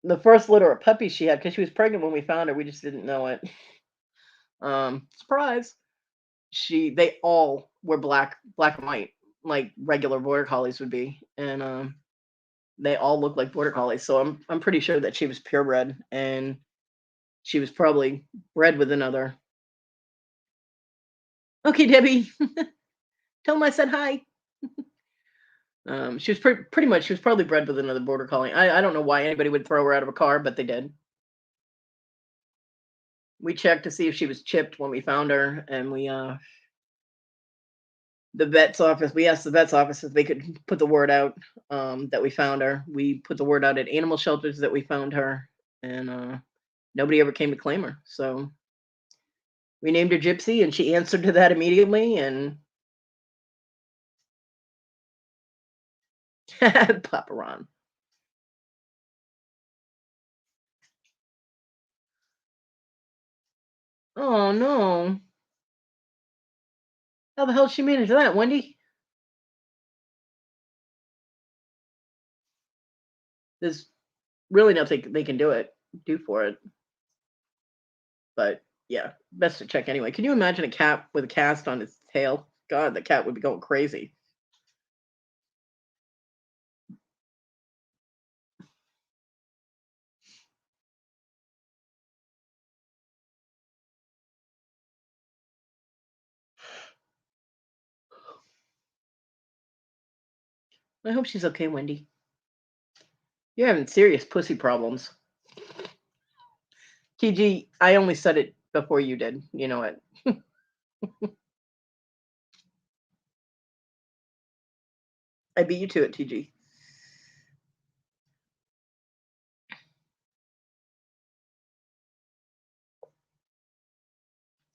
the first litter of puppies she had, because she was pregnant when we found her, we just didn't know it. Surprise. They all were black and white, like regular border collies would be. And they all look like border collies. So I'm pretty sure that she was purebred and she was probably bred with another. Okay, Debbie, tell them I said hi. She was pretty much, she was probably bred with another border collie. I don't know why anybody would throw her out of a car, but they did. We checked to see if she was chipped when we found her, and we asked the vet's office if they could put the word out that we found her. We put the word out at animal shelters that we found her, and nobody ever came to claim her. So we named her Gypsy, and she answered to that immediately. And Papa Ron. Oh no! How the hell did she manage that, Wendy? There's really nothing they can do for it. But yeah, best to check anyway. Can you imagine a cat with a cast on its tail? God, the cat would be going crazy. I hope she's okay, Wendy. You're having serious pussy problems. TG, I only said it before you did. You know it. I beat you to it, TG.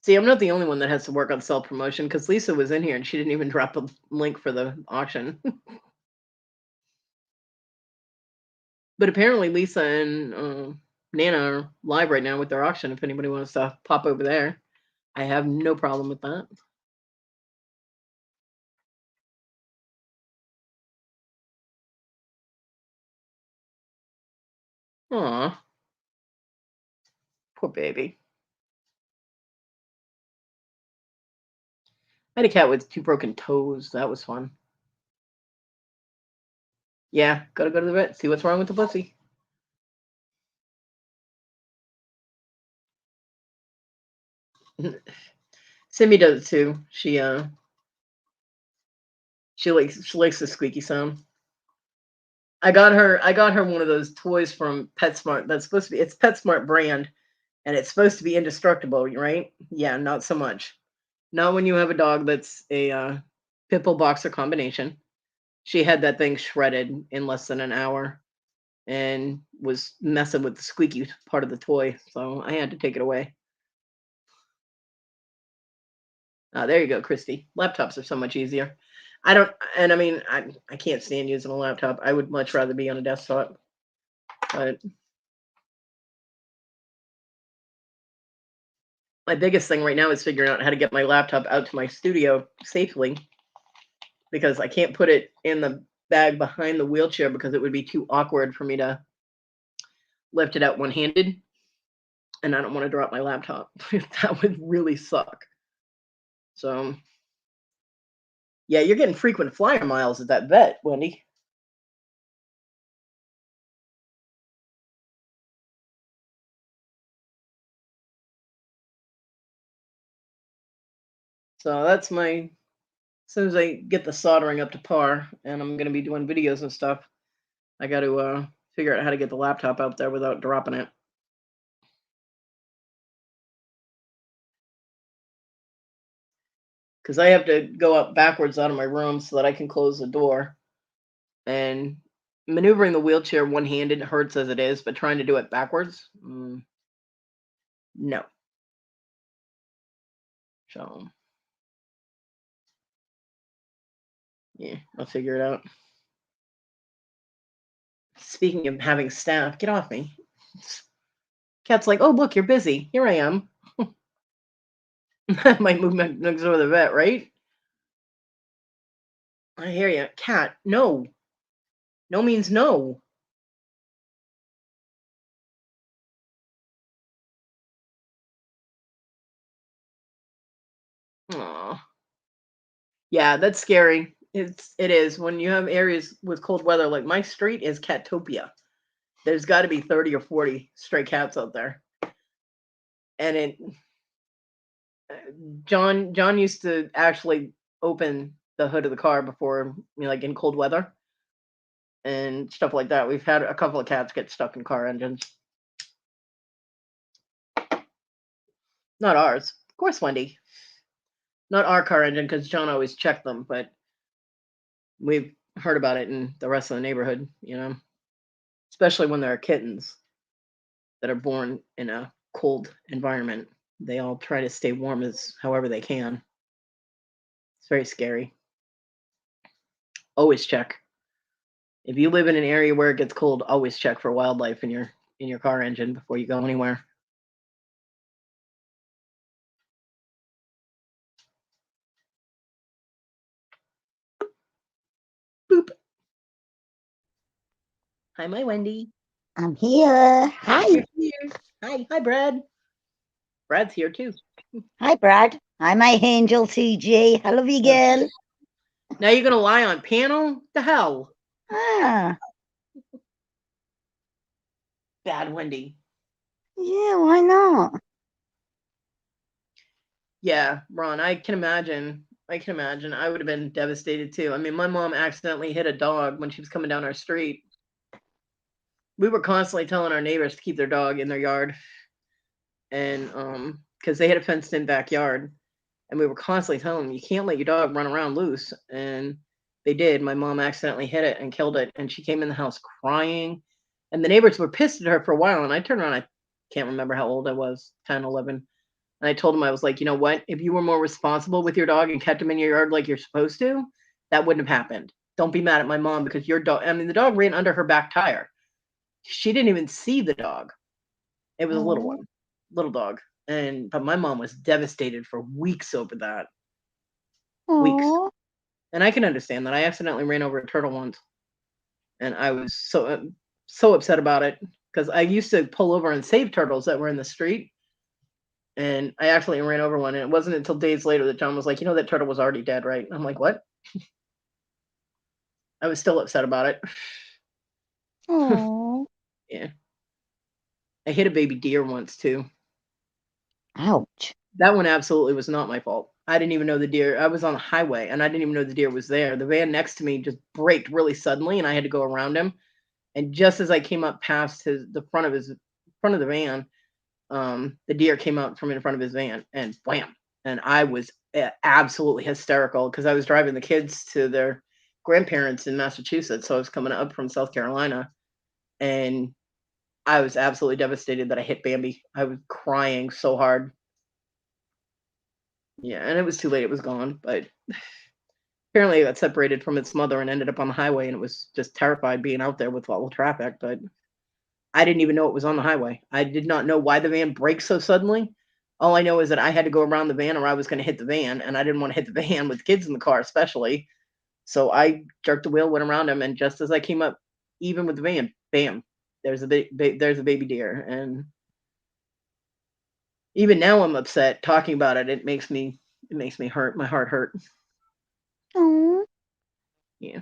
See, I'm not the only one that has to work on self promotion because Lisa was in here and she didn't even drop a link for the auction. But apparently, Lisa and Nana are live right now with their auction. If anybody wants to pop over there, I have no problem with that. Aw, poor baby. I had a cat with 2 broken toes. That was fun. Yeah, gotta go to the vet, see what's wrong with the pussy. Simi does it too. She likes the squeaky sound. I got her one of those toys from PetSmart that's supposed to be it's PetSmart brand and it's supposed to be indestructible, right? Yeah, not so much. Not when you have a dog that's a pit bull boxer combination. She had that thing shredded in less than an hour and was messing with the squeaky part of the toy, so I had to take it away. There you go, Christy. Laptops are so much easier. I don't, and I mean, I can't stand using a laptop. I would much rather be on a desktop. But my biggest thing right now is figuring out how to get my laptop out to my studio safely because I can't put it in the bag behind the wheelchair because it would be too awkward for me to lift it out one handed. And I don't want to drop my laptop. That would really suck. So, yeah, you're getting frequent flyer miles at that vet, Wendy. So that's my as soon as I get the soldering up to par and I'm gonna be doing videos and stuff, I gotta figure out how to get the laptop out there without dropping it. Because I have to go up backwards out of my room so that I can close the door. And maneuvering the wheelchair one handed hurts as it is, but trying to do it backwards, no. So yeah, I'll figure it out. Speaking of having staff, get off me. Cat's like, oh look, you're busy. Here I am. Might move next door to the vet, right? I hear you. Cat, no. No means no. Aw. Yeah, that's scary. It is. When you have areas with cold weather, like my street is Catopia. There's got to be 30 or 40 stray cats out there. And it John used to actually open the hood of the car before, like in cold weather and stuff like that. We've had a couple of cats get stuck in car engines. Not ours. Of course, Wendy. Not our car engine because John always checked them, but we've heard about it in the rest of the neighborhood, especially when there are kittens that are born in a cold environment. They all try to stay warm as however they can. It's very scary. Always check. If you live in an area where it gets cold, always check for wildlife in your car engine before you go anywhere. Boop. Hi, my Wendy. I'm here. Hi. You're here. Hi, Brad. Brad's here too. Hi, Brad. Hi, my angel TG. I love you, Oh, girl. shit. Now you're gonna lie on panel? The hell, Ah, bad Wendy. yeah, why not? Yeah, Ron. I can imagine. I can imagine. I would have been devastated too. I mean, my mom accidentally hit a dog when she was coming down our street. We were constantly telling our neighbors to keep their dog in their yard, and because they had a fenced in backyard, and we were constantly telling them you can't let your dog run around loose, and they did. My mom accidentally hit it and killed it, and she came in the house crying, and the neighbors were pissed at her for a while. And I turned around, I can't remember how old I was, 10, 11. And I told him, I was like, you know what? If you were more responsible with your dog and kept him in your yard like you're supposed to, that wouldn't have happened. Don't be mad at my mom because your dog, I mean, the dog ran under her back tire. She didn't even see the dog. It was a little Oh, one, little dog. But my mom was devastated for weeks over that. Weeks. oh, And I can understand that. I accidentally ran over a turtle once, and I was so upset about it because I used to pull over and save turtles that were in the street, and I actually ran over one. And it wasn't until days later that John was like, "You know that turtle was already dead, right?" I'm like, "What?" I was still upset about it. oh. Yeah, I hit a baby deer once too. Ouch. That one absolutely was not my fault. I didn't even know the deer. I was on the highway and I didn't even know the deer was there. The van next to me just braked really suddenly, and I had to go around him. And just as I came up past the front of the van, the deer came out from in front of his van and wham! And I was absolutely hysterical because I was driving the kids to their grandparents in Massachusetts. So I was coming up from South Carolina, and I was absolutely devastated that I hit Bambi. I was crying so hard. Yeah, and it was too late. It was gone. But apparently, it got separated from its mother and ended up on the highway. And it was just terrified being out there with all the traffic. But I didn't even know it was on the highway. I did not know why the van braked so suddenly. All I know is that I had to go around the van or I was going to hit the van, and I didn't want to hit the van with kids in the car, especially. So I jerked the wheel, went around him, and just as I came up, even with the van, bam, there's a baby deer. And even now, I'm upset talking about it. It makes me hurt. My heart hurt. Oh, Yeah.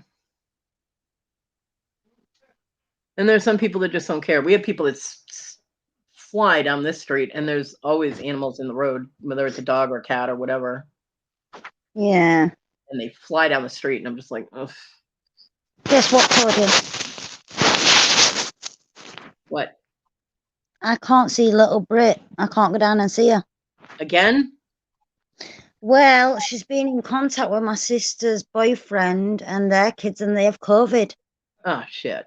And there's some people that just don't care. We have people that fly down this street, and there's always animals in the road, whether it's a dog or a cat or whatever, yeah. and they fly down the street, and I'm just like, ugh, Guess what, Kodi? what? I can't see little Brit. I can't go down and see her. Again? Well, she's been in contact with my sister's boyfriend and their kids, and they have COVID. Oh shit.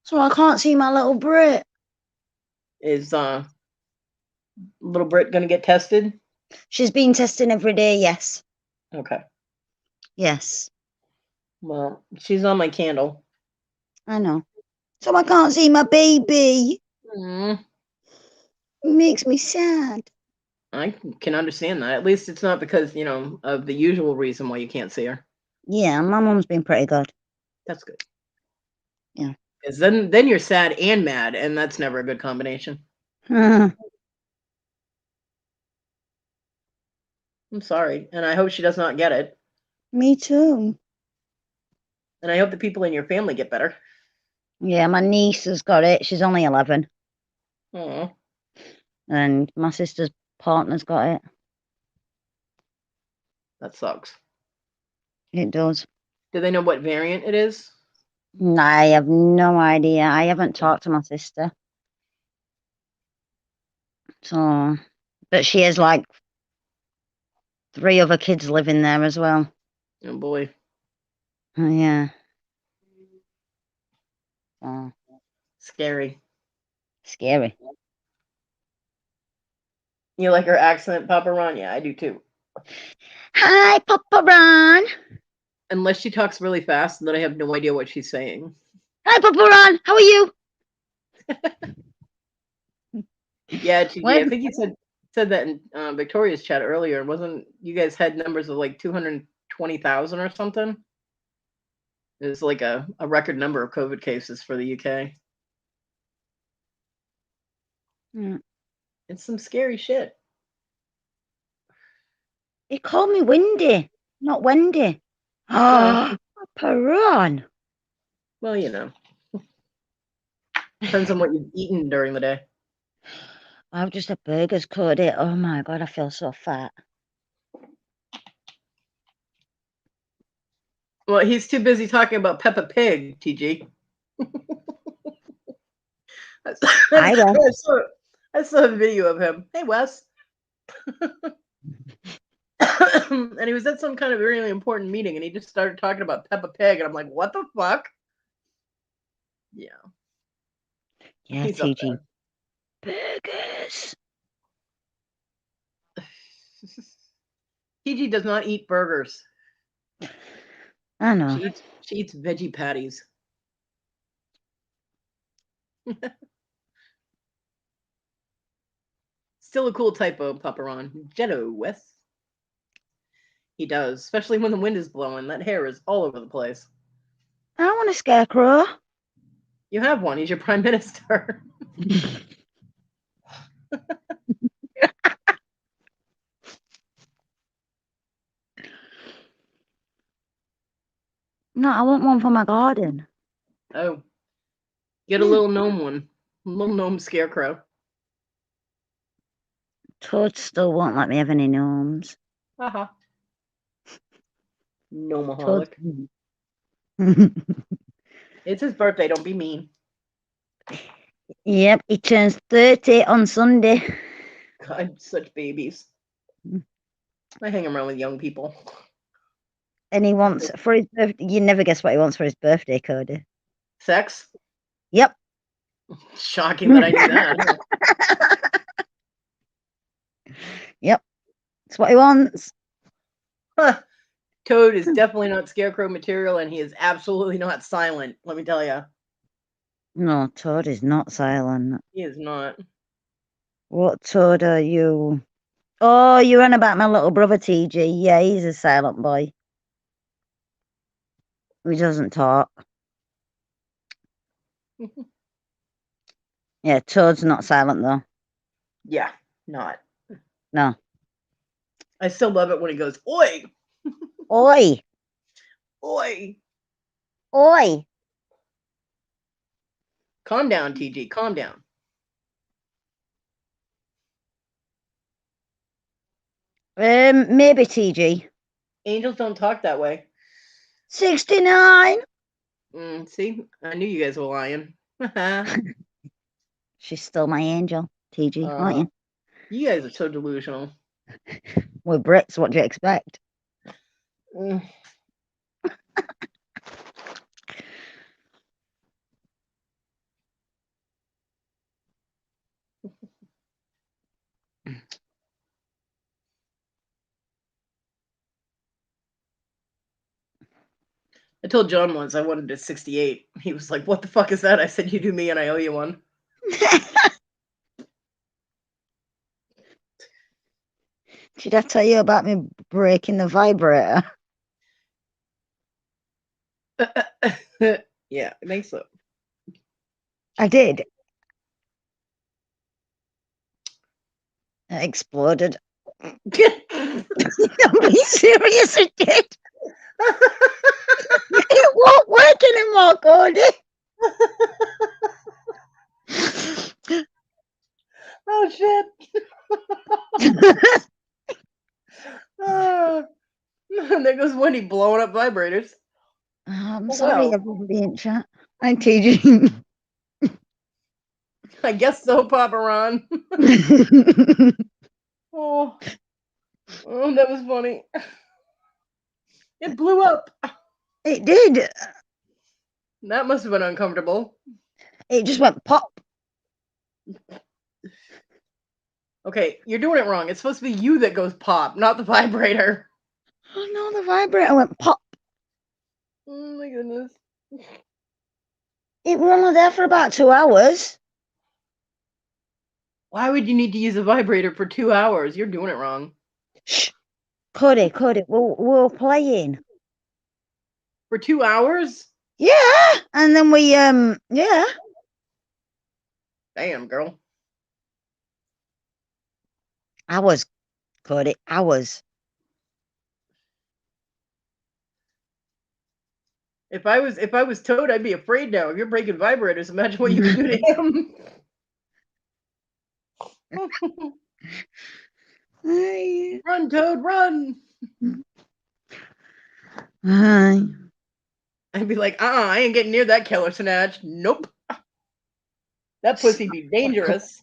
So I can't see my little Brit. Is little Brit gonna get tested? She's been testing every day, yes. Okay. Yes, Well, she's on my candle. I know. So I can't see my baby. Mm, It makes me sad. I can understand that. At least it's not because, of the usual reason why you can't see her. Yeah, my mum's been pretty good. That's good. Yeah. Because then you're sad and mad, and that's never a good combination. I'm sorry, and I hope she does not get it. Me too. And I hope the people in your family get better. Yeah, my niece has got it. She's only 11. Oh, And my sister's partner's got it. that sucks. It does. Do they know what variant it is? I have no idea. I haven't talked to my sister. So, but she has like 3 other kids living there as well. Oh boy. Oh, yeah. So, Scary. scary. You like her accent, Papa Ron? Yeah, I do too. Hi, Papa Ron. Unless she talks really fast, and then I have no idea what she's saying. Hi, Papa Ron. How are you? Yeah, TG, Where? I think you said that in Victoria's chat earlier. Wasn't you guys had numbers of like 220,000 or something? It was like a record number of COVID cases for the UK. Mm. It's some scary shit. He called me Windy, not Wendy. Oh, Ah, Papa Ron. well, depends on what you've eaten during the day. I've just had burgers, Cody. Oh my God, I feel so fat. Well, he's too busy talking about Peppa Pig, TG. I saw, I will. I saw a video of him. Hey, Wes. And he was at some kind of really important meeting and he just started talking about Peppa Pig. And I'm like, what the fuck? Yeah, Yeah, he's up TG. Burgers. there. TG does not eat burgers. I know. She eats veggie patties. Still a cool typo, Paparon. Jetto, Wes. He does, especially when the wind is blowing. That hair is all over the place. I want a scarecrow. You have one. He's your prime minister. No, I want one for my garden. Oh, get a Yeah. little gnome one. A little gnome scarecrow. Toad still won't let me have any gnomes. Haha. Toad. Gnomaholic. It's his birthday. Don't be mean. Yep, he turns 30 on Sunday. God, such babies. I hang around with young people. And he wants for his birthday. You never guess what he wants for his birthday, Cody. Sex? Yep. Shocking that I knew that. Yep. That's what he wants. Huh. Toad is definitely not scarecrow material, and he is absolutely not silent. Let me tell you, No, Toad is not silent. he is not. What Toad are you? Oh, you're on about my little brother TG. Yeah, he's a silent boy. He doesn't talk. Yeah, Toad's not silent though. Yeah, not. No. I still love it when he goes, "Oi, Oi. oi." Oi. Calm down, TG. Calm down. Maybe TG. Angels don't talk that way. 69. See, I knew you guys were lying. She's still my angel, TG, aren't you? You guys are so delusional. We're Brits, what do you expect? Mm. I told John once I wanted a 68. He was like, "What the fuck is that?" I said, "You do me, and I owe you one." Did I tell you about me breaking the vibrator? Yeah, I think so. I did. It exploded. I'm being serious, it did. It won't work anymore, Cody. Oh shit! Ah, there goes Wendy blowing up vibrators. I'm Oh, sorry, well. everybody in chat. I'm teasing. I guess so, Papa Ron. Oh, oh, that was funny. It blew up. It did. That must have been uncomfortable. It just went pop. Okay, you're doing it wrong. It's supposed to be you that goes pop, not the vibrator. Oh no, the vibrator went pop. Oh my goodness. It was only there for about 2 hours. Why would you need to use a vibrator for 2 hours? You're doing it wrong. Shh. Cody, we're playing. For 2 hours? Yeah. And then we yeah. Damn, girl. Hours, Cody, hours. If I was Toad, I'd be afraid now. If you're breaking vibrators, imagine what you could do to him. Hi. Run, Toad, run! Hi. I'd be like, I ain't getting near that killer snatch. Nope. That pussy be Crackle. dangerous.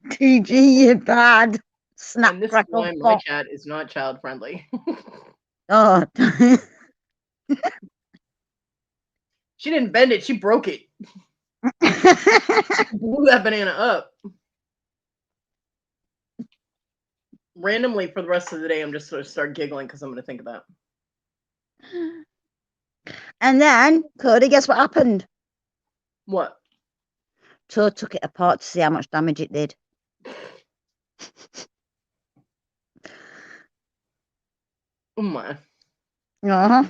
TG, you bad. Snap, And this is crackle, why my pop. chat is not child friendly. Oh. She didn't bend it, she broke it. Blew that banana up. Randomly for the rest of the day, I'm just going to start giggling because I'm going to think of that. And then, Cody, guess what happened? What? Toad took it apart to see how much damage it did. Oh my. Uh-huh.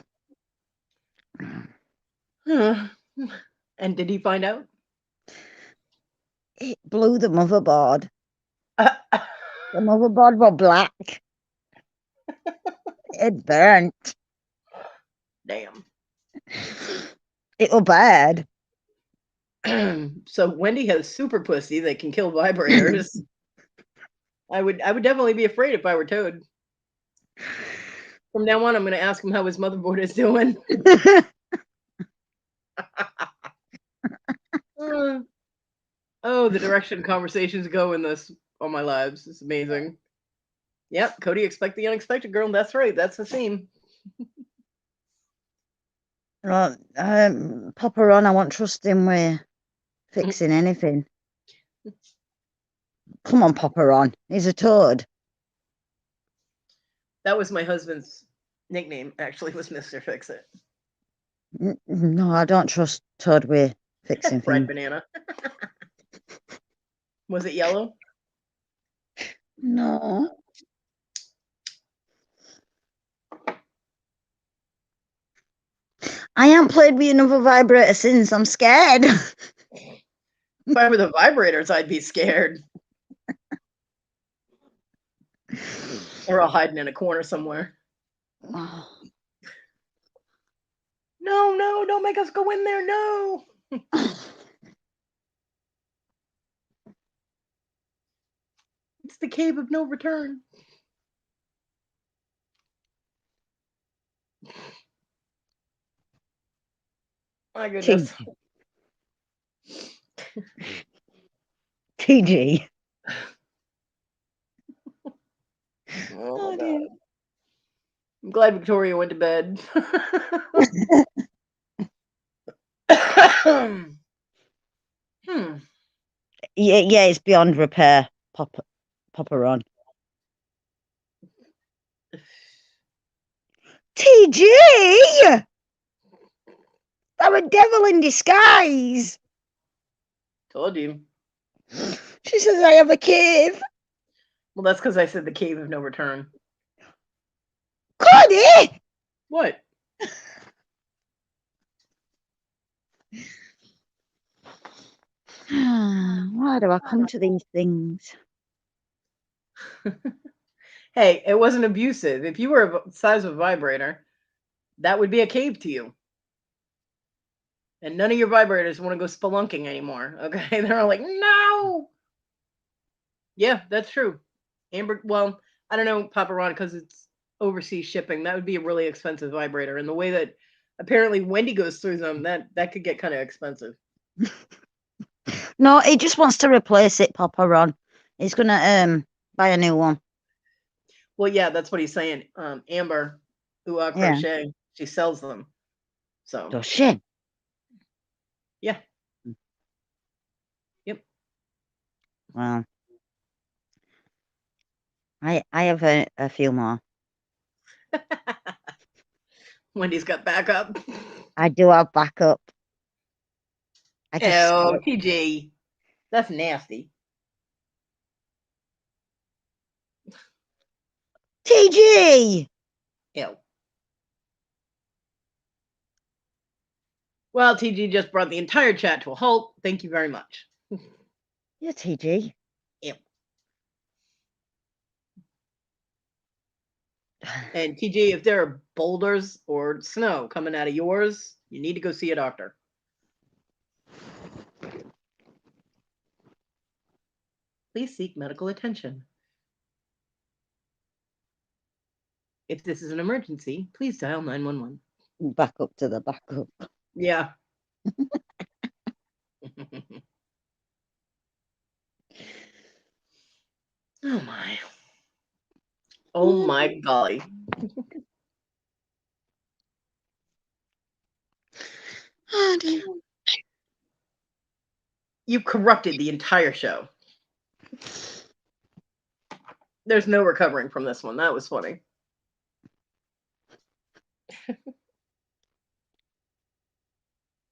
And did he find out? It blew the motherboard. The motherboard was black. It burnt. Damn. It was bad. So Wendy has super pussy that can kill vibrators. I would definitely be afraid if I were Toad. From now on, I'm going to ask him how his motherboard is doing. Oh, the direction conversations go in this all my lives. It's amazing. Yep, Cody, expect the unexpected, girl. That's right. That's the theme. Well, Papa Ron, I won't trust him with fixing anything. Come on, Papa Ron. He's a toad. That was my husband's nickname, actually, was Mr. Fix It. No, I don't trust Toad with fixing Fried things. banana. Was it yellow? No. I haven't played with another vibrator since. I'm scared. If I were the vibrators, I'd be scared. They're all hiding in a corner somewhere. No, don't make us go in there. No. It's the cave of no return. My goodness. TG. Oh my God. I'm glad Victoria went to bed. Yeah, it's beyond repair, Papa Ron. TG! I'm a devil in disguise. Told you. She says I have a cave. Well, that's because I said the cave of no return. Kodi! What? Why do I come to these things? Hey, it wasn't abusive. If you were the size of a vibrator, that would be a cave to you. And none of your vibrators want to go spelunking anymore. Okay. They're all like, no. Yeah, that's true. Amber, well, I don't know, Papa Ron, because it's overseas shipping. That would be a really expensive vibrator. And the way that apparently Wendy goes through them, that could get kind of expensive. No, he just wants to replace it, Papa Ron. He's gonna buy a new one. Well, yeah, that's what he's saying. Amber, who Yeah. crochet, she sells them. So Does she? yeah. Yep. Well, I have a few more. Wendy's got backup. I do have backup. I just Oh, TG. That's nasty. TG. Ew. Well, TG just brought the entire chat to a halt. Thank you very much. Yeah, TG. Ew. And TG, if there are boulders or snow coming out of yours, you need to go see a doctor. Please seek medical attention. If this is an emergency, please dial 911. Back up to the backup. Yeah. Oh my. Oh my golly. Oh dear. You corrupted the entire show. There's no recovering from this one. That was funny.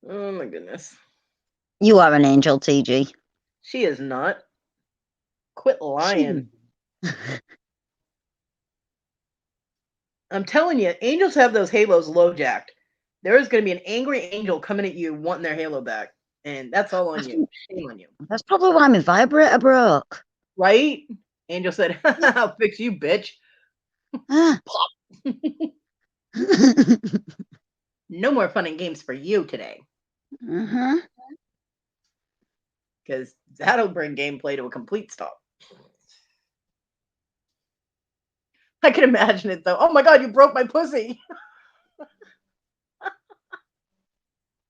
Oh my goodness. You are an angel, TG. She is not. Quit lying. I'm telling you, angels have those halos low jacked. There is going to be an angry angel coming at you wanting their halo back. And that's all on you. Shame on you. That's probably why my vibrator broke. Right? Angel said, I'll fix you, bitch. Ah. No more fun and games for you today. Uh-huh. Because that'll bring gameplay to a complete stop. I can imagine it though. Oh my god, you broke my pussy.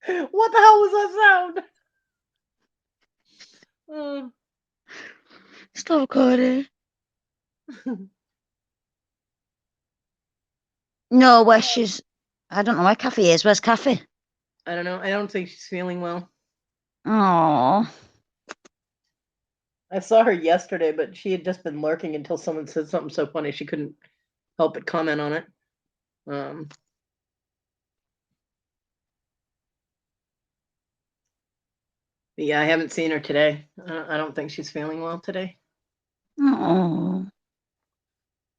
What the hell was that sound? Stop, Kodi. No, where she's... I don't know where Kathy is. Where's Kathy? I don't know. I don't think she's feeling well. Oh. I saw her yesterday, but she had just been lurking until someone said something so funny she couldn't help but comment on it. But yeah, I haven't seen her today. I don't think she's feeling well today. Oh.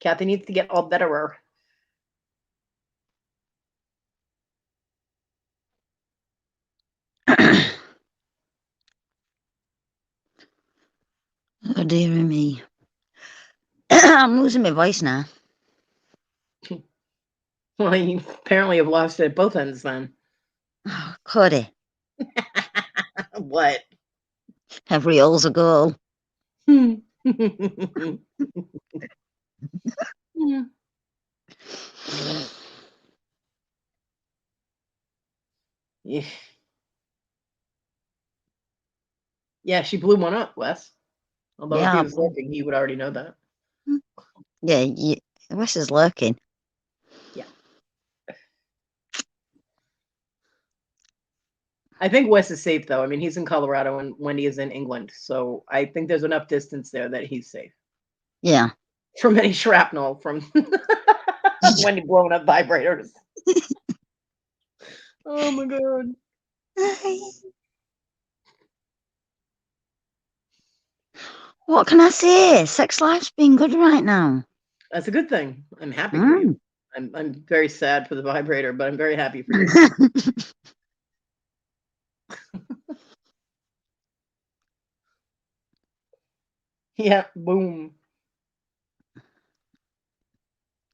Kathy needs to get all betterer. Oh, dear me. I'm losing my voice now. Well, you apparently have lost it at both ends then. Oh, Kodi. What? Every hole's a goal. Yeah. Yeah, she blew one up, Wes. Although if he was looking, he would already know that. Yeah, Wes is lurking. Yeah. I think Wes is safe, though. I mean, he's in Colorado and Wendy is in England. So I think there's enough distance there that he's safe. Yeah. From any shrapnel from Wendy blowing up vibrators. Oh, my God. What can I say? Sex life's been good right now. That's a good thing. I'm happy for you. I'm very sad for the vibrator, but I'm very happy for you. Yeah, boom.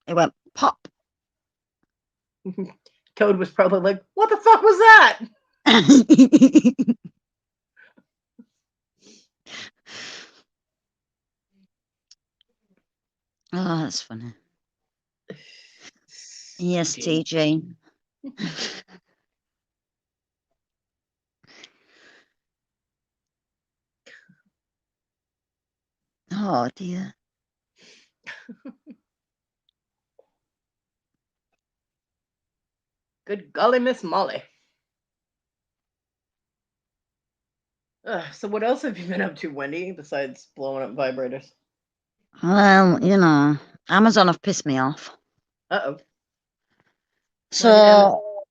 It went pop. Toad was probably like, what the fuck was that? Oh, that's funny. Yes, TJ. Oh, dear. Good golly, Miss Molly. So what else have you been up to, Wendy, besides blowing up vibrators? Well, you know, Amazon have pissed me off. Uh-oh. So,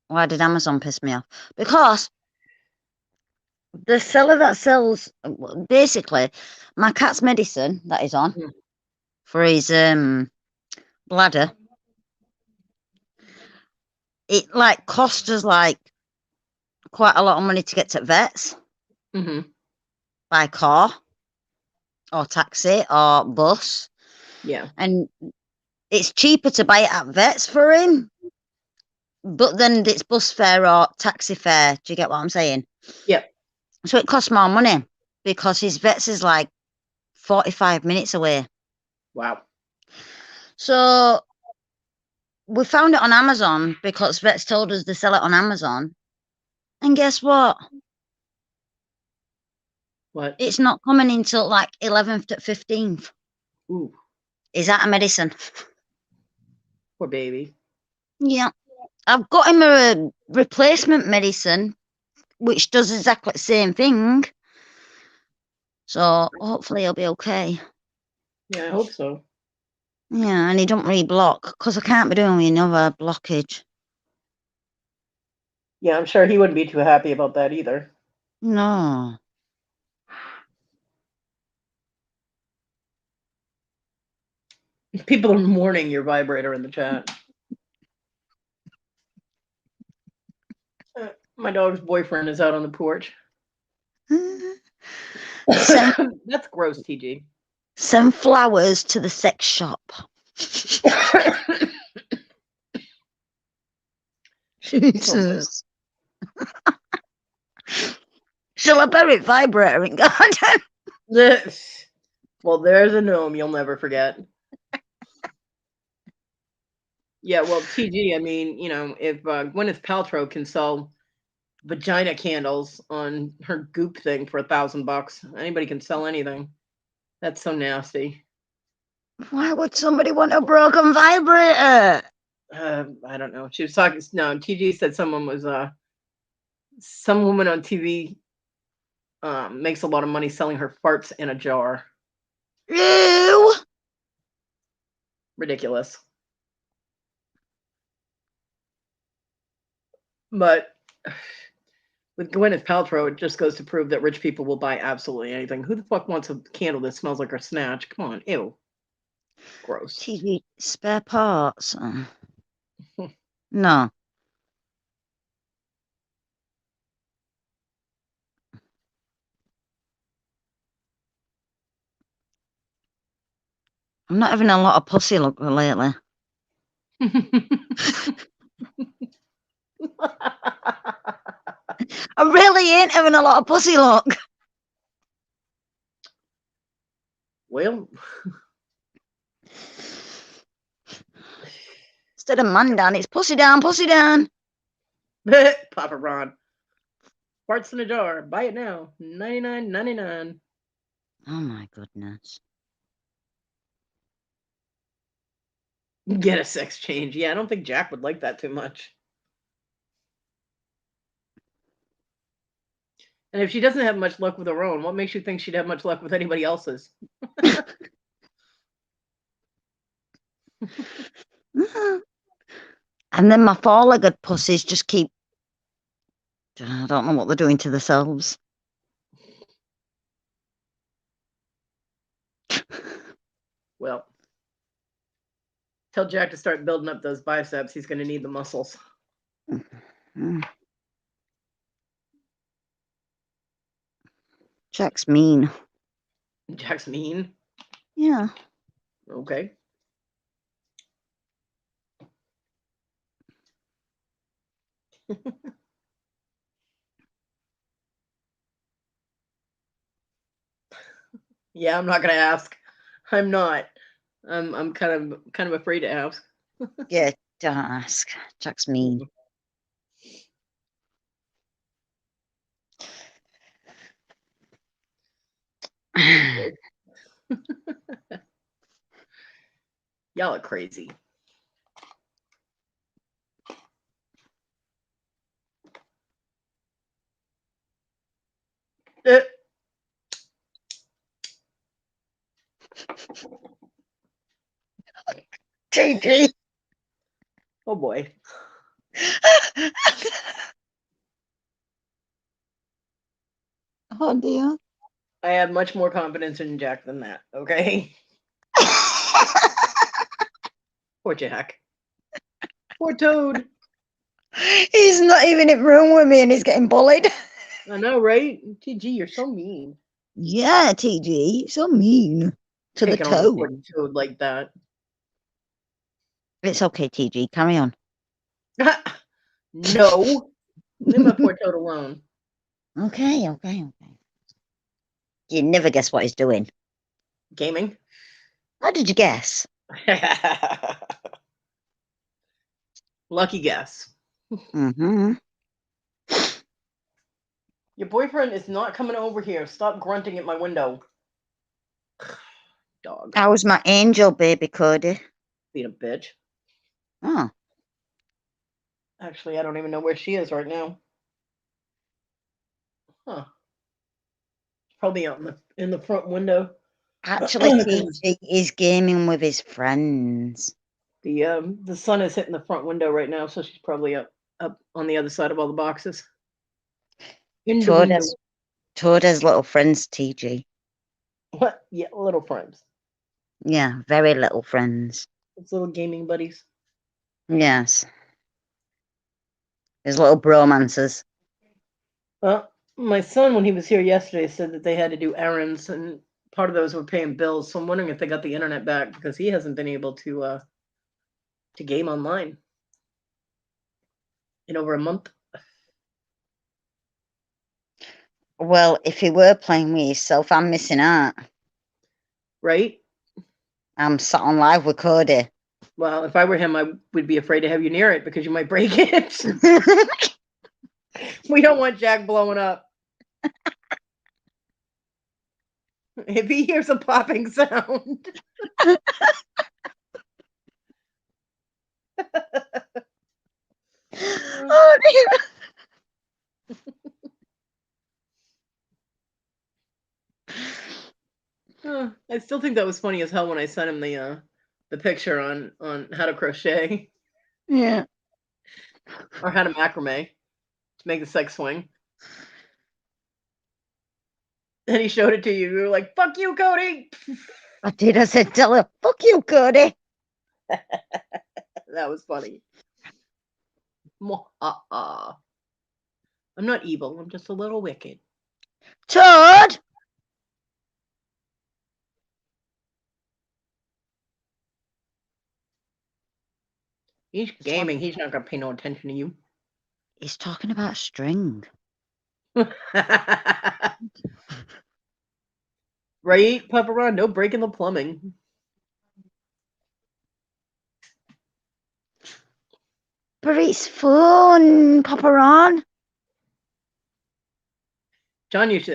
why did Amazon piss me off? Because the seller that sells, basically, my cat's medicine that is on for his bladder, it like cost us like quite a lot of money to get to vets by car or taxi or bus. Yeah. And it's cheaper to buy it at vets for him, but then it's bus fare or taxi fare. Do you get what I'm saying? Yep. So it costs more money because his vets is like 45 minutes away. Wow. So we found it on Amazon because Vets told us they sell it on Amazon. And guess what? What? It's not coming until like 11th to 15th. Ooh, Is that a medicine? poor baby. Yeah. I've got him a replacement medicine, which does exactly the same thing. So hopefully he'll be okay. Yeah, I hope so. Yeah, and he don't reblock because I can't be doing with another blockage. Yeah, I'm sure he wouldn't be too happy about that either. No. People are mourning your vibrator in the chat. My dog's boyfriend is out on the porch. Send, That's gross, TG. send flowers to the sex shop. Jesus. Shall I bury it vibrator in garden? Well, there's a gnome you'll never forget. Yeah, well, TG, I mean, if Gwyneth Paltrow can sell vagina candles on her Goop thing for $1,000, anybody can sell anything. That's so nasty. Why would somebody want a broken vibrator? I don't know. She was talking. No, TG said someone was some woman on TV makes a lot of money selling her farts in a jar. Ew. Ridiculous. But with Gwyneth Paltrow, it just goes to prove that rich people will buy absolutely anything. Who the fuck wants a candle that smells like a snatch? Come on, ew, gross. TV spare parts. No. I'm not having a lot of pussy luck lately. I really ain't having a lot of pussy luck. Well, Instead of man down, it's pussy down, pussy down. Papa Ron. Farts in a jar. Buy it now. $99.99. Oh my goodness. Get a sex change. Yeah, I don't think Jack would like that too much. And if she doesn't have much luck with her own, what makes you think she'd have much luck with anybody else's? And then my four-legged pussies just keep, I don't know what they're doing to themselves. Well, tell Jack to start building up those biceps. He's going to need the muscles. Jack's mean. Jack's mean? Yeah. Okay. Yeah, I'm not going to ask. I'm not. I'm kind of afraid to ask. Yeah, don't ask. Jack's mean. Y'all are crazy. JJ. Oh boy. Oh dear. I have much more confidence in Jack than that, okay? Poor Jack. Poor Toad. He's not even in the room with me and he's getting bullied. I know, right? TG, you're so mean. Yeah, TG, so mean to the Picking on the toe. poor Toad like that. It's okay, TG, carry on. No. Leave my poor Toad alone. Okay. You never guess what he's doing. Gaming? How did you guess? Lucky guess. Mm-hmm. Your boyfriend is not coming over here. Stop grunting at my window. Dog. That was my angel baby, Kodi. Being a bitch. Oh. Actually, I don't even know where she is right now. Huh. Probably out in the front window. Actually, 'Cause TG is gaming with his friends. the sun is hitting the front window right now, so she's probably up on the other side of all the boxes. In the window. Toda's little friends, TG. What? Yeah, little friends. Yeah, very little friends. It's little gaming buddies. Yes. His little bromances. Well, my son, when he was here yesterday, said that they had to do errands, and part of those were paying bills. So I'm wondering if they got the internet back because he hasn't been able to game online in over a month. Well, if he were playing with himself, I'm missing out. Right? I'm sat on live with Kodi. Well, if I were him, I would be afraid to have you near it because you might break it. We don't want Jack blowing up. If he hears a popping sound. Oh, dear. I still think that was funny as hell when I sent him the picture on how to crochet Yeah. or how to macrame to make the sex swing. And he showed it to you. You were like, "Fuck you, Cody." I did. I said, tell her, fuck you, Kodi. That was funny. I'm not evil. I'm just a little wicked. Toad! He's gaming. He's not gonna pay no attention to you. He's talking about string. Right, Papa Ron? No breaking the plumbing. But it's fun, Papa Ron. John used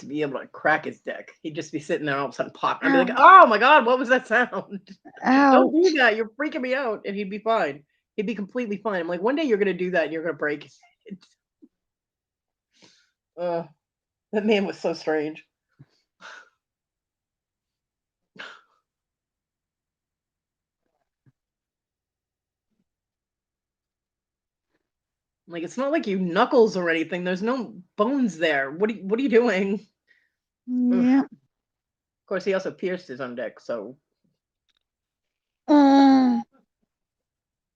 to be able to crack his deck. He'd just be sitting there all of a sudden pop. I'd be like, Ow. "Oh my god, what was that sound? Don't do Ouch. that. You're freaking me out." And he'd be fine. He'd be completely fine. I'm like, one day you're gonna do that and you're gonna break it. Uh, that man was so strange. Like it's not like you knuckles or anything. There's no bones there. What are you doing? Ugh. Yeah. Of course, he also pierced his own deck. So Mm.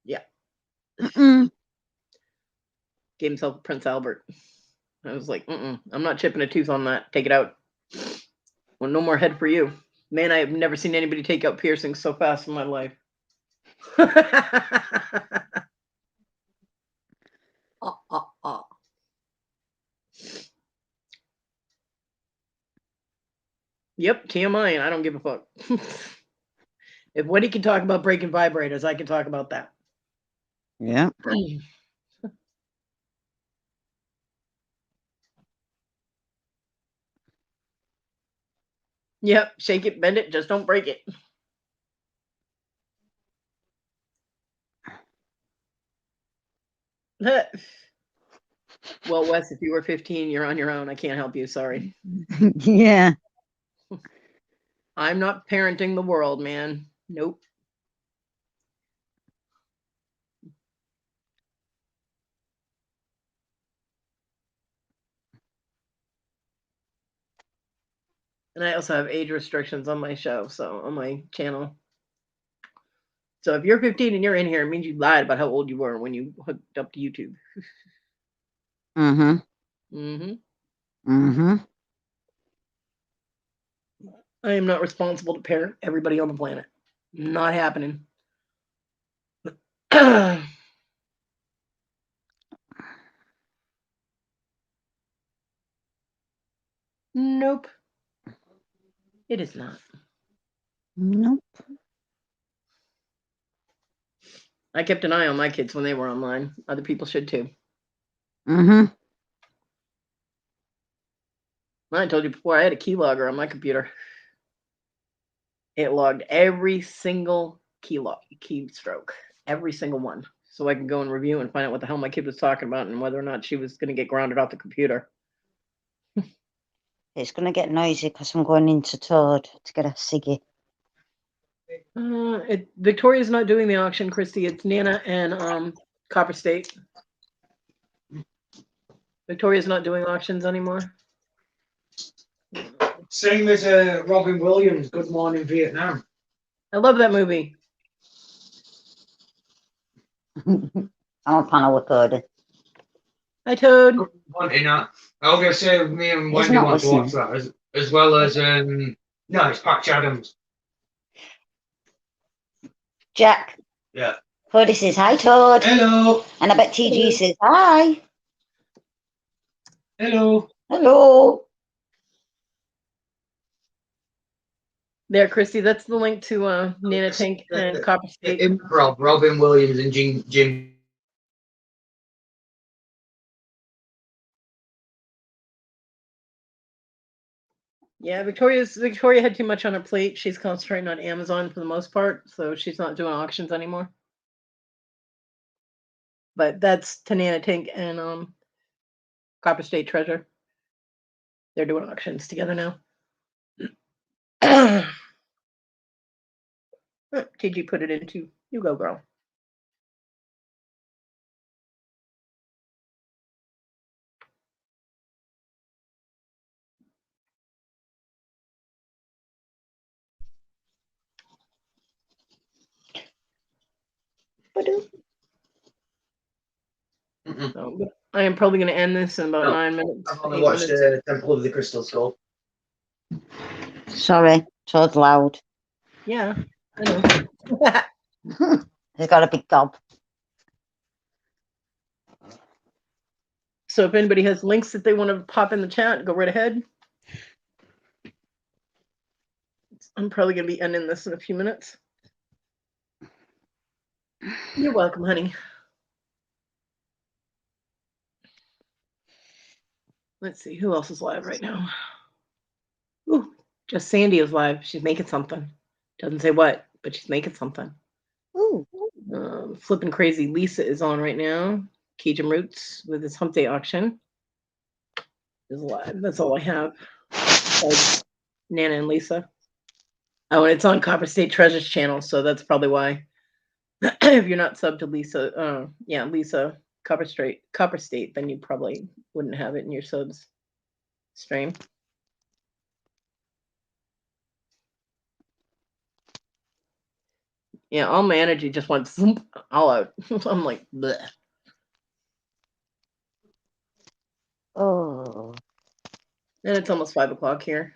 yeah, Mm-mm. gave himself Prince Albert. I was like, I'm not chipping a tooth on that. Take it out. Well, no more head for you. Man, I have never seen anybody take out piercings so fast in my life. uh, uh, uh. Yep, TMI, and I don't give a fuck. If Wendy can talk about breaking vibrators, I can talk about that. Yeah. Yep, shake it, bend it, just don't break it. Well, Wes, if you were 15, you're on your own. I can't help you. Sorry. Yeah. I'm not parenting the world, man. Nope. And I also have age restrictions on my show, so on my channel. So if you're 15 and you're in here, it means you lied about how old you were when you hooked up to YouTube. Mm-hmm. Mm-hmm. Mm-hmm. I am not responsible to parent everybody on the planet. Not happening. Nope. It is not. Nope. I kept an eye on my kids when they were online. Other people should too. Mm-hmm. I told you before, I had a keylogger on my computer. It logged every single keystroke, every single one, so I can go and review and find out what the hell my kid was talking about and whether or not she was going to get grounded off the computer. It's going to get noisy because I'm going into Toad to get a ciggy. Victoria's not doing the auction, Christy. It's Nana and Copper State. Victoria's not doing auctions anymore. Same as Robin Williams, Good Morning Vietnam. I love that movie. I'm a panel with Kodi. Hi, Toad. Wanting that. I was going to say me and He's Wendy not want to watch listening. that as well as no, it's Patch Adams. Jack. Yeah. Kodi says hi, Toad. Hello. And I bet TG says hi. Hello. Hello. There, Christy. That's the link to Nana Tank and Copper State. Improv, Robin Williams and Jim. Yeah, Victoria had too much on her plate. She's concentrating on Amazon for the most part, so she's not doing auctions anymore. But that's Tanana Tank and Copper State Treasure. They're doing auctions together now. TG put it into you go, girl. So, I am probably going to end this in about 9 minutes. I've only watched Temple of the Crystal Skull. Sorry, Toad's loud. Yeah, I know. He's got a big gob. So if anybody has links that they want to pop in the chat, go right ahead. I'm probably going to be ending this in a few minutes. You're welcome, honey. Let's see, who else is live right now? Ooh, just Sandy is live. She's making something. Doesn't say what, but she's making something. Ooh. Flipping crazy. Lisa is on right now. Cajun Roots with his hump day auction is live. That's all I have. Nana and Lisa. Oh, and it's on Copper State Treasures channel, so that's probably why. If you're not subbed to Lisa, Lisa Copper State, then you probably wouldn't have it in your subs stream. Yeah, all my energy just went all out. I'm like, bleh. Oh. And it's almost 5 o'clock here.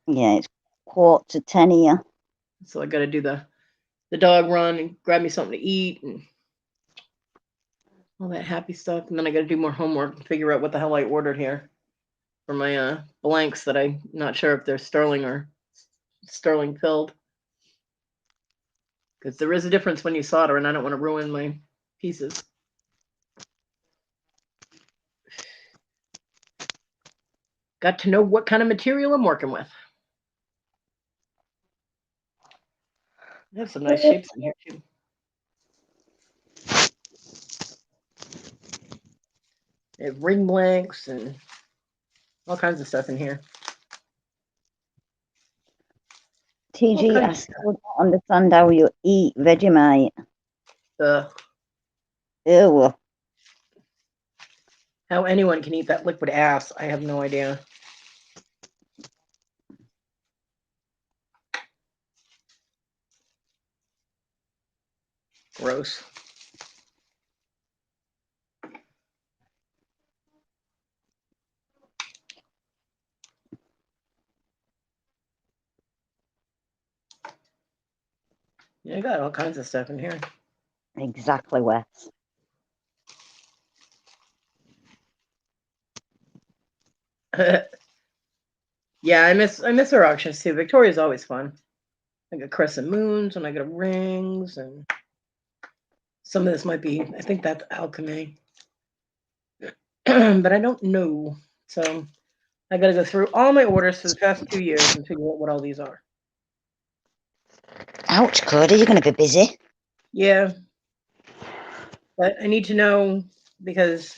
Yeah, it's 9:45 here. So I got to do the dog run and grab me something to eat and all that happy stuff. And then I got to do more homework and figure out what the hell I ordered here for my blanks that I'm not sure if they're sterling or sterling filled. Because there is a difference when you solder, and I don't want to ruin my pieces. Got to know what kind of material I'm working with. I have some nice shapes in here, too. They have ring blanks and all kinds of stuff in here. TG, I still don't understand how you eat Vegemite. Ew. How anyone can eat that liquid ass, I have no idea. Gross. Yeah, I got all kinds of stuff in here. Exactly, Wes. Yeah, I miss her auctions too. Victoria's always fun. I got crescent moons and I got rings and Some of this might be, I think that's alchemy, but I don't know. So I got to go through all my orders for the past 2 years and figure out what all these are. Ouch, Kodi, you're going to be busy. Yeah. But I need to know because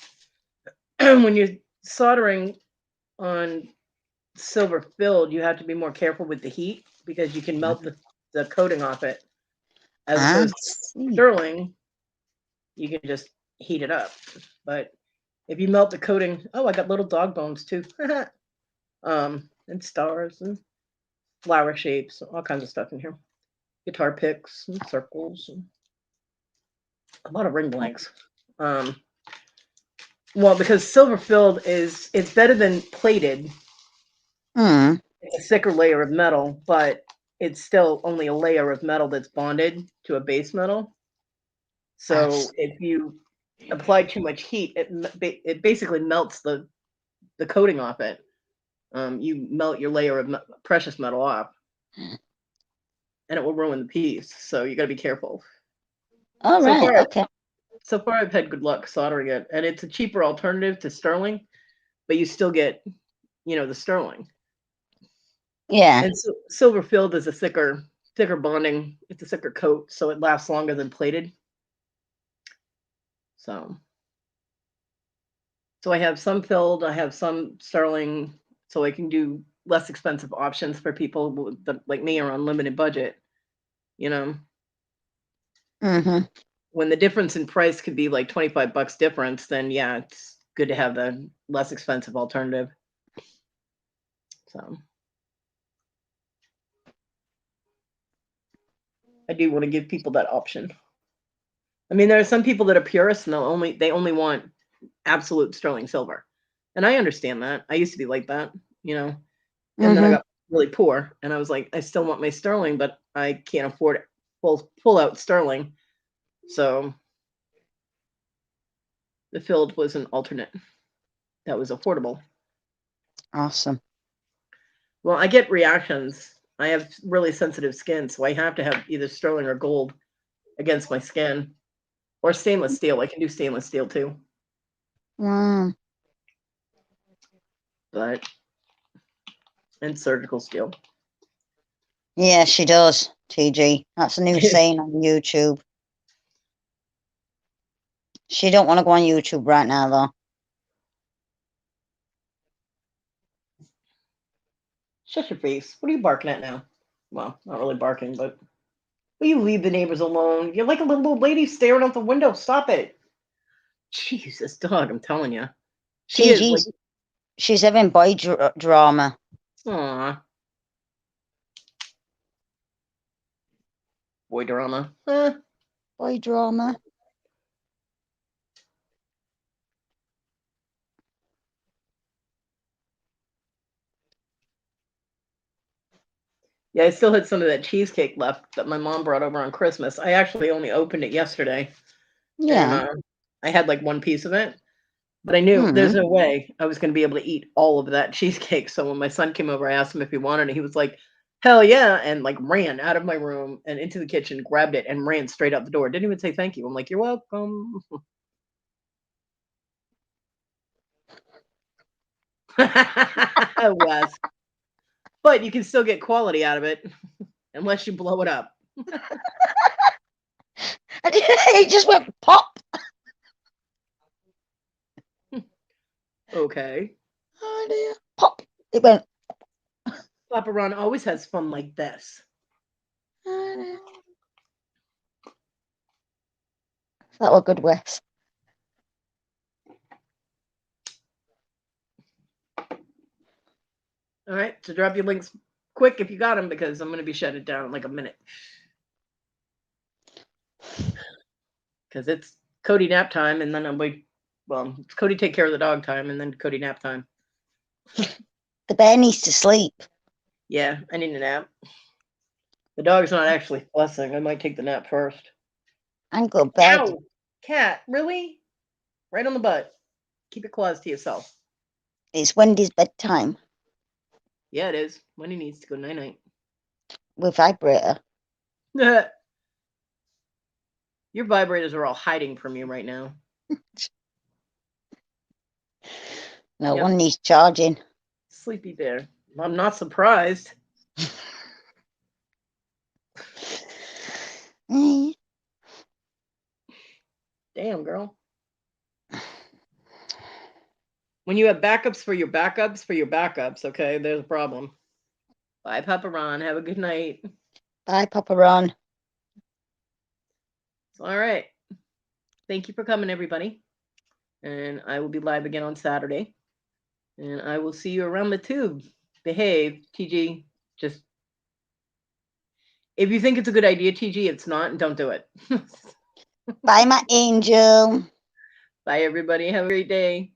when you're soldering on silver filled, you have to be more careful with the heat because you can melt the coating off it. As opposed to sterling, you can just heat it up. But if you melt the coating, oh, I got little dog bones too. And stars and flower shapes, all kinds of stuff in here. Guitar picks and circles and a lot of ring blanks. Well, because silver filled it's better than plated. It's a thicker layer of metal, but it's still only a layer of metal that's bonded to a base metal. So if you apply too much heat, it basically melts the coating off it. You melt your layer of precious metal off, and it will ruin the piece. So you got to be careful. All right. Okay. So far, I've had good luck soldering it, and it's a cheaper alternative to sterling, but you still get, the sterling. Yeah. And so silver filled is a thicker bonding. It's a thicker coat, so it lasts longer than plated. So I have some filled, I have some sterling, so I can do less expensive options for people that, like me, are on limited budget. When the difference in price could be like $25 difference, then yeah, it's good to have the less expensive alternative. So I do want to give people that option. I mean, there are some people that are purists and they only want absolute sterling silver. And I understand that. I used to be like that, and then I got really poor and I was like, I still want my sterling, but I can't afford pull out sterling. So the filled was an alternate that was affordable. Awesome. Well, I get reactions. I have really sensitive skin, so I have to have either sterling or gold against my skin, or stainless steel. I can do stainless steel too. Wow. But and surgical steel. Yeah, she does, TG. That's a new saying on YouTube. She don't want to go on YouTube right now, though. Shut your face. What are you barking at now? Well, not really barking, but will you leave the neighbors alone? You're like a little old lady staring out the window. Stop it. Jesus, dog, I'm telling you. She is like... She's having boy drama. Aw. Boy drama. Boy drama. Yeah, I still had some of that cheesecake left that my mom brought over on Christmas. I actually only opened it yesterday. Yeah. And I had like one piece of it. But I knew there's no way I was going to be able to eat all of that cheesecake. So when my son came over, I asked him if he wanted it. He was like, hell yeah. And like ran out of my room and into the kitchen, grabbed it and ran straight out the door. Didn't even say thank you. I'm like, you're welcome. Wes. But you can still get quality out of it unless you blow it up. It just went pop. Okay. Oh dear. Pop. It went. Papa Ron always has fun like this. Oh, that was good, Wes. All right, so drop your links quick if you got them, because I'm going to be shutting down in like a minute. Because it's Kodi nap time, and then it's Kodi take care of the dog time, and then Kodi nap time. The bear needs to sleep. Yeah, I need a nap. The dog's not actually fussing. I might take the nap first. And go bed. Ow! Cat, really? Right on the butt. Keep your claws to yourself. It's Wendy's bedtime. Yeah, it is. Wendy needs to go night-night. With vibrator. Your vibrators are all hiding from you right now. No Yep. one needs charging. Sleepy bear. I'm not surprised. Eh, Damn, girl. When you have backups for your backups for your backups, okay, there's a problem. Bye, Papa Ron. Have a good night. Bye, Papa Ron. All right. Thank you for coming, everybody. And I will be live again on Saturday. And I will see you around the tube. Behave, TG. Just if you think it's a good idea, TG, it's not, don't do it. Bye, my angel. Bye, everybody. Have a great day.